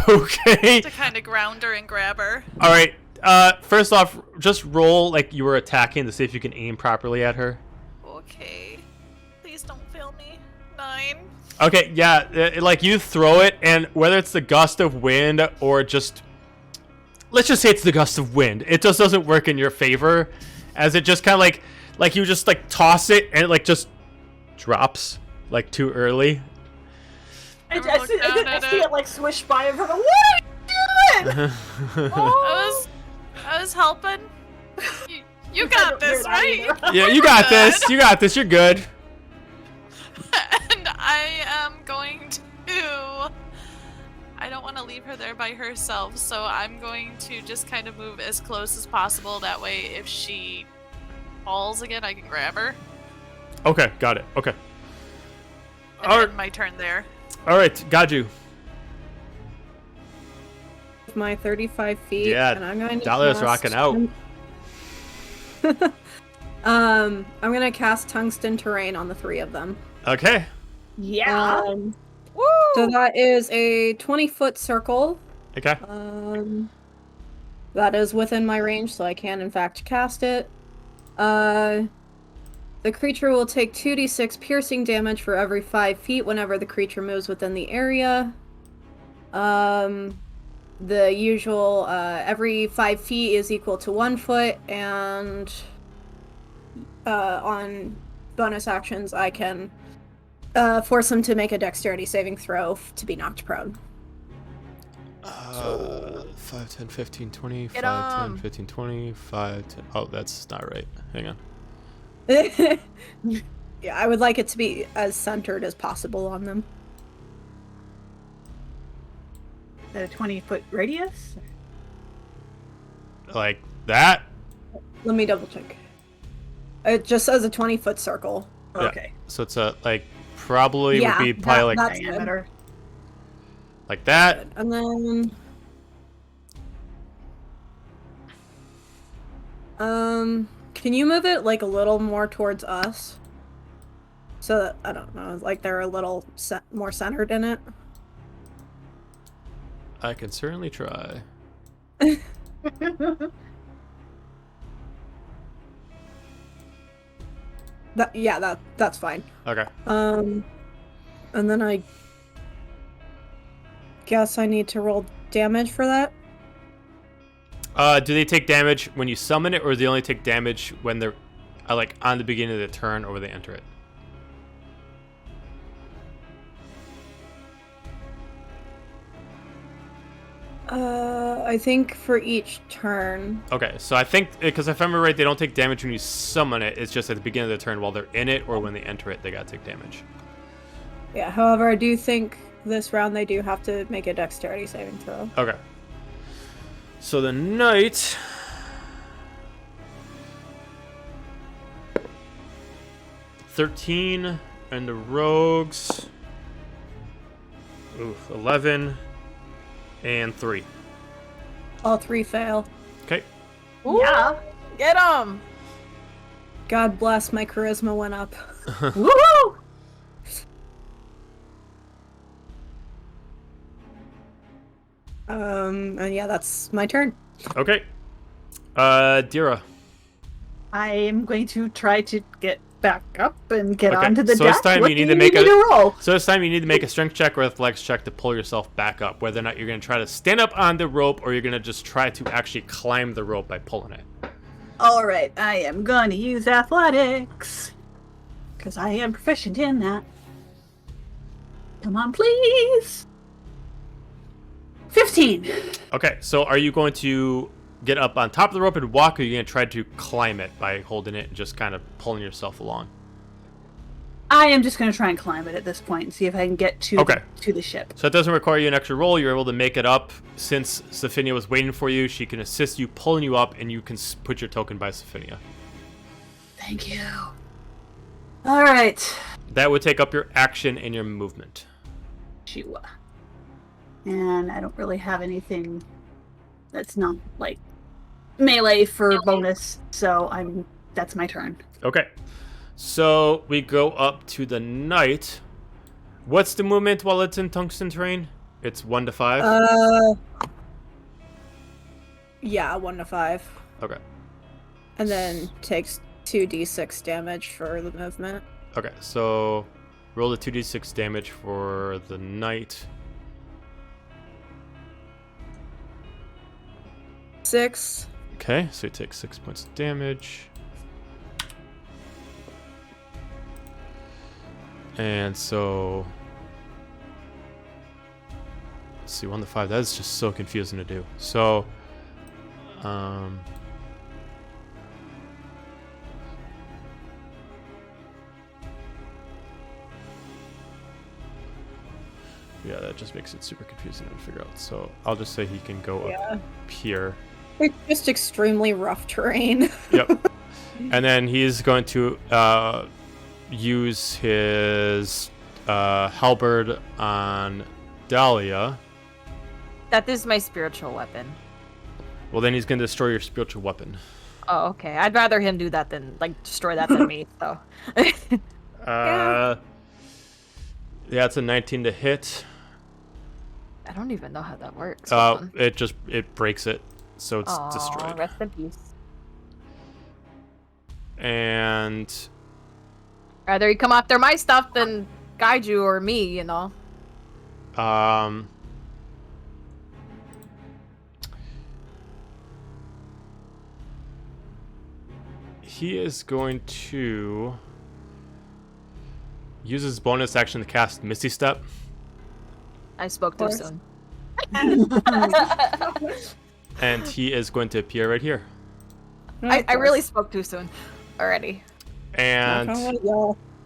Okay. to kind of ground her and grab her. All right. First off, just roll like you were attacking to see if you can aim properly at her. Okay. Please don't fail me. 9. Okay, yeah, like you throw it, and whether it's the gust of wind or just, let's just say it's the gust of wind, it just doesn't work in your favor, as it just kind of like you just like toss it and it like just drops like too early. I Everyone look down at see it. it like swish by and from. What are you doing? I was helping. You got this, You're not right? either. Yeah, you got this. You got this. You're good. And I am going to... I don't want to leave her there by herself, so I'm going to just kind of move as close as possible. That way, if she falls again, I can grab her. Okay, got it. Okay. And All end right. my turn there. All right, got you. My 35 feet. Yeah, and I'm going to Dahlia's cast rocking out. I'm gonna cast tungsten terrain on the 3 of them. Okay. Yeah. Woo! So that is a 20-foot circle. Okay. That is within my range, so I can in fact cast it. The creature will take 2d6 piercing damage for every 5 feet whenever the creature moves within the area. The usual, every 5 feet is equal to 1 foot, and on bonus actions, I can force them to make a dexterity saving throw to be knocked prone. 5, 10, 15, 20, Get 5, 10, 'em. 15, 20, 5, 10. Oh, that's not right. Hang on. Yeah, I would like it to be as centered as possible on them. A 20-foot radius. Like that? Let me double check. It just says a 20-foot circle. Yeah. Okay. So it's probably Yeah, would be probably like that's good. Diameter. like that. And then... can you move it like a little more towards us? So that, I don't know, like they're a little more centered in it? I can certainly try. That's fine. Okay. And then I guess I need to roll damage for that. Do they take damage when you summon it, or do they only take damage when they're like on the beginning of the turn or when they enter it? I think for each turn. Okay, so I think, because if I remember right, they don't take damage when you summon it. It's just at the beginning of the turn while they're in it, or when they enter it, they gotta take damage. Yeah, however, I do think this round they do have to make a dexterity saving throw. Okay. So the knight... 13, and the rogues... Oof, 11, and 3. All 3 fail. Okay. Ooh, Yeah. Get him! God bless, my charisma went up. Woohoo! And yeah, that's my turn. Okay. Dira. I am going to try to get back up and get Okay, onto the so deck. this time What you do need to make me to roll? So this time you need to make a strength check or athletics check to pull yourself back up. Whether or not you're going to try to stand up on the rope or you're going to just try to actually climb the rope by pulling it. All right, I am going to use athletics because I am proficient in that. Come on, please. 15. Okay, so are you going to get up on top of the rope and walk, or are you going to try to climb it by holding it and just kind of pulling yourself along? I am just going to try and climb it at this point and see if I can get to the ship. So it doesn't require you an extra roll. You're able to make it up. Since Sophinia was waiting for you, she can assist you pulling you up, and you can put your token by Sophinia. Thank you. All right. That would take up your action and your movement. Shua. And I don't really have anything that's not like melee for bonus, so that's my turn. Okay. So we go up to the knight. What's the movement while it's in tungsten terrain? It's 1 to 5. Yeah, 1 to 5. Okay. And then takes 2d6 damage for the movement. Okay, so roll the 2d6 damage for the knight. 6. Okay, so he takes 6 points of damage. And so... Let's see, 1 to 5. That is just so confusing to do. So... Yeah, that just makes it super confusing to figure out. So I'll just say he can go up here. It's just extremely rough terrain. Yep. And then he's going to use his halberd on Dahlia. That is my spiritual weapon. Well, then he's going to destroy your spiritual weapon. Oh, okay. I'd rather him do that than, destroy that than me, so. Yeah, it's a 19 to hit. I don't even know how that works. It breaks it, so it's destroyed. Rest in peace. And Rather you come after my stuff than guide you or me, you know. He is going to use his bonus action to cast Misty Step. I spoke too soon. And he is going to appear right here. I really spoke too soon already. And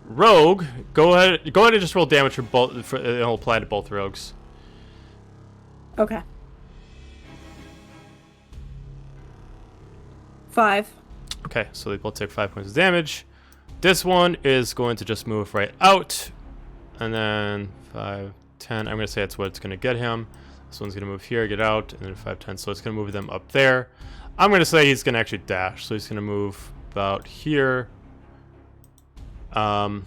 Rogue, go ahead and just roll damage for both. It'll apply to both rogues. Okay. 5. Okay, so they both take 5 points of damage. This one is going to just move right out, and then 5, 10. I'm going to say that's what it's going to get him. This one's going to move here, get out, and then 5, 10. So it's going to move them up there. I'm going to say he's going to actually dash. So he's going to move about here. And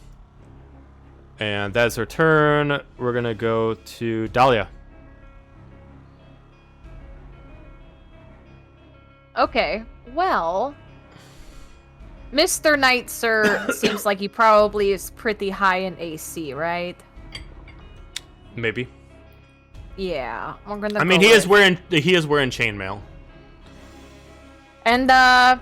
that's our turn. We're going to go to Dahlia. Okay, well, Mr. Knight, sir, seems like he probably is pretty high in AC, right? Maybe. Yeah, we're gonna. I mean, he is wearing chainmail. And I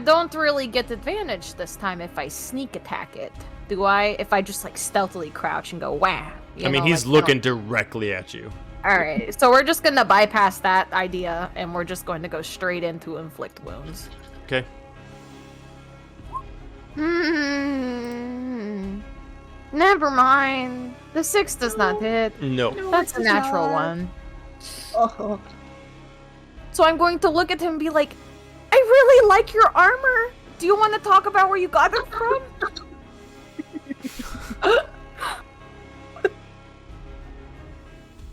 don't really get advantage this time if I sneak attack it, do I? If I just stealthily crouch and go wham. I mean, he's looking directly at you. All right, so we're just gonna bypass that idea, and we're just going to go straight into inflict wounds. Okay. Never mind. The 6 does not hit. No. That's a natural one. Oh. So I'm going to look at him and be like, I really like your armor. Do you want to talk about where you got it from?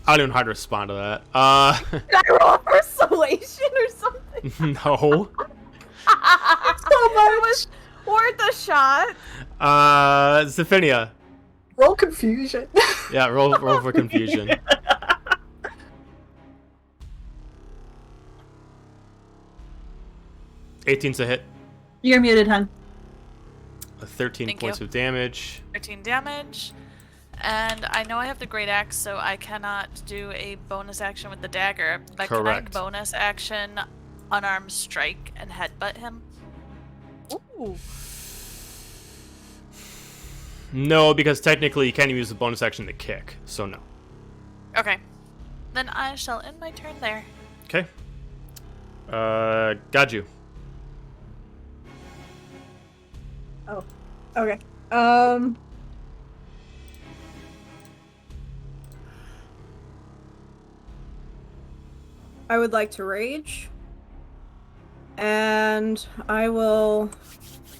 I don't know how to respond to that. Did I roll persuasion or something? No. So much. Worth a shot. Zephinia. Roll confusion. Yeah, roll for confusion. 18's a hit. You're muted, hun. 13 Thank points you. of damage. 13 damage. And I know I have the great axe, so I cannot do a bonus action with the dagger. But Correct. can I bonus action unarmed strike and headbutt him? Ooh. No, because technically you can't even use the bonus action to kick, so no. Okay. Then I shall end my turn there. Okay. Got you. Oh, okay. I would like to rage, and I will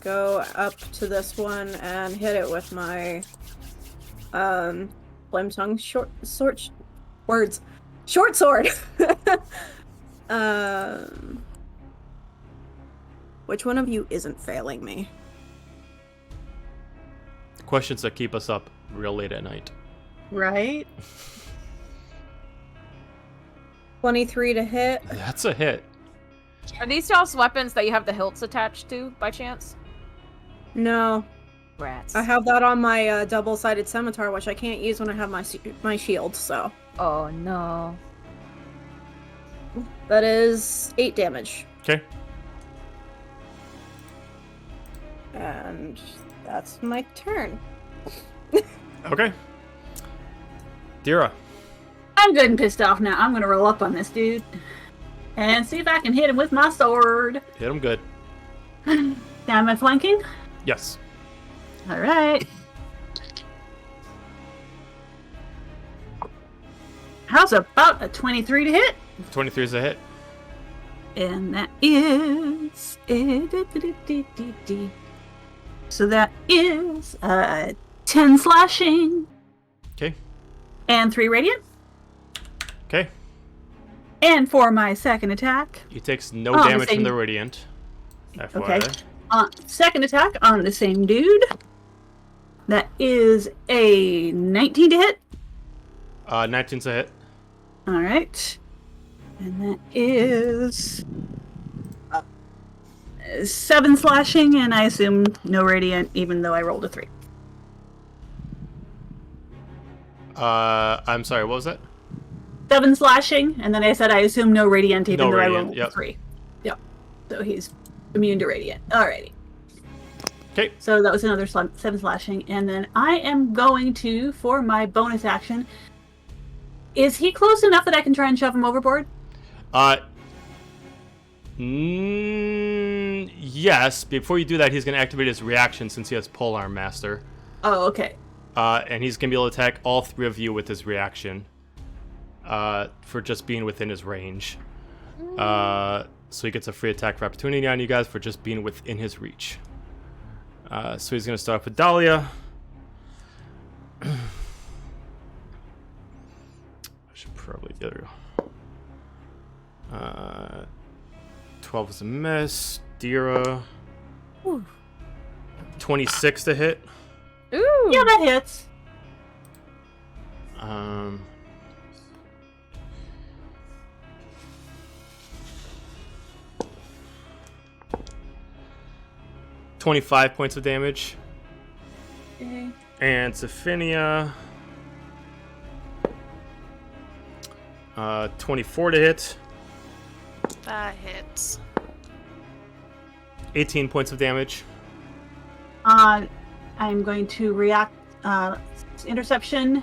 go up to this one and hit it with my flame tongue short sword. Which one of you isn't failing me? Questions that keep us up real late at night. Right? 23 to hit. That's a hit. Are these y'all's weapons that you have the hilts attached to, by chance? No, Rats. I have that on my double-sided scimitar, which I can't use when I have my shield. So Oh no. that is 8 damage, Okay. and that's my turn. Okay. Dira. I'm good and pissed off now. I'm gonna roll up on this dude and see if I can hit him with my sword. Hit him good. Am I flanking? Yes. All right. How's about a 23 to hit? 23 is a hit. And that is... So that is 10 slashing. Okay. And 3 radiant. Okay. And for my second attack, He takes no Oh, the damage from same- the radiant. FYI. Okay. Second attack on the same dude. That is a 19 to hit. 19's a hit. All right. And that is 7 slashing, and I assume no radiant, even though I rolled a 3. I'm sorry, what was that? 7 slashing, and then I said I assume no radiant, even No though radiant, I rolled yep. a 3. Yep. So he's immune to radiant. Alrighty. Okay. So that was another 7 slashing, and then I am going to, for my bonus action, is he close enough that I can try and shove him overboard? Yes. Before you do that, he's going to activate his reaction since he has Polearm Master. Oh, okay. And he's going to be able to attack all 3 of you with his reaction. For just being within his range. So he gets a free attack for opportunity on you guys for just being within his reach. So he's going to start off with Dahlia. I should probably get her. 12 is a miss. Dira. Ooh. 26 to hit. Ooh. Yeah, that hits. 25 points of damage. Okay. And Sophinia. 24 to hit. That hits. 18 points of damage. I'm going to react interception,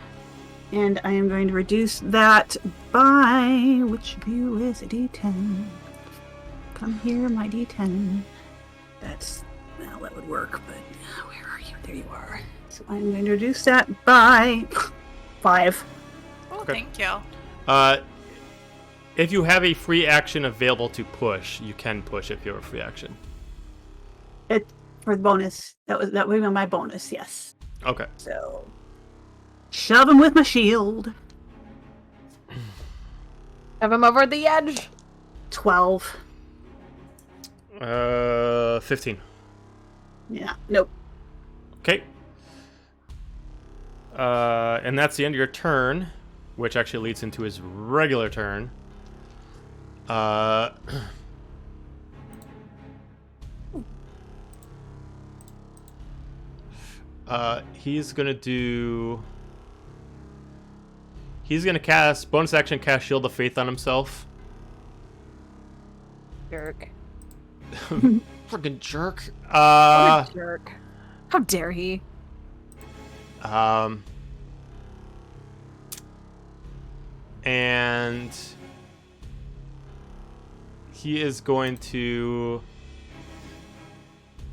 and I am going to reduce that by which view is a D10. Come here, my D10. That's well, that would work, but where are you? There you are. So I'm going to reduce that by 5. Oh, Okay. thank you. If you have a free action available to push, you can push if you have a free action. It for the bonus. That would be my bonus. Yes. Okay. So shove him with my shield. Have him over the edge. 12. 15. Yeah. Nope. Okay. And that's the end of your turn, which actually leads into his regular turn. He's gonna do. He's gonna cast bonus action, cast Shield of Faith on himself. Jerk. Freaking jerk. What a jerk. How dare he? And he is going to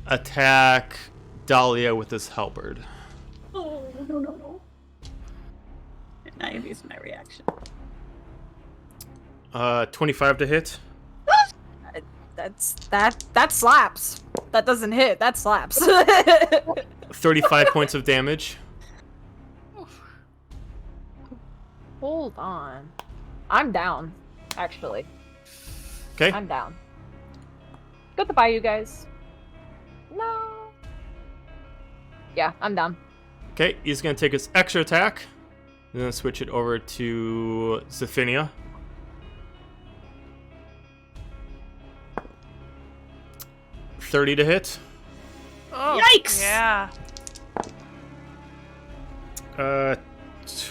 attack Dahlia with his halberd. Oh, no. And I have used my reaction. 25 to hit. That slaps. That doesn't hit. That slaps. 35 points of damage. Hold on. I'm down, actually. Okay. I'm down. Goodbye, you guys. No. Yeah, I'm down. Okay, he's going to take his extra attack. And then switch it over to Zephinia. $30 to hit. Oh, Yikes! Yeah.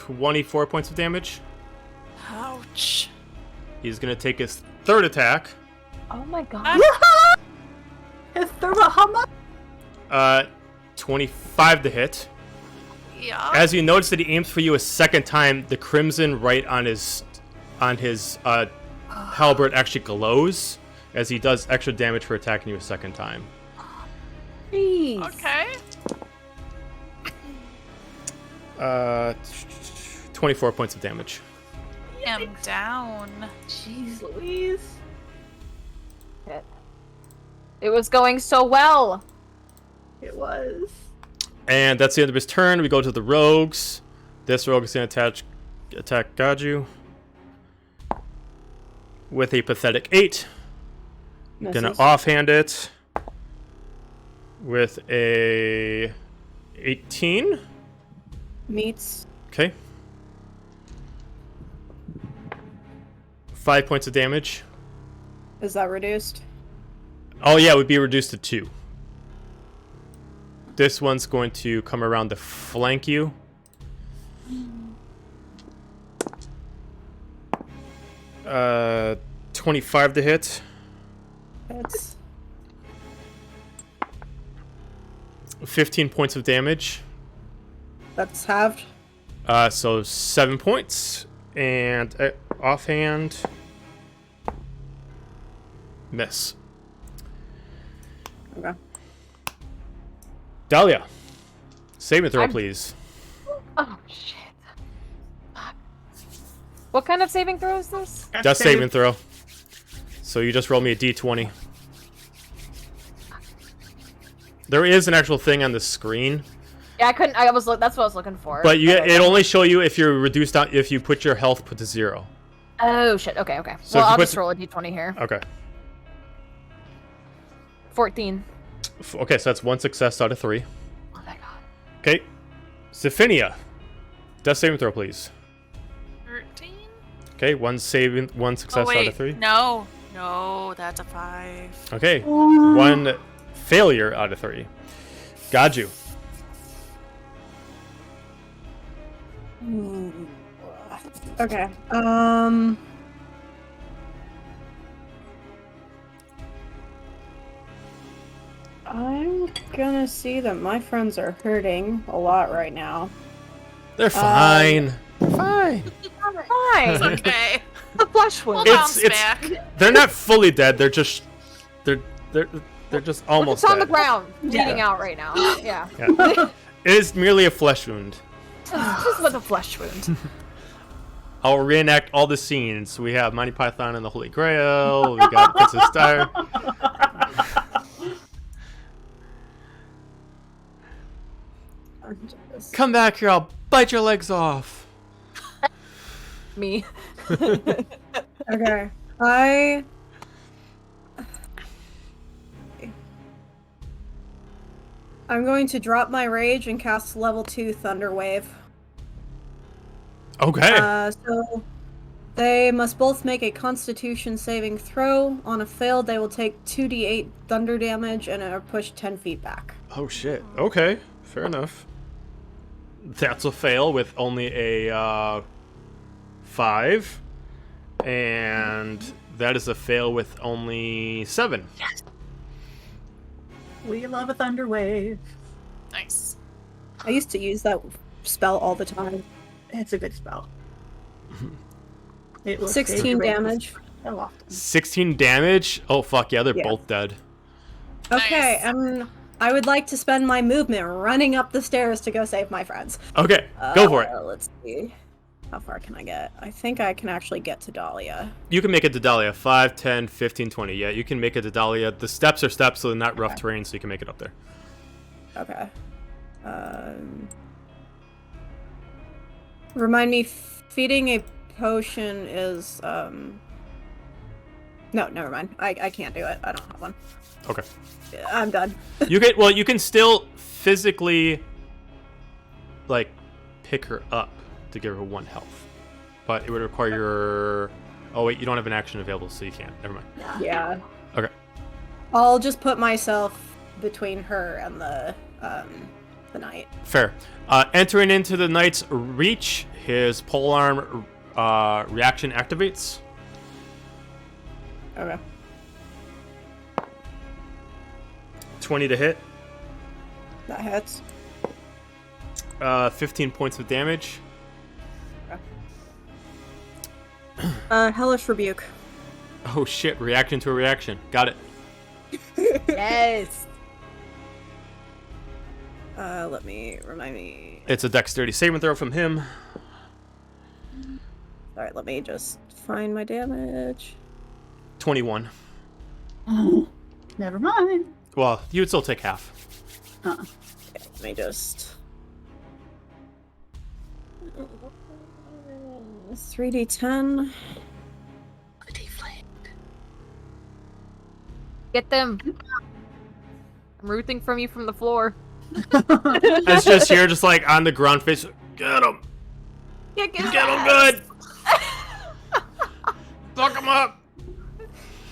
24 points of damage. Ouch. He's going to take his third attack. Oh my god. His third Bahamut? 25 to hit. Yeah. As you notice that he aims for you a second time, the crimson right on his halberd actually glows as he does extra damage for attacking you a second time. Jeez. Okay. 24 points of damage. I'm down. Jeez Louise. It was going so well. It was. And that's the end of his turn. We go to the rogues. This rogue is going to attack Gaju with a pathetic 8. Gonna offhand it with a 18. Meets. Okay. 5 points of damage. Is that reduced? Oh yeah, it would be reduced to 2. This one's going to come around to flank you. Uh, 25 to hit. That's 15 points of damage. halved. So 7 points. And offhand. Miss. Okay. Dahlia. Saving throw, please. Oh shit. What kind of saving throw is this? Just saving throw. So you just roll me a d20. There is an actual thing on the screen. Yeah, I couldn't. That's what I was looking for. But it only show you if you're reduced down if you put your health put to 0. Oh shit. Okay. So well, if you I'll put- just roll a d20 here. Okay. 14. Okay, so that's 1 success out of 3. Oh my god. Okay. Zephinia. Death saving throw, please. 13? Okay, one success out of 3. No, that's a 5. Okay, 1 failure out of 3. Gaju. Okay. I'm gonna see that my friends are hurting a lot right now. They're fine. They're fine. Fine. It's okay. The flesh We'll wound. bounce It's- back. They're not fully dead. They're just just almost It's on the dead. ground, bleeding out right now. Yeah. Yeah. It is merely a flesh wound. This was a flesh wound. I'll reenact all the scenes. We have Monty Python and the Holy Grail. We got Princess Star. Come back here, I'll bite your legs off. Me. Okay. I'm going to drop my rage and cast level 2 Thunder Wave. Okay. So they must both make a Constitution saving throw. On a failed, they will take 2d8 thunder damage and are pushed 10 feet back. Oh shit. Okay. Fair enough. That's a fail with only a 5. And that is a fail with only 7. We love a thunder wave. Nice. I used to use that spell all the time. It's a good spell. It will 16 save your damage. so often. 16 damage? Oh, fuck yeah, they're Yeah. both dead. Okay, Nice. I would like to spend my movement running up the stairs to go save my friends. Okay, go for it. Let's see. How far can I get? I think I can actually get to Dahlia. You can make it to Dahlia. 5, 10, 15, 20. Yeah, you can make it to Dahlia. The steps are steps, so they're not rough terrain, so you can make it up there. Okay. Remind me, feeding a potion is, No, never mind. I can't do it. I don't have one. Okay. I'm done. You can still physically, like, pick her up to give her 1 health. But it would require your... Oh, wait, you don't have an action available, so you can't. Never mind. Yeah. Okay. I'll just put myself between her and the knight. Fair. Entering into the knight's reach, his polearm reaction activates. Okay. 20 to hit. That hits. 15 points of damage. Hellish Rebuke. Oh shit, reaction to a reaction. Got it. Yes. Remind me. It's a dexterity saving throw from him. Alright, let me just find my damage. 21. Oh, never mind. Well, you would still take half. Okay, let me just. 3d10. Get them. I'm rooting from you from the floor. It's just you're just like on the ground face. Get him. Get Get him good. Fuck him up.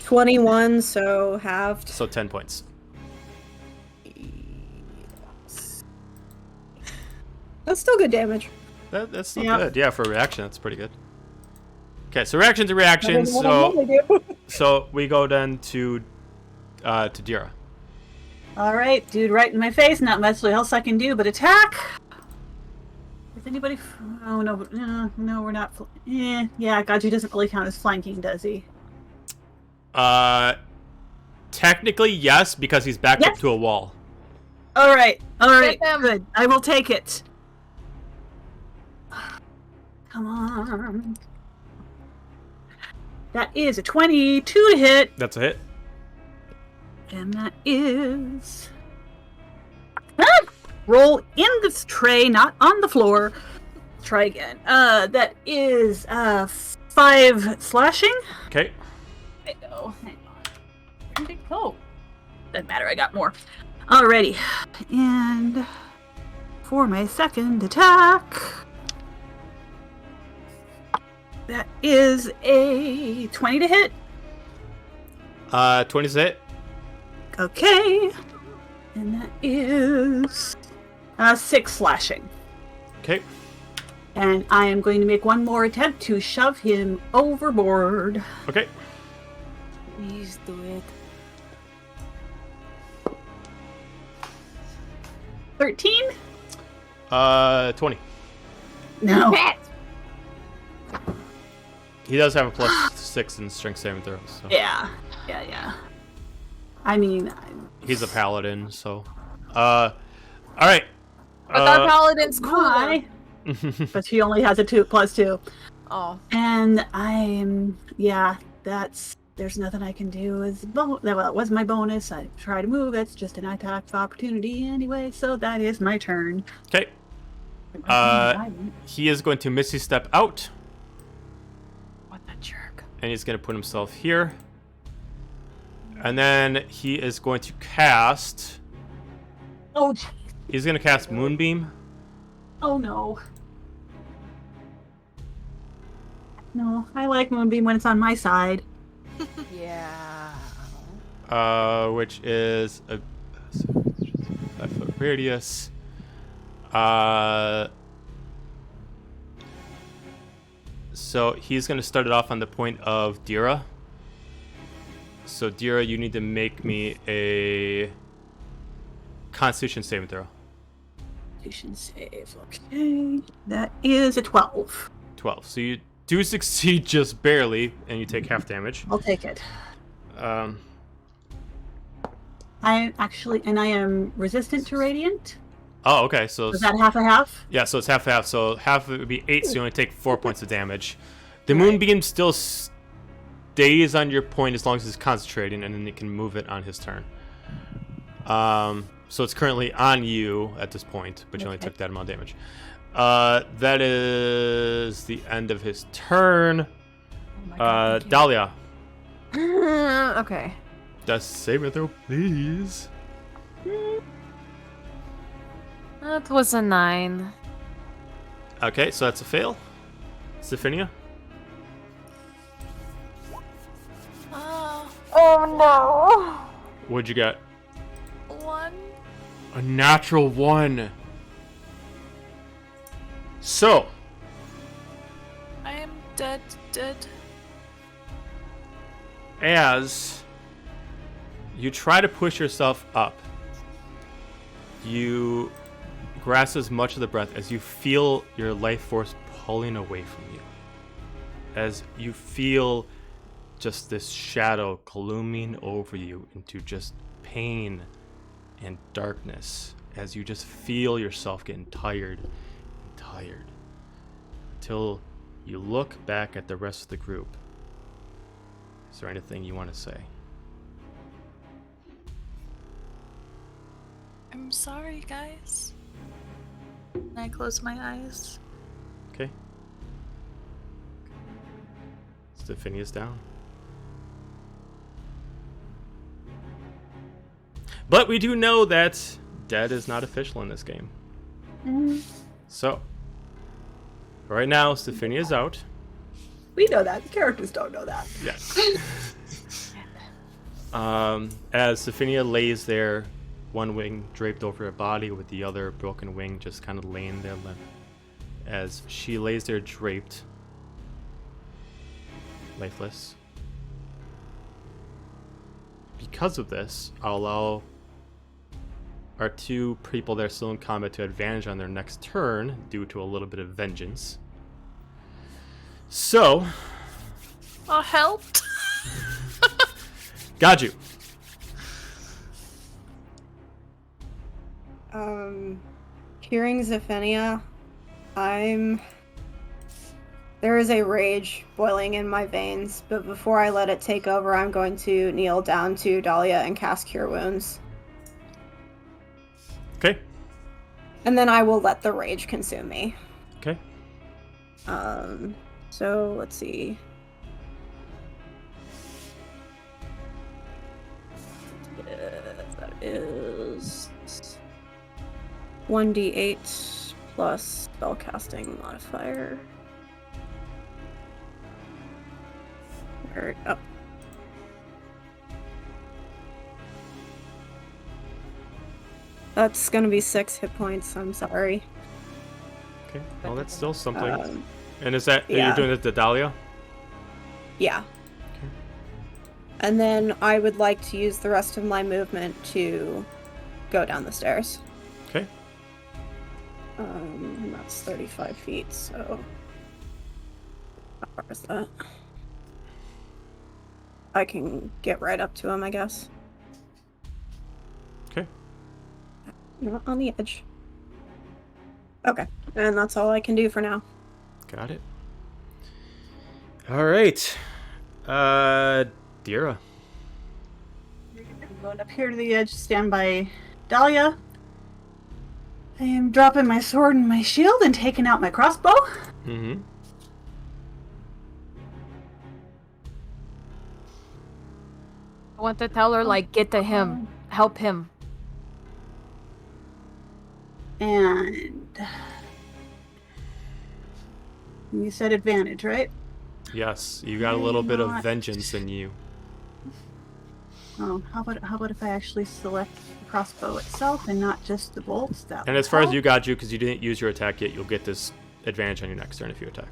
21, so halved. So 10 points. That's still good damage. That's still Yeah. good. Yeah, for a reaction, that's pretty good. Okay, so reaction to reaction. Better than what I normally do. So we go then to Dira. All right, dude, right in my face. Not much else I can do but attack. Is anybody? Oh no, no, we're not. Yeah, Gaji doesn't really count as flanking, does he? Technically yes, because he's backed up Yes. to a wall. All right, them. good. I will take it. Come on. That is a 22 to hit, That's a hit. and that is. Roll in this tray, not on the floor. Try again. That is 5 slashing. Okay. I know. Hang on. Where'd it go? Doesn't matter, I got more. Alrighty. And for my second attack, that is a 20 to hit. 20's a hit. Okay. And that is 6 slashing. Okay. And I am going to make one more attempt to shove him overboard. Okay. Please do it. 13? 20. No. He does have a +6 in strength saving throws. So. Yeah. I mean, He's a paladin, so. All right. But our paladin's cooler. why? But she only has a +2. Oh. And there's nothing I can do. Well, it was my bonus. I try to move. It's just an attack of opportunity anyway, so that is my turn. Okay. He is going to Misty Step out, What a jerk. and he's going to put himself here. And then he is going to cast... Oh, jeez. He's going to cast Moonbeam. Oh, no. No, I like Moonbeam when it's on my side. Yeah. Which is a 5-foot radius. So he's going to start it off on the point of Dira. So Dira, you need to make me a Constitution saving throw. Constitution save. Okay. That is a 12. 12. So you do succeed just barely, and you take half damage. I'll take it. Um, I am resistant to radiant. oh, okay. So Is that half a half? yeah, so it's half. So half of it would be 8, so you only take 4 points of damage. The moonbeam still stays on your point as long as he's concentrating, and then you can move it on his turn. So it's currently on you at this point, but you only took that amount of damage. That is the end of his turn. Oh my God, thank you. Dahlia, Okay. just save it throw, please. That was a 9. Okay, so that's a fail. Stephinia? Oh, What'd you get? 1. A natural 1. So, I am dead. as you try to push yourself up, you grasp as much of the breath as you feel your life force pulling away from you. As you feel just this shadow glooming over you into just pain and darkness, as you just feel yourself getting tired and tired, until you look back at the rest of the group. Is there anything you want to say? I'm sorry, guys. Can I close my eyes? Okay. Stephania's down. But we do know that dead is not official in this game. So, right now, Stephania's out. We know that. The characters don't know that. Yes. As Stephania lays there, one wing draped over her body with the other broken wing just kind of laying there limp. As she lays there draped, lifeless. Because of this, I'll allow our 2 people that are still in combat to advantage on their next turn due to a little bit of vengeance. So, Oh, help! got you. Hearing Zephania, there is a rage boiling in my veins, but before I let it take over, I'm going to kneel down to Dahlia and cast Cure Wounds. Okay. And then I will let the rage consume me. Okay. So let's see. That is 1d8 plus spellcasting modifier. Oh. That's gonna be 6 hit points, I'm sorry. Okay. Well, that's still something. Um, And is that, are yeah. you doing it to Dahlia? Yeah. Okay. And then I would like to use the rest of my movement to go down the stairs. Okay. And that's 35 feet, so... How far is that? I can get right up to him, I guess. Okay. Not on the edge. Okay, and that's all I can do for now. Got it. All right. Dira. I'm going up here to the edge, stand by Dahlia. I am dropping my sword and my shield and taking out my crossbow. Mm-hmm. I want to tell her, like, get to him. Help him. And you said advantage, right? Yes, you got a little bit of Not- vengeance in you. Oh, how about if I actually select the crossbow itself and not just the bolts? That And as far as you got you, because you didn't use your attack yet, you'll get this advantage on your next turn if you attack.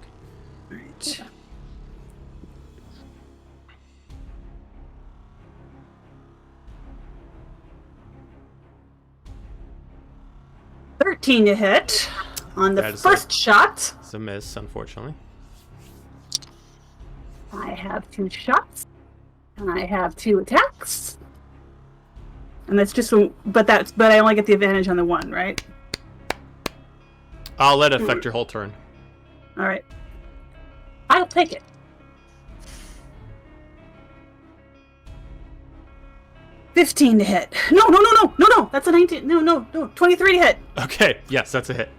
Right. $13 to hit on the That is first shot. It's a miss, unfortunately. I have 2 shots, and I have 2 attacks. And that's just, but I only get the advantage on the 1, right? I'll let it affect your whole turn. All right. I'll take it. 15 to hit. No. That's a 19. No. 23 to hit. Okay, yes, that's a hit.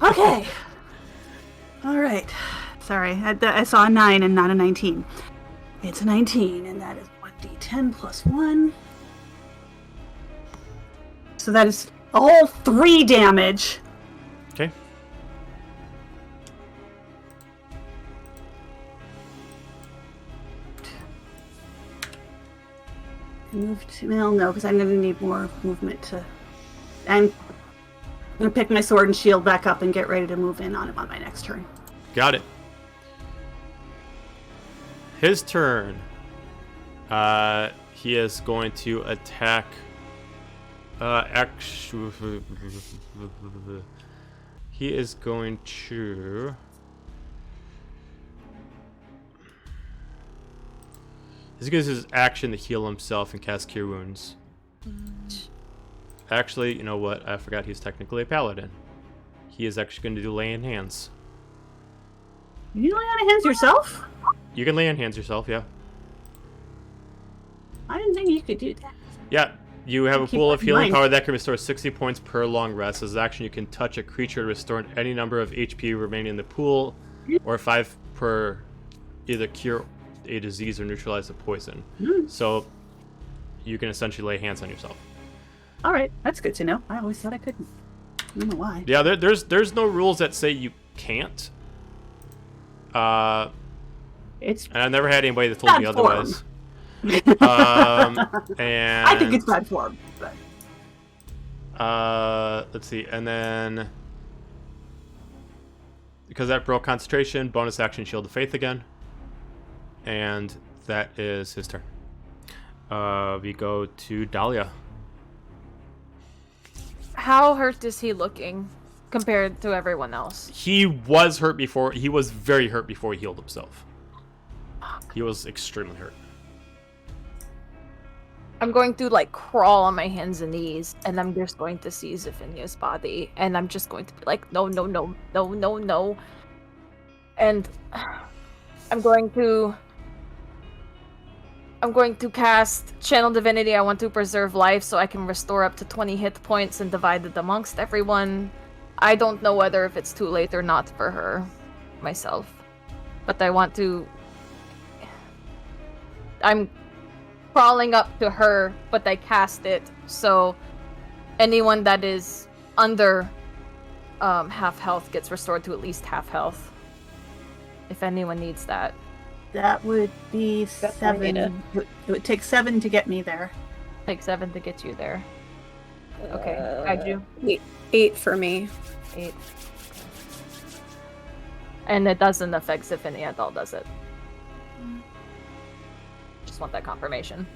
Okay. All right. Sorry, I saw a 9 and not a 19. It's a 19, and that is 1d10 plus 1. So that is all 3 damage. Okay. Move to, well, no, because I'm going to need more movement to... I'm going to pick my sword and shield back up and get ready to move in on him on my next turn. Got it. His turn. He is going to attack... He is going to... He's going to use his action to heal himself and cast Cure Wounds. Actually, you know what? I forgot he's technically a paladin. He is actually going to do lay on hands. You lay on hands yourself? You can lay on hands yourself, yeah. I didn't think you could do that. Yeah, you have a Keep pool that of in healing mind. power that can restore 60 points per long rest. As an action, you can touch a creature to restore any number of HP remaining in the pool, or 5 per either cure a disease or neutralize a poison. So you can essentially lay hands on yourself. All right, that's good to know. I always thought I couldn't. I don't know why. Yeah, there's no rules that say you can't. It's And I've never had anybody that told me Bad form. otherwise. And I think it's bad form. But let's see, and then because that broke concentration, bonus action Shield of Faith again, and that is his turn. We go to Dahlia. How hurt is he looking compared to everyone else? He was hurt before. He was very hurt before he healed himself. He was extremely hurt. I'm going to like crawl on my hands and knees, and I'm just going to see Zephinia's body, and I'm just going to be like, no, and I'm going to cast Channel Divinity. I want to preserve life so I can restore up to 20 hit points and divide it amongst everyone. I don't know whether if it's too late or not for her myself, but I want to. I'm crawling up to her, but I cast it so anyone that is under half health gets restored to at least half health. If anyone needs that. that would be That's what I 7. needed. It would take 7 to get me there. Take 7 to get you there. Okay, Kaiju. 8 for me. 8. And it doesn't affect Zephania at all, does it? Just want that confirmation.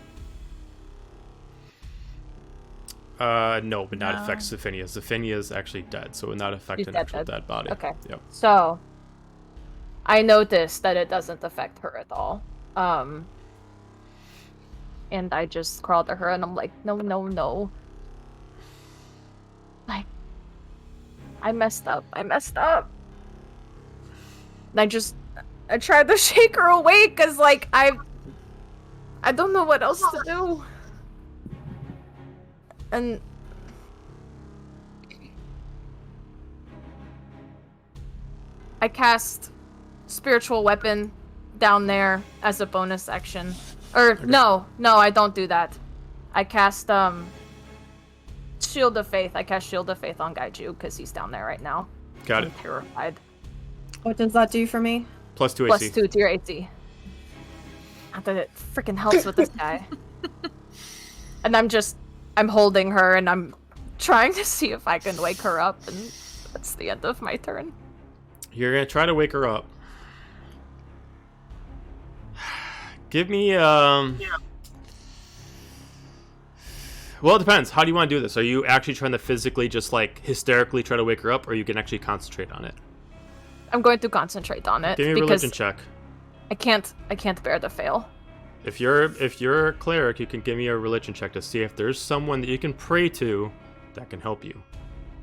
No, but not No. affect Zephania. Zephania is actually dead, so it would not affect She's an dead, actual dead body. Okay. Yep. So, I noticed that it doesn't affect her at all. And I just crawled to her and I'm like, no. Like, I messed up. And I tried to shake her awake because, like, I don't know what else to do. And I cast Spiritual Weapon down there as a bonus action. No, I don't do that. I cast Shield of Faith. I cast Shield of Faith on Gaiju because he's down there right now. Got I'm it. terrified. What does that do for me? Plus 2 Plus AC. 2 to your AC. Not that it freaking helps with this guy. And I'm holding her and I'm trying to see if I can wake her up, and that's the end of my turn. You're gonna try to wake her up. Give me Well, it depends. How do you want to do this? Are you actually trying to physically just like hysterically try to wake her up, or you can actually concentrate on it? I'm going to concentrate on it. Give me a because religion check. I can't bear the fail. If you're a cleric, you can give me a religion check to see if there's someone that you can pray to that can help you.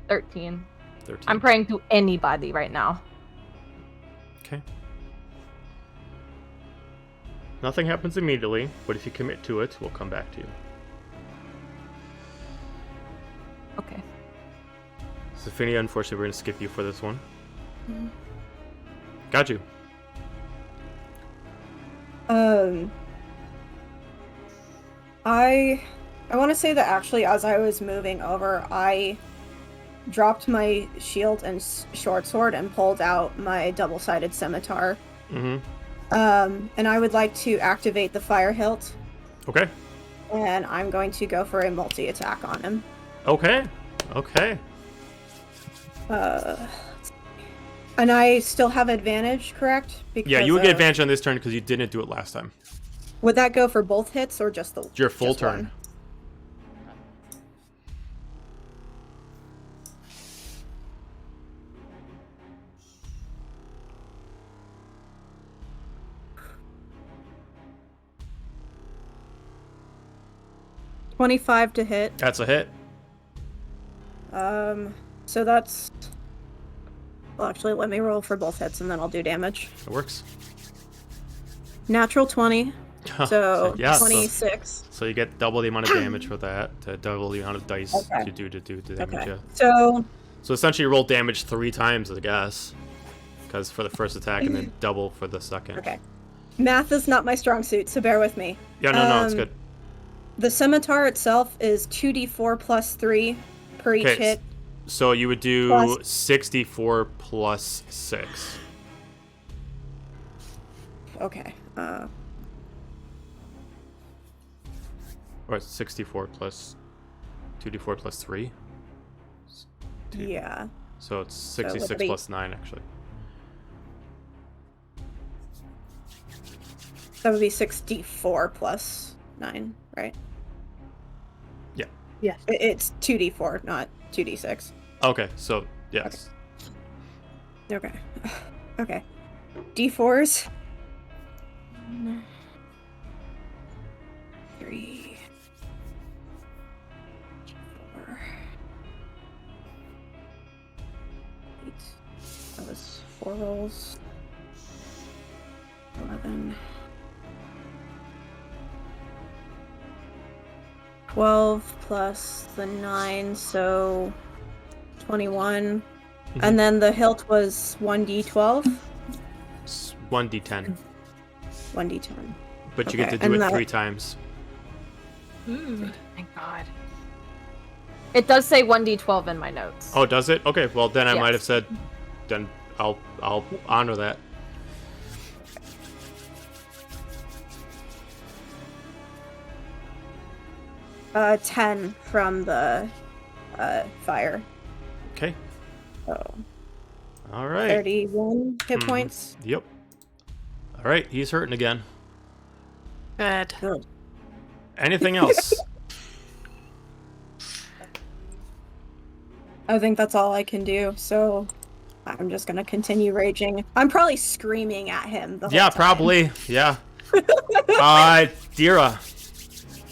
13. 13. I'm praying to anybody right now. Okay. Nothing happens immediately, but if you commit to it, we'll come back to you. Okay. Sophia, unfortunately, we're going to skip you for this one. Got you. I want to say that actually, as I was moving over, I dropped my shield and short sword and pulled out my double-sided scimitar. Mm-hmm. And I would like to activate the fire hilt. Okay. And I'm going to go for a multi-attack on him. Okay. Okay. And I still have advantage, correct? Because, Yeah, you would get advantage on this turn because you didn't do it last time. Would that go for both hits or just the Your full just turn. one? $25 to hit. That's a hit. So that's... Well, actually, let me roll for both hits and then I'll do damage. It works. Natural 20, so yeah, 26. So you get double the amount of damage for that, to double the amount of dice Okay. to do damage. Okay. Yeah. So essentially you roll damage 3 times, I guess. Because for the first attack and then double for the second. Okay. Math is not my strong suit, so bear with me. Yeah, no, it's good. The scimitar itself is 2d4 plus 3 per each Okay, hit. so you would do Plus- 64 plus 6. Okay. Or 64 plus 2d4 plus 3. Yeah. So it's So 66 would it be- plus 9, actually. That would be 64 plus 9, right? Yeah. Yes. It's 2d4, not 2d6. Okay, so yes. Okay. Okay. D4s. 3. 4. 8. That was 4 rolls. 11. 12 plus the 9, so 21. And then the hilt was 1d12? It's 1d10. 1d10. But you get Okay, to do and it that- 3 times. Thank God. It does say 1d12 in my notes. Oh, does it? Okay, well then I Yes. might have said, then I'll honor that. Uh, 10 from the fire. Okay. So All right. 31 hit Mhm. points. Yep. All right, he's hurting again. Good. Good. Anything else? I think that's all I can do, so I'm just gonna continue raging. I'm probably screaming at him the whole Yeah, time. probably. Yeah. Dira.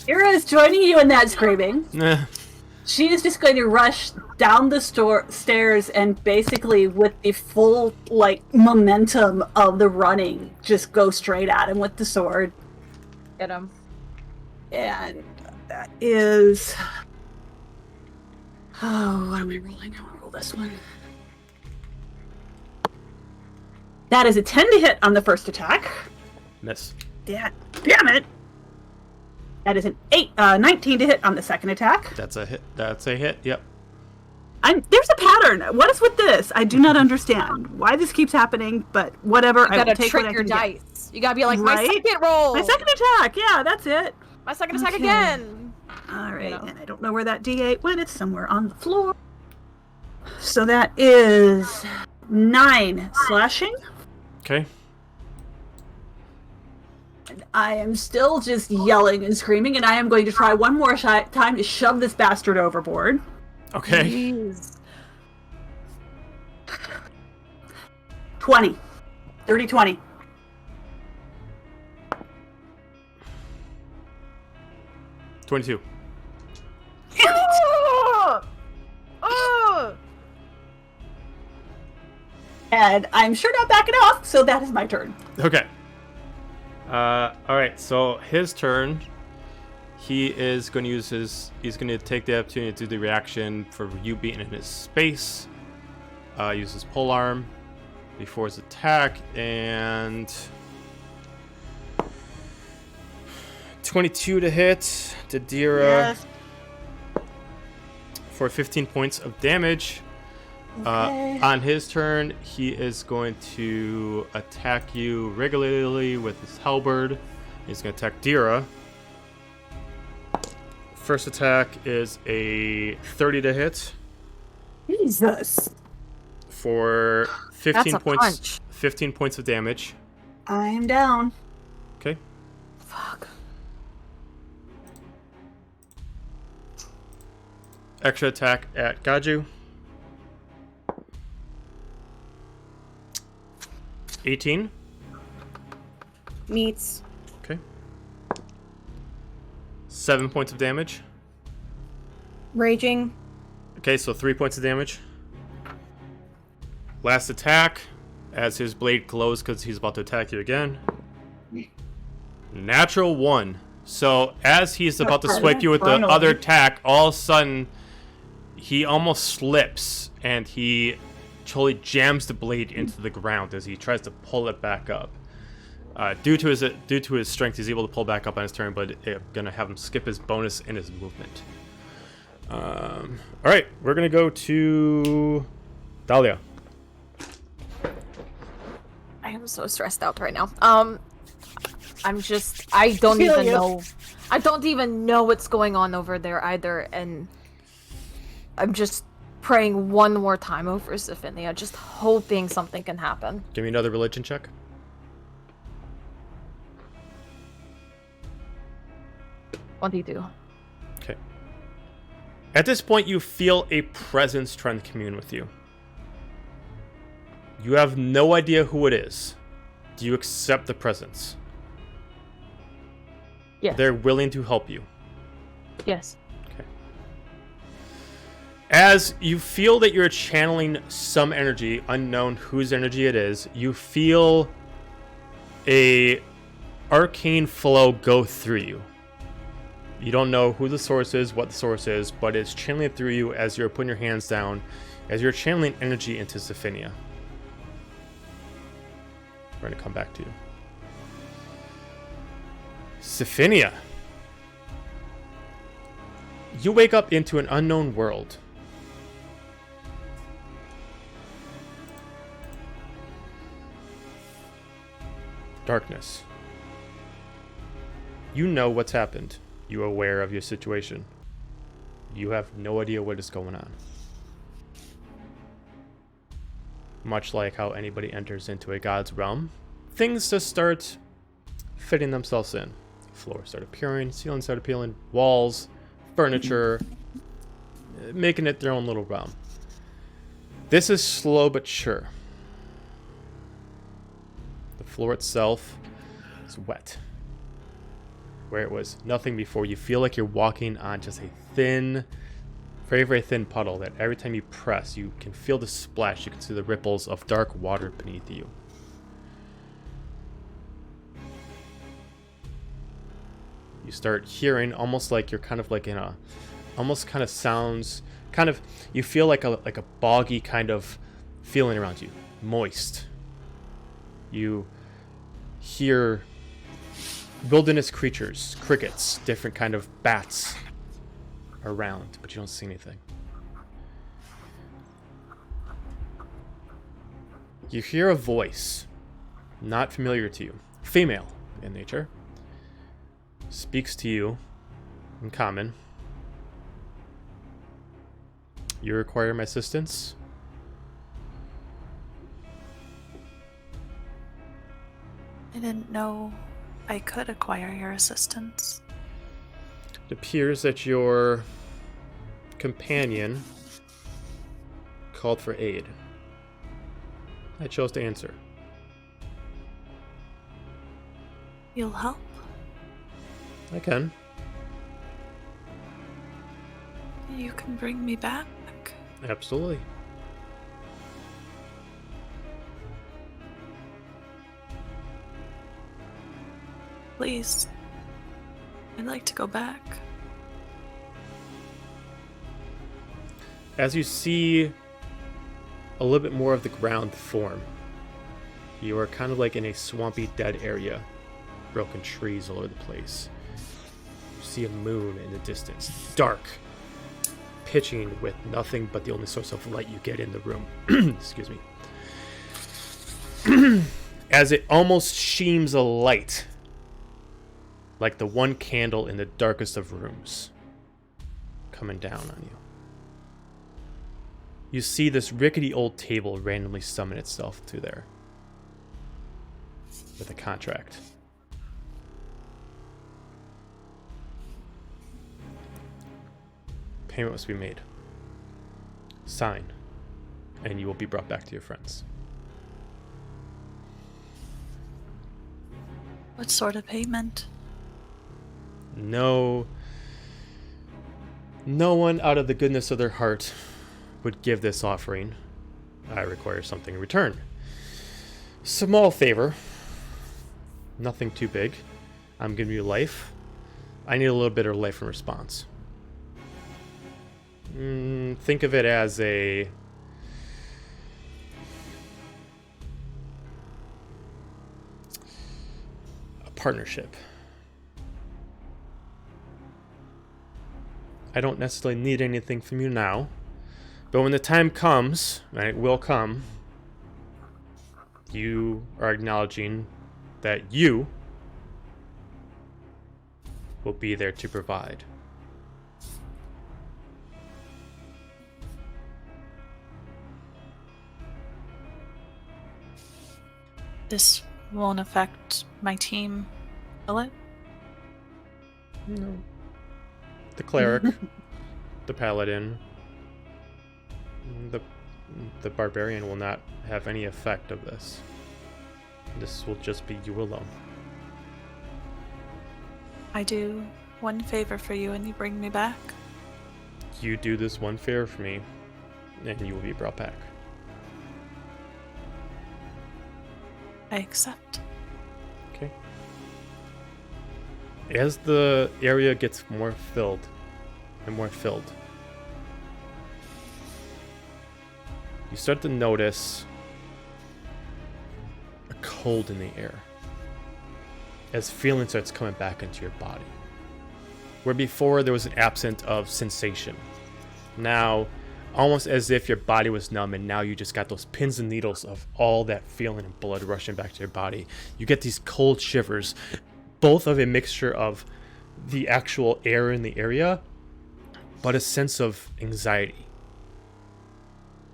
Ira is joining you in that screaming. Eh. She is just going to rush down the stairs and basically, with the full momentum of the running, just go straight at him with the sword. Get him. And that is... Oh, what am I rolling? I want to roll this one. That is a 10 to hit on the first attack. Miss. Damn it! That is an 19 to hit on the second attack. That's a hit. That's a hit. Yep. There's a pattern. What is with this? I do not understand why this keeps happening, but whatever. You I will gotta take trick what I your can get. dice. You gotta be like, my Right? second roll! My second attack. Yeah, that's it. My second attack Okay. again! All right, You know. and I don't know where that D8 went. It's somewhere on the floor. So that is 9 slashing. Okay. I am still just yelling and screaming, and I am going to try one more time to shove this bastard overboard. Okay. Jeez. 20. Dirty 20. $22. And I'm sure not backing off, so that is my turn. Okay. Alright, so his turn. He is going to use his... He's going to take the opportunity to do the reaction for you being in his space. Use his pole arm before his attack, and... 22 to hit. Didira Yes. for 15 points of damage. Okay. On his turn, he is going to attack you regularly with his halberd. He's going to attack Dira. First attack is a 30 to hit Jesus. for That's 15 a points. punch. 15 points of damage. I am down. Okay. Fuck. Extra attack at Gaju. 18. Meets. Okay. 7 points of damage. Raging. Okay, so 3 points of damage. Last attack, as his blade glows because he's about to attack you again. Natural 1. So as he's about to swipe you with the Finally. other attack, all of a sudden he almost slips and he totally jams the blade into the ground as he tries to pull it back up. Due to his strength, he's able to pull back up on his turn, but it's gonna have him skip his bonus in his movement. All right, we're gonna go to Dahlia. I am so stressed out right now. I'm just I don't Feel even you. know. I don't even know what's going on over there either, and I'm just praying one more time over Zephinia, just hoping something can happen. Give me another religion check. $22. Okay. At this point, you feel a presence trying to commune with you. You have no idea who it is. Do you accept the presence? Yes. They're willing to help you. Yes. Okay. As you feel that you're channeling some energy, unknown whose energy it is, you feel a arcane flow go through you. You don't know who the source is, what the source is, but it's channeling through you as you're putting your hands down, as you're channeling energy into Zephinia. We're going to come back to you. Zephinia. You wake up into an unknown world. Darkness. You know what's happened. You're aware of your situation. You have no idea what is going on. Much like how anybody enters into a god's realm, things just start fitting themselves in. Floors start appearing, ceilings start appearing, walls, furniture, making it their own little realm. This is slow but sure. The floor itself is wet. Where it was nothing before, you feel like you're walking on just a thin, very, very thin puddle that every time you press, you can feel the splash. You can see the ripples of dark water beneath you. You start hearing almost like you're kind of like in a, almost kind of sounds, kind of, you feel like a boggy kind of feeling around you, moist. You hear wilderness creatures, crickets, different kind of bats around, but you don't see anything. You hear a voice, not familiar to you, female in nature, speaks to you in common. You require my assistance? I didn't know I could acquire your assistance. It appears that your companion called for aid. I chose to answer. You'll help? I can. You can bring me back? Absolutely. Please. I'd like to go back. As you see a little bit more of the ground form, you are kind of like in a swampy, dead area. Broken trees all over the place. You see a moon in the distance, dark, pitching with nothing but the only source of light you get in the room. Excuse me. As it almost sheams a light, like the one candle in the darkest of rooms, coming down on you. You see this rickety old table randomly summon itself to there with a contract. Payment must be made. Sign, and you will be brought back to your friends. What sort of payment? No one out of the goodness of their heart would give this offering. I require something in return. Small favor. Nothing too big. I'm giving you life. I need a little bit of life in response. Think of it as a partnership. I don't necessarily need anything from you now, but when the time comes, and it will come, you are acknowledging that you will be there to provide. This won't affect my team, will it? No. The cleric, the paladin, the barbarian will not have any effect of this. This will just be you alone. I do one favor for you and you bring me back. You do this one favor for me, and you will be brought back. I accept. Okay. As the area gets more filled and more filled, you start to notice a cold in the air as feeling starts coming back into your body. Where before there was an absence of sensation, now almost as if your body was numb, and now you just got those pins and needles of all that feeling and blood rushing back to your body. You get these cold shivers, both of a mixture of the actual air in the area, but a sense of anxiety,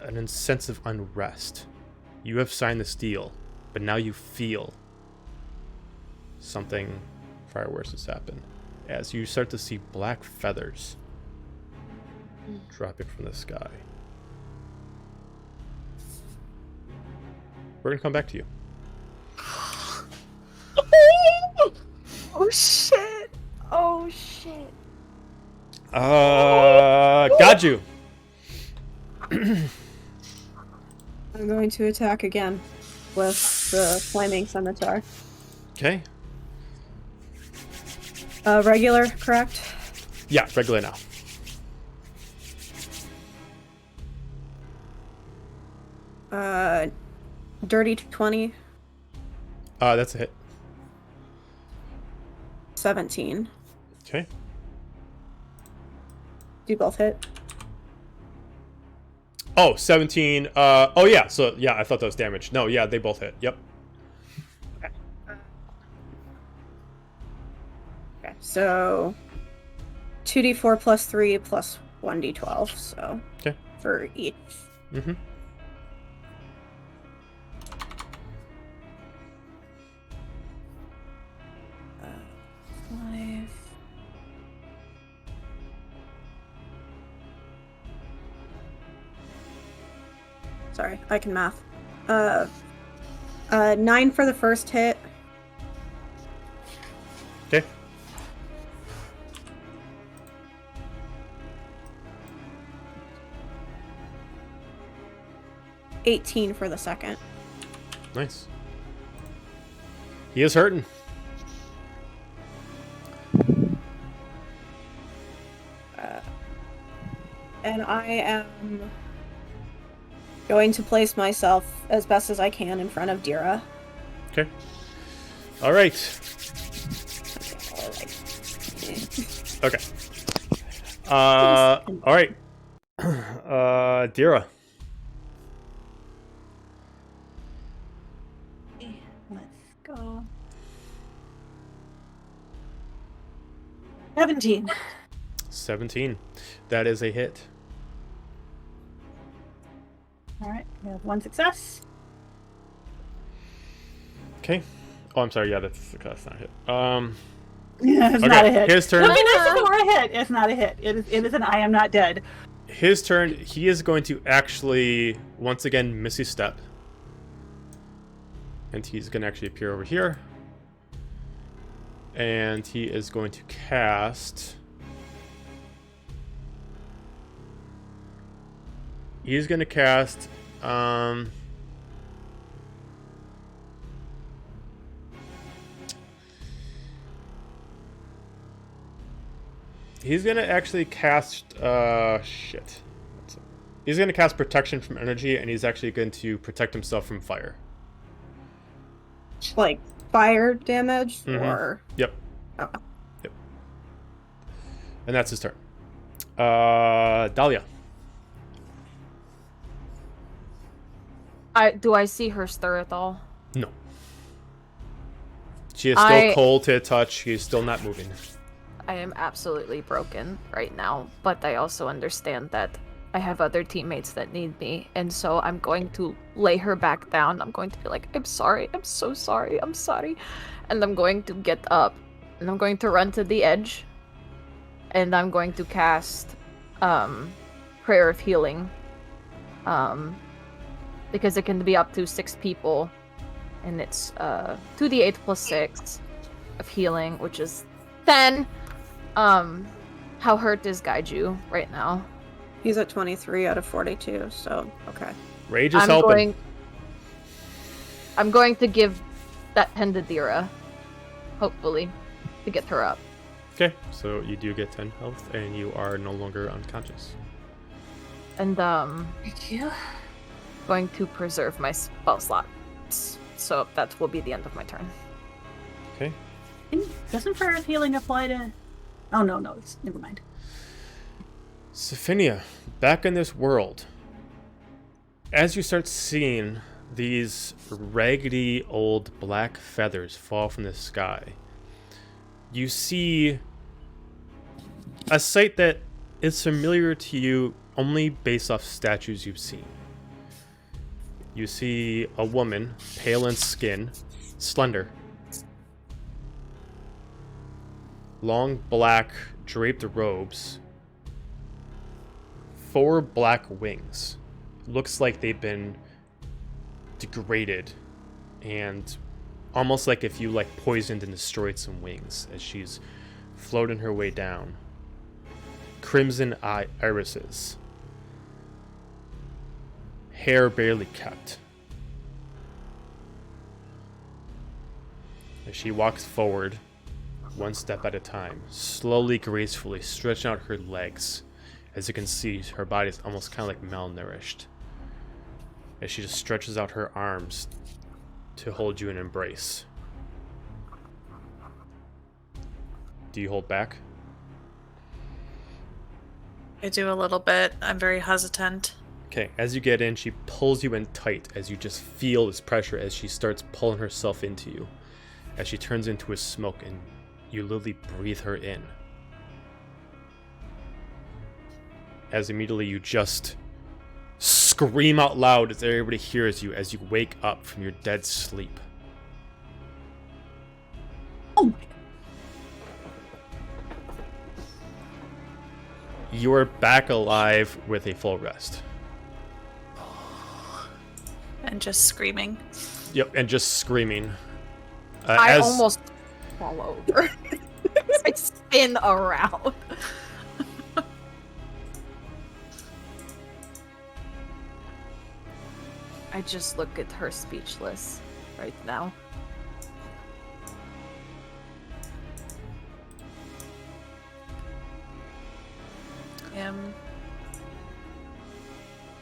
a sense of unrest. You have signed this deal, but now you feel something far worse has happened, as you start to see black feathers dropping from the sky. We're gonna come back to you. Oh shit! Oh shit! Got you. I'm going to attack again with the flaming scimitar. Okay. Regular, correct? Yeah, regular now. Dirty 20, That's a hit. 17. Okay. Do both hit? Oh, 17. Oh, yeah. So, yeah, I thought that was damage. No, yeah, they both hit. Yep. Okay, so 2d4 plus 3 plus 1d12, so Okay. for each. Mm-hmm. Sorry, I can math. 9 for the first hit. Okay. $18 for the second. Nice. He is hurting. And I am going to place myself as best as I can in front of Dira. Okay. All right. Okay. All right. Dira. Let's go. 17. 17. That is a hit. All right, we have 1 success. Okay. Oh, I'm sorry. Yeah, that's not a hit. Yeah, it's Okay, not a hit. his turn. It'd be nice if it were a hit. It's not a hit. It is an I am not dead. His turn. He is going to actually once again Missy Step, and he's going to actually appear over here, and he is going to cast. He's going to cast. He's going to actually cast. Shit. He's going to cast protection from energy, and he's actually going to protect himself from fire. Like fire damage or. Yep. Oh. Yep. And that's his turn. Dahlia. Do I see her stir at all? No. She is still cold to touch. She is still not moving. I am absolutely broken right now, but I also understand that I have other teammates that need me, and so I'm going to lay her back down. I'm going to be like, I'm sorry, I'm so sorry, I'm sorry. And I'm going to get up, and I'm going to run to the edge, and I'm going to cast Prayer of Healing. Because it can be up to 6 people, and it's 2d8 plus 6 of healing, which is 10. How hurt is Gaiju right now? He's at 23 out of 42, so okay. Rage is helping. I'm going to give that 10 to Dira, hopefully, to get her up. Okay, so you do get 10 health, and you are no longer unconscious. And Thank you. going to preserve my spell slots, so that will be the end of my turn. Okay. Doesn't Prayer of Healing apply to... Oh, no, it's... Never mind. Sophinia, back in this world, as you start seeing these raggedy old black feathers fall from the sky, you see a sight that is familiar to you only based off statues you've seen. You see a woman, pale in skin, slender, long black draped robes, 4 black wings. Looks like they've been degraded, and almost like if you poisoned and destroyed some wings as she's floating her way down. Crimson irises. Hair barely kept. As she walks forward, 1 step at a time, slowly, gracefully stretching out her legs. As you can see, her body is almost kind of like malnourished. As she just stretches out her arms to hold you in embrace. Do you hold back? I do a little bit. I'm very hesitant. Okay, as you get in, she pulls you in tight as you just feel this pressure as she starts pulling herself into you. As she turns into a smoke and you literally breathe her in. As immediately you just scream out loud as everybody hears you as you wake up from your dead sleep. Oh my God. You are back alive with a full rest. and just screaming. Yep, and just screaming. I almost fall over. I spin around. I just look at her speechless right now.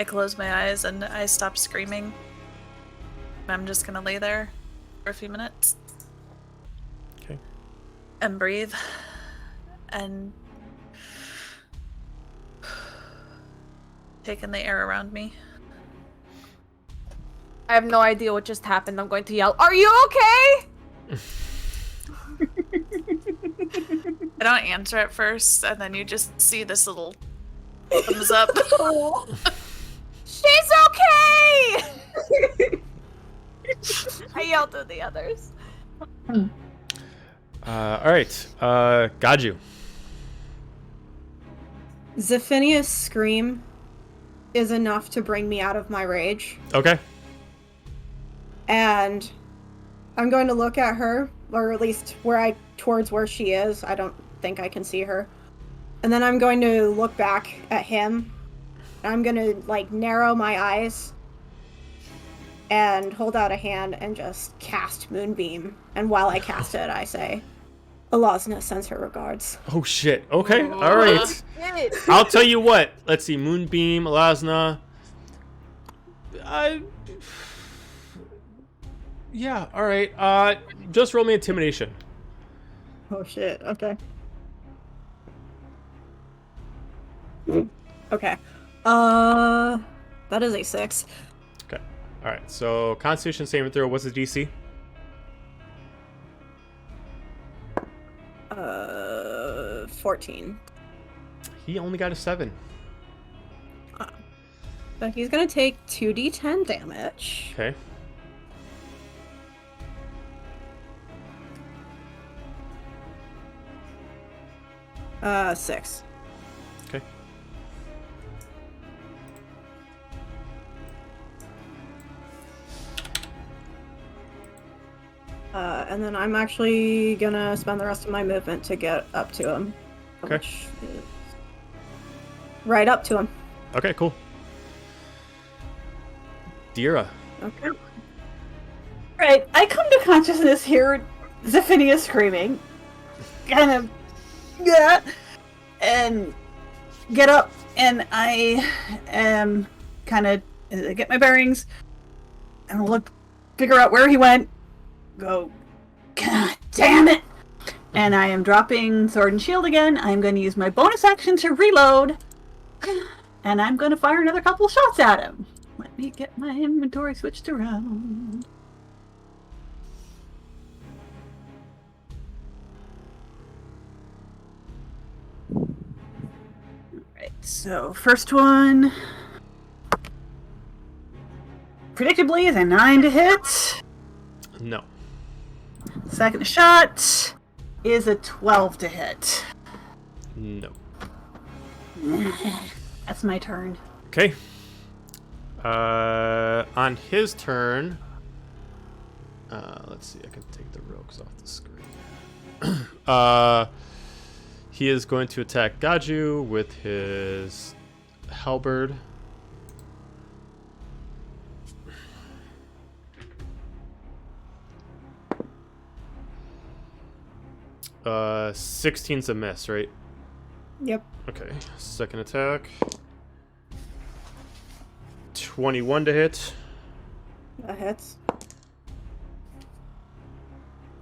I close my eyes and I stop screaming. I'm just gonna lay there for a few minutes. Okay. And breathe. And take in the air around me. I have no idea what just happened. I'm going to yell, "Are you okay?" I don't answer at first, and then you just see this little thumbs up. She's okay! I yell to the others. Alright. Gaju. Zephinia's scream is enough to bring me out of my rage. Okay. And I'm going to look at her, or at least towards where she is. I don't think I can see her. And then I'm going to look back at him. I'm going to, narrow my eyes and hold out a hand and just cast Moonbeam. And while I cast it, I say, Alazna sends her regards. Oh, shit. Okay. Alright. I'll tell you what. Let's see. Moonbeam, Alazna. Yeah, alright. Just roll me intimidation. Oh shit, okay. Okay. That is a 6. Okay. Alright, so Constitution saving throw, what's the DC? 14. He only got a 7. So he's gonna take 2d10 damage. Okay. Six. Okay. And then I'm actually gonna spend the rest of my movement to get up to him. Okay. Which is right up to him. Okay, cool. Dira. Okay. Right, I come to consciousness here, Zephinia screaming. Kind of, yeah, and get up, and I am kind of get my bearings, and figure out where he went. Go, God damn it! And I am dropping sword and shield again. I'm going to use my bonus action to reload, and I'm going to fire another couple shots at him. Let me get my inventory switched around. Alright, so first one predictably is a 9 to hit. No. Second shot is a 12 to hit. No. That's my turn. Okay. On his turn, let's see, I can take the rogues off the screen. He is going to attack Gaju with his halberd. Uh, 16's a miss, right? Yep. Okay, second attack. 21 to hit. That hits.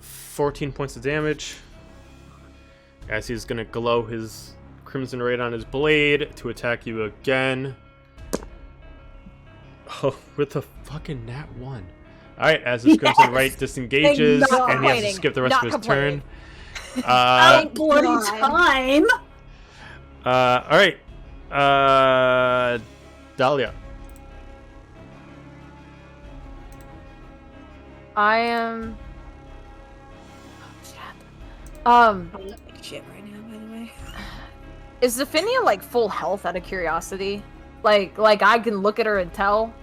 14 points of damage. As he's gonna glow his Crimson Raid on his blade to attack you again. Oh, with a fucking nat 1. Alright, as his Crimson Raid disengages, and he has to skip the rest of his turn. Thank bloody time! Alright. Dahlia. I am. I'm like shit right now, by the way. Is Zephinia full health out of curiosity? Like I can look at her and tell?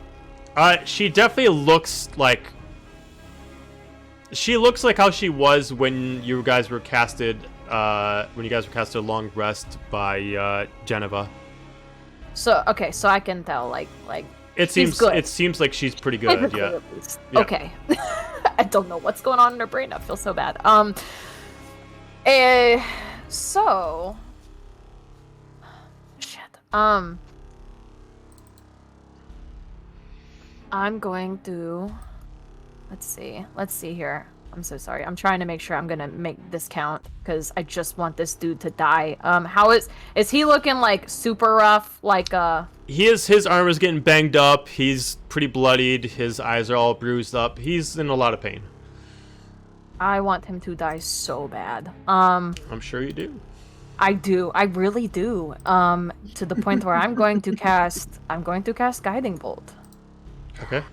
She definitely looks like... She looks like how she was when you guys were casted... Long Rest by Geneva. So okay, so I can tell like It seems like she's pretty good. Physically, Yeah. at least. Yeah. Okay. I don't know what's going on in her brain. I feel so bad. So shit. I'm going to let's see here. I'm so sorry. I'm trying to make sure I'm gonna make this count because I just want this dude to die. How is he looking like super rough? Like His armor's getting banged up. He's pretty bloodied. His eyes are all bruised up. He's in a lot of pain. I want him to die so bad. I'm sure you do. I do. I really do. To the point where I'm going to cast Guiding Bolt. Okay.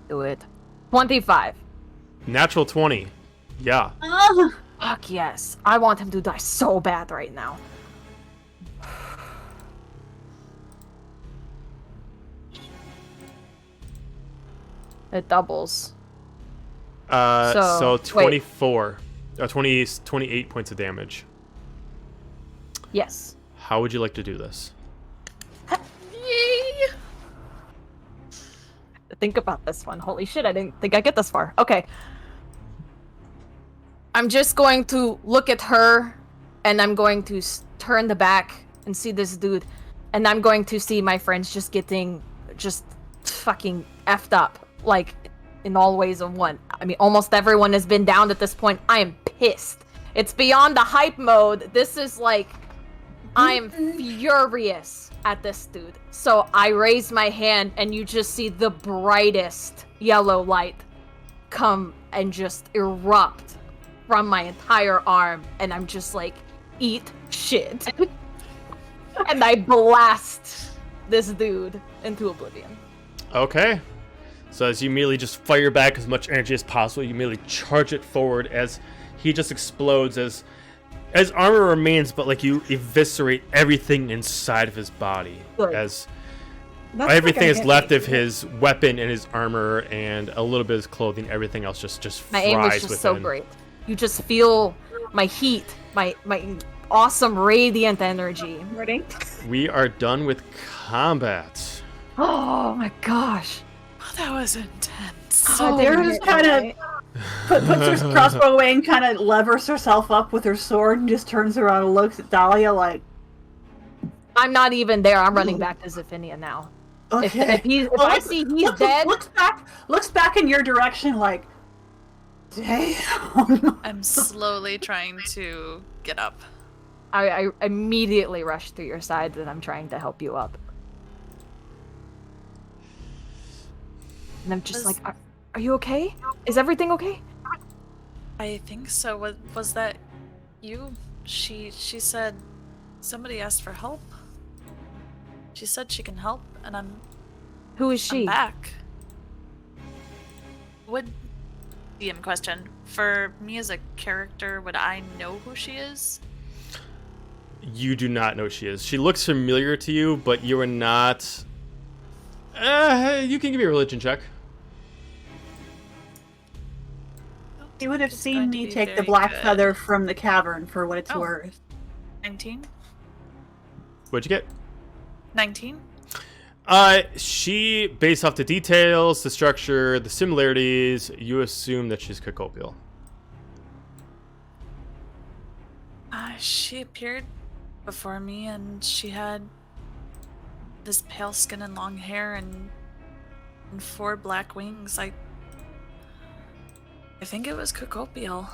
Do it. 25. Natural 20. Yeah. Fuck yes. I want him to die so bad right now. It doubles. So 24. 28 points of damage. Yes. How would you like to do this? Yay! Think about this one. Holy shit, I didn't think I'd get this far. Okay. I'm just going to look at her, and I'm going to turn the back and see this dude, and I'm going to see my friends just getting fucking effed up, like, in all ways of one. I mean, almost everyone has been downed at this point. I am pissed. It's beyond the hype mode. This is like, I am furious at this dude. So I raise my hand, and you just see the brightest yellow light come and just erupt from my entire arm, and I'm just like, eat shit. And I blast this dude into oblivion. Okay. So as you immediately just fire back as much energy as possible, you immediately charge it forward as he just explodes as armor remains, but like you eviscerate everything inside of his body. Good. As That's everything like is left of his weapon and his armor and a little bit of his clothing. Everything else just My fries aim was just within. so great. You just feel my heat, my awesome radiant energy. Ready? We are done with combat. Oh my gosh. Oh, that was intense. Dara just kind of puts her crossbow away and kind of levers herself up with her sword and just turns around and looks at Dahlia like, I'm not even there. I'm running back to Zephynia now. okay. If I see he's dead, Looks back in your direction like, damn. I'm slowly trying to get up. I immediately rush to your side and I'm trying to help you up. And I'm just like, are you okay? Is everything okay? I think so. Was that you? She said somebody asked for help. She said she can help, and I'm Who is she? back. Would DM question for me as a character? Would I know who she is? You do not know who she is. She looks familiar to you, but you are not. You can give me a religion check. You would have It's seen going to me be take the very black good. feather from the cavern for what it's Oh. worth. 19. What'd you get? 19. She, based off the details, the structure, the similarities, you assume that she's Cacopial. She appeared before me, and she had this pale skin and long hair and 4 black wings. I think it was Cacopial.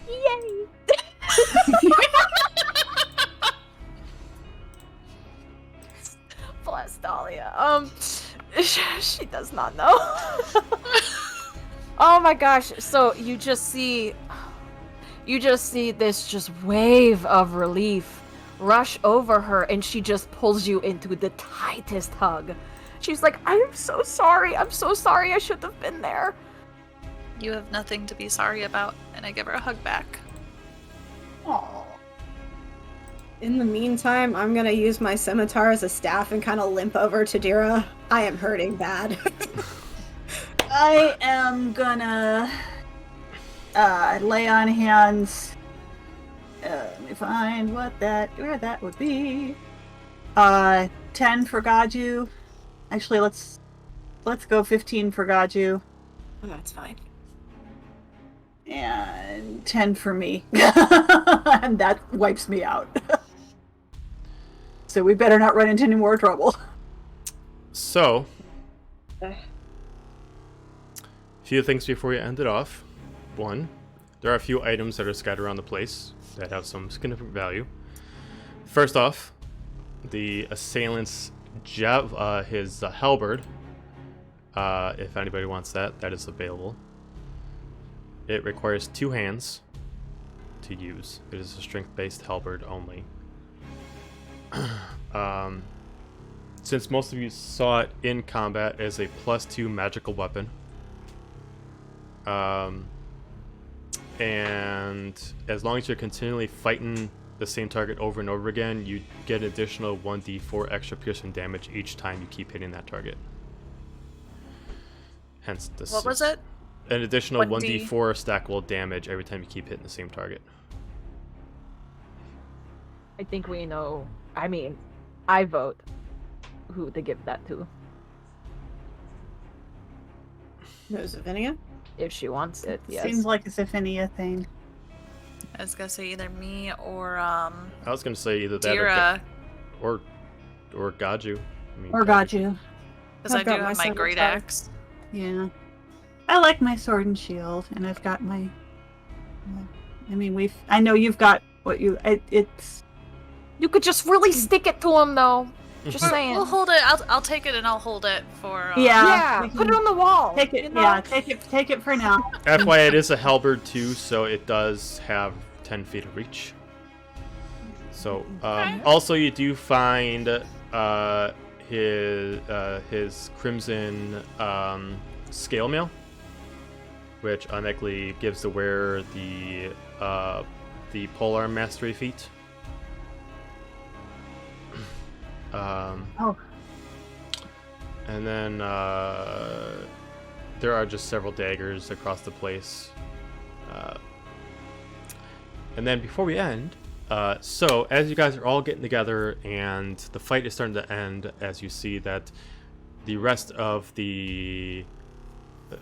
Yay! Bless Dahlia. She does not know. Oh my gosh. So you just see this just wave of relief rush over her, and she just pulls you into the tightest hug. She's like, I am so sorry. I'm so sorry. I shouldn't have been there. You have nothing to be sorry about, and I give her a hug back. Aww. In the meantime, I'm gonna use my scimitar as a staff and kind of limp over to Dira. I am hurting bad. I am gonna lay on hands. Let me find where that would be. 10 for Gaju. Actually, let's go 15 for Gaju. Oh, that's fine. And 10 for me. And that wipes me out. So we better not run into any more trouble. So, a few things before you end it off. One, there are a few items that are scattered around the place that have some significant value. First off, the assailant's his halberd. If anybody wants that, that is available. It requires 2 hands to use. It is a strength-based halberd only. Since most of you saw it in combat as a +2 magical weapon, and as long as you're continually fighting the same target over and over again, you get an additional 1d4 extra piercing damage each time you keep hitting that target. Hence this. What was it? An additional 1d4 stackable damage every time you keep hitting the same target. I think we know. I mean, I vote who to give that to. Josephina? If she wants it, yes. Seems like a Zephania thing. I was gonna say either me or I was gonna say either that Dira, or Gaju. I mean, Or Gaju. because I I've do got my have my great scimitar. axe. Yeah. I like my sword and shield, and I've got my... I mean, I know you've got what you... It's... You could just really stick it to him, though. Just saying. We'll hold it. I'll take it and I'll hold it for. Yeah, we put can it on the wall. Take it, you know? yeah, take it for now. FYI, it is a halberd too, so it does have 10 feet of reach. So, also you do find his crimson scale mail, which automatically gives the wearer the polearm mastery feat. And then there are just several daggers across the place. And then before we end, so as you guys are all getting together and the fight is starting to end, as you see that the rest of the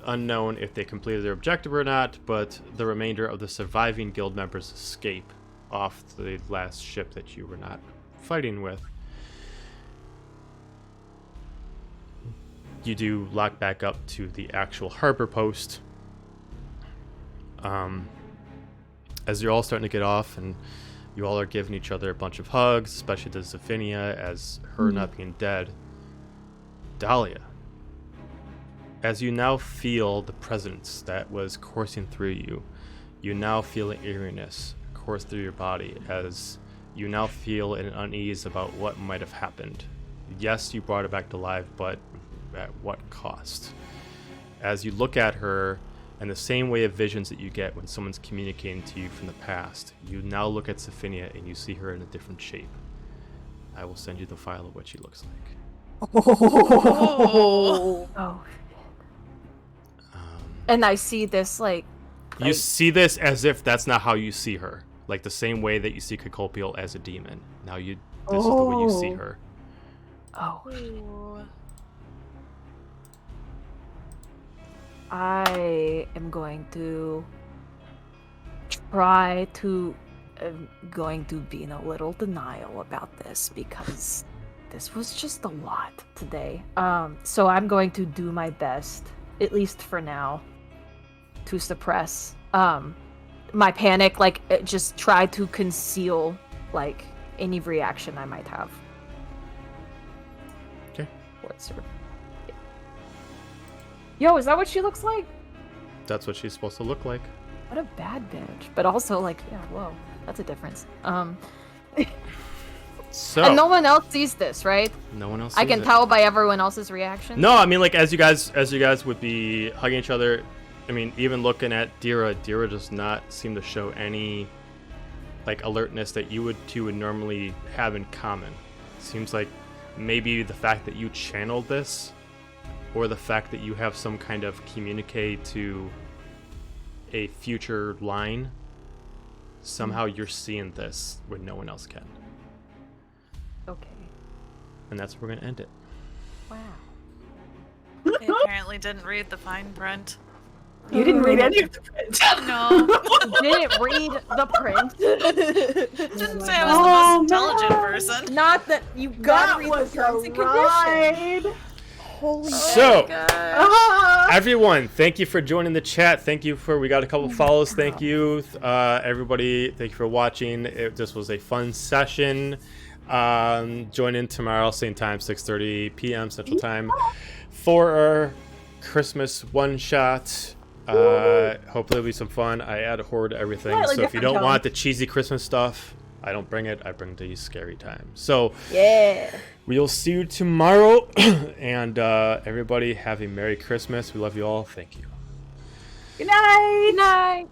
unknown if they completed their objective or not, but the remainder of the surviving guild members escape off the last ship that you were not fighting with. You do lock back up to the actual harbor post. As you're all starting to get off and you all are giving each other a bunch of hugs, especially to Zephania as her not being dead. Dahlia, as you now feel the presence that was coursing through you, you now feel an eeriness course through your body as you now feel an unease about what might have happened. Yes, you brought her back to life, but at what cost? As you look at her, and the same way of visions that you get when someone's communicating to you from the past, you now look at Zephania and you see her in a different shape. I will send you the file of what she looks like. Oh. And I see this, like... You see this as if that's not how you see her. Like the same way that you see Cacopial as a demon. Now this is the way you see her. Oh. Ooh. I am going to try to be in a little denial about this because this was just a lot today. So I'm going to do my best, at least for now, to suppress my panic, like just try to conceal like any reaction I might have. Okay. What's her? Yo, is that what she looks like? That's what she's supposed to look like. What a bad bitch. But also, like, yeah, whoa, that's a difference. So And no one else sees this, right? no one else I sees can it. tell by everyone else's reaction. No, I mean, like, as you guys would be hugging each other, I mean, even looking at Dira does not seem to show any like alertness that you two would normally have in common. Seems like maybe the fact that you channeled this, or the fact that you have some kind of communicate to a future line. Somehow you're seeing this when no one else can. Okay. And that's where we're gonna end it. Wow. I apparently didn't read the fine print. You didn't read any of the print. No. Didn't read the print. Didn't say I was the most intelligent person. Not that you gotta That read was the terms a and conditions. ride. Holy So, Ah. everyone, thank you for joining the chat. Thank you we got a couple follows. Thank you, everybody. Thank you for watching. This was a fun session. Join in tomorrow, same time, 6:30 p.m. Central Time, for our Christmas one-shot. Hopefully it'll be some fun. I add a horror to everything. Slightly So if you different don't tone. want the cheesy Christmas stuff, I don't bring it. I bring the scary time. So Yeah. we'll see you tomorrow. And everybody have a Merry Christmas. We love you all. Thank you. Good night. Good night.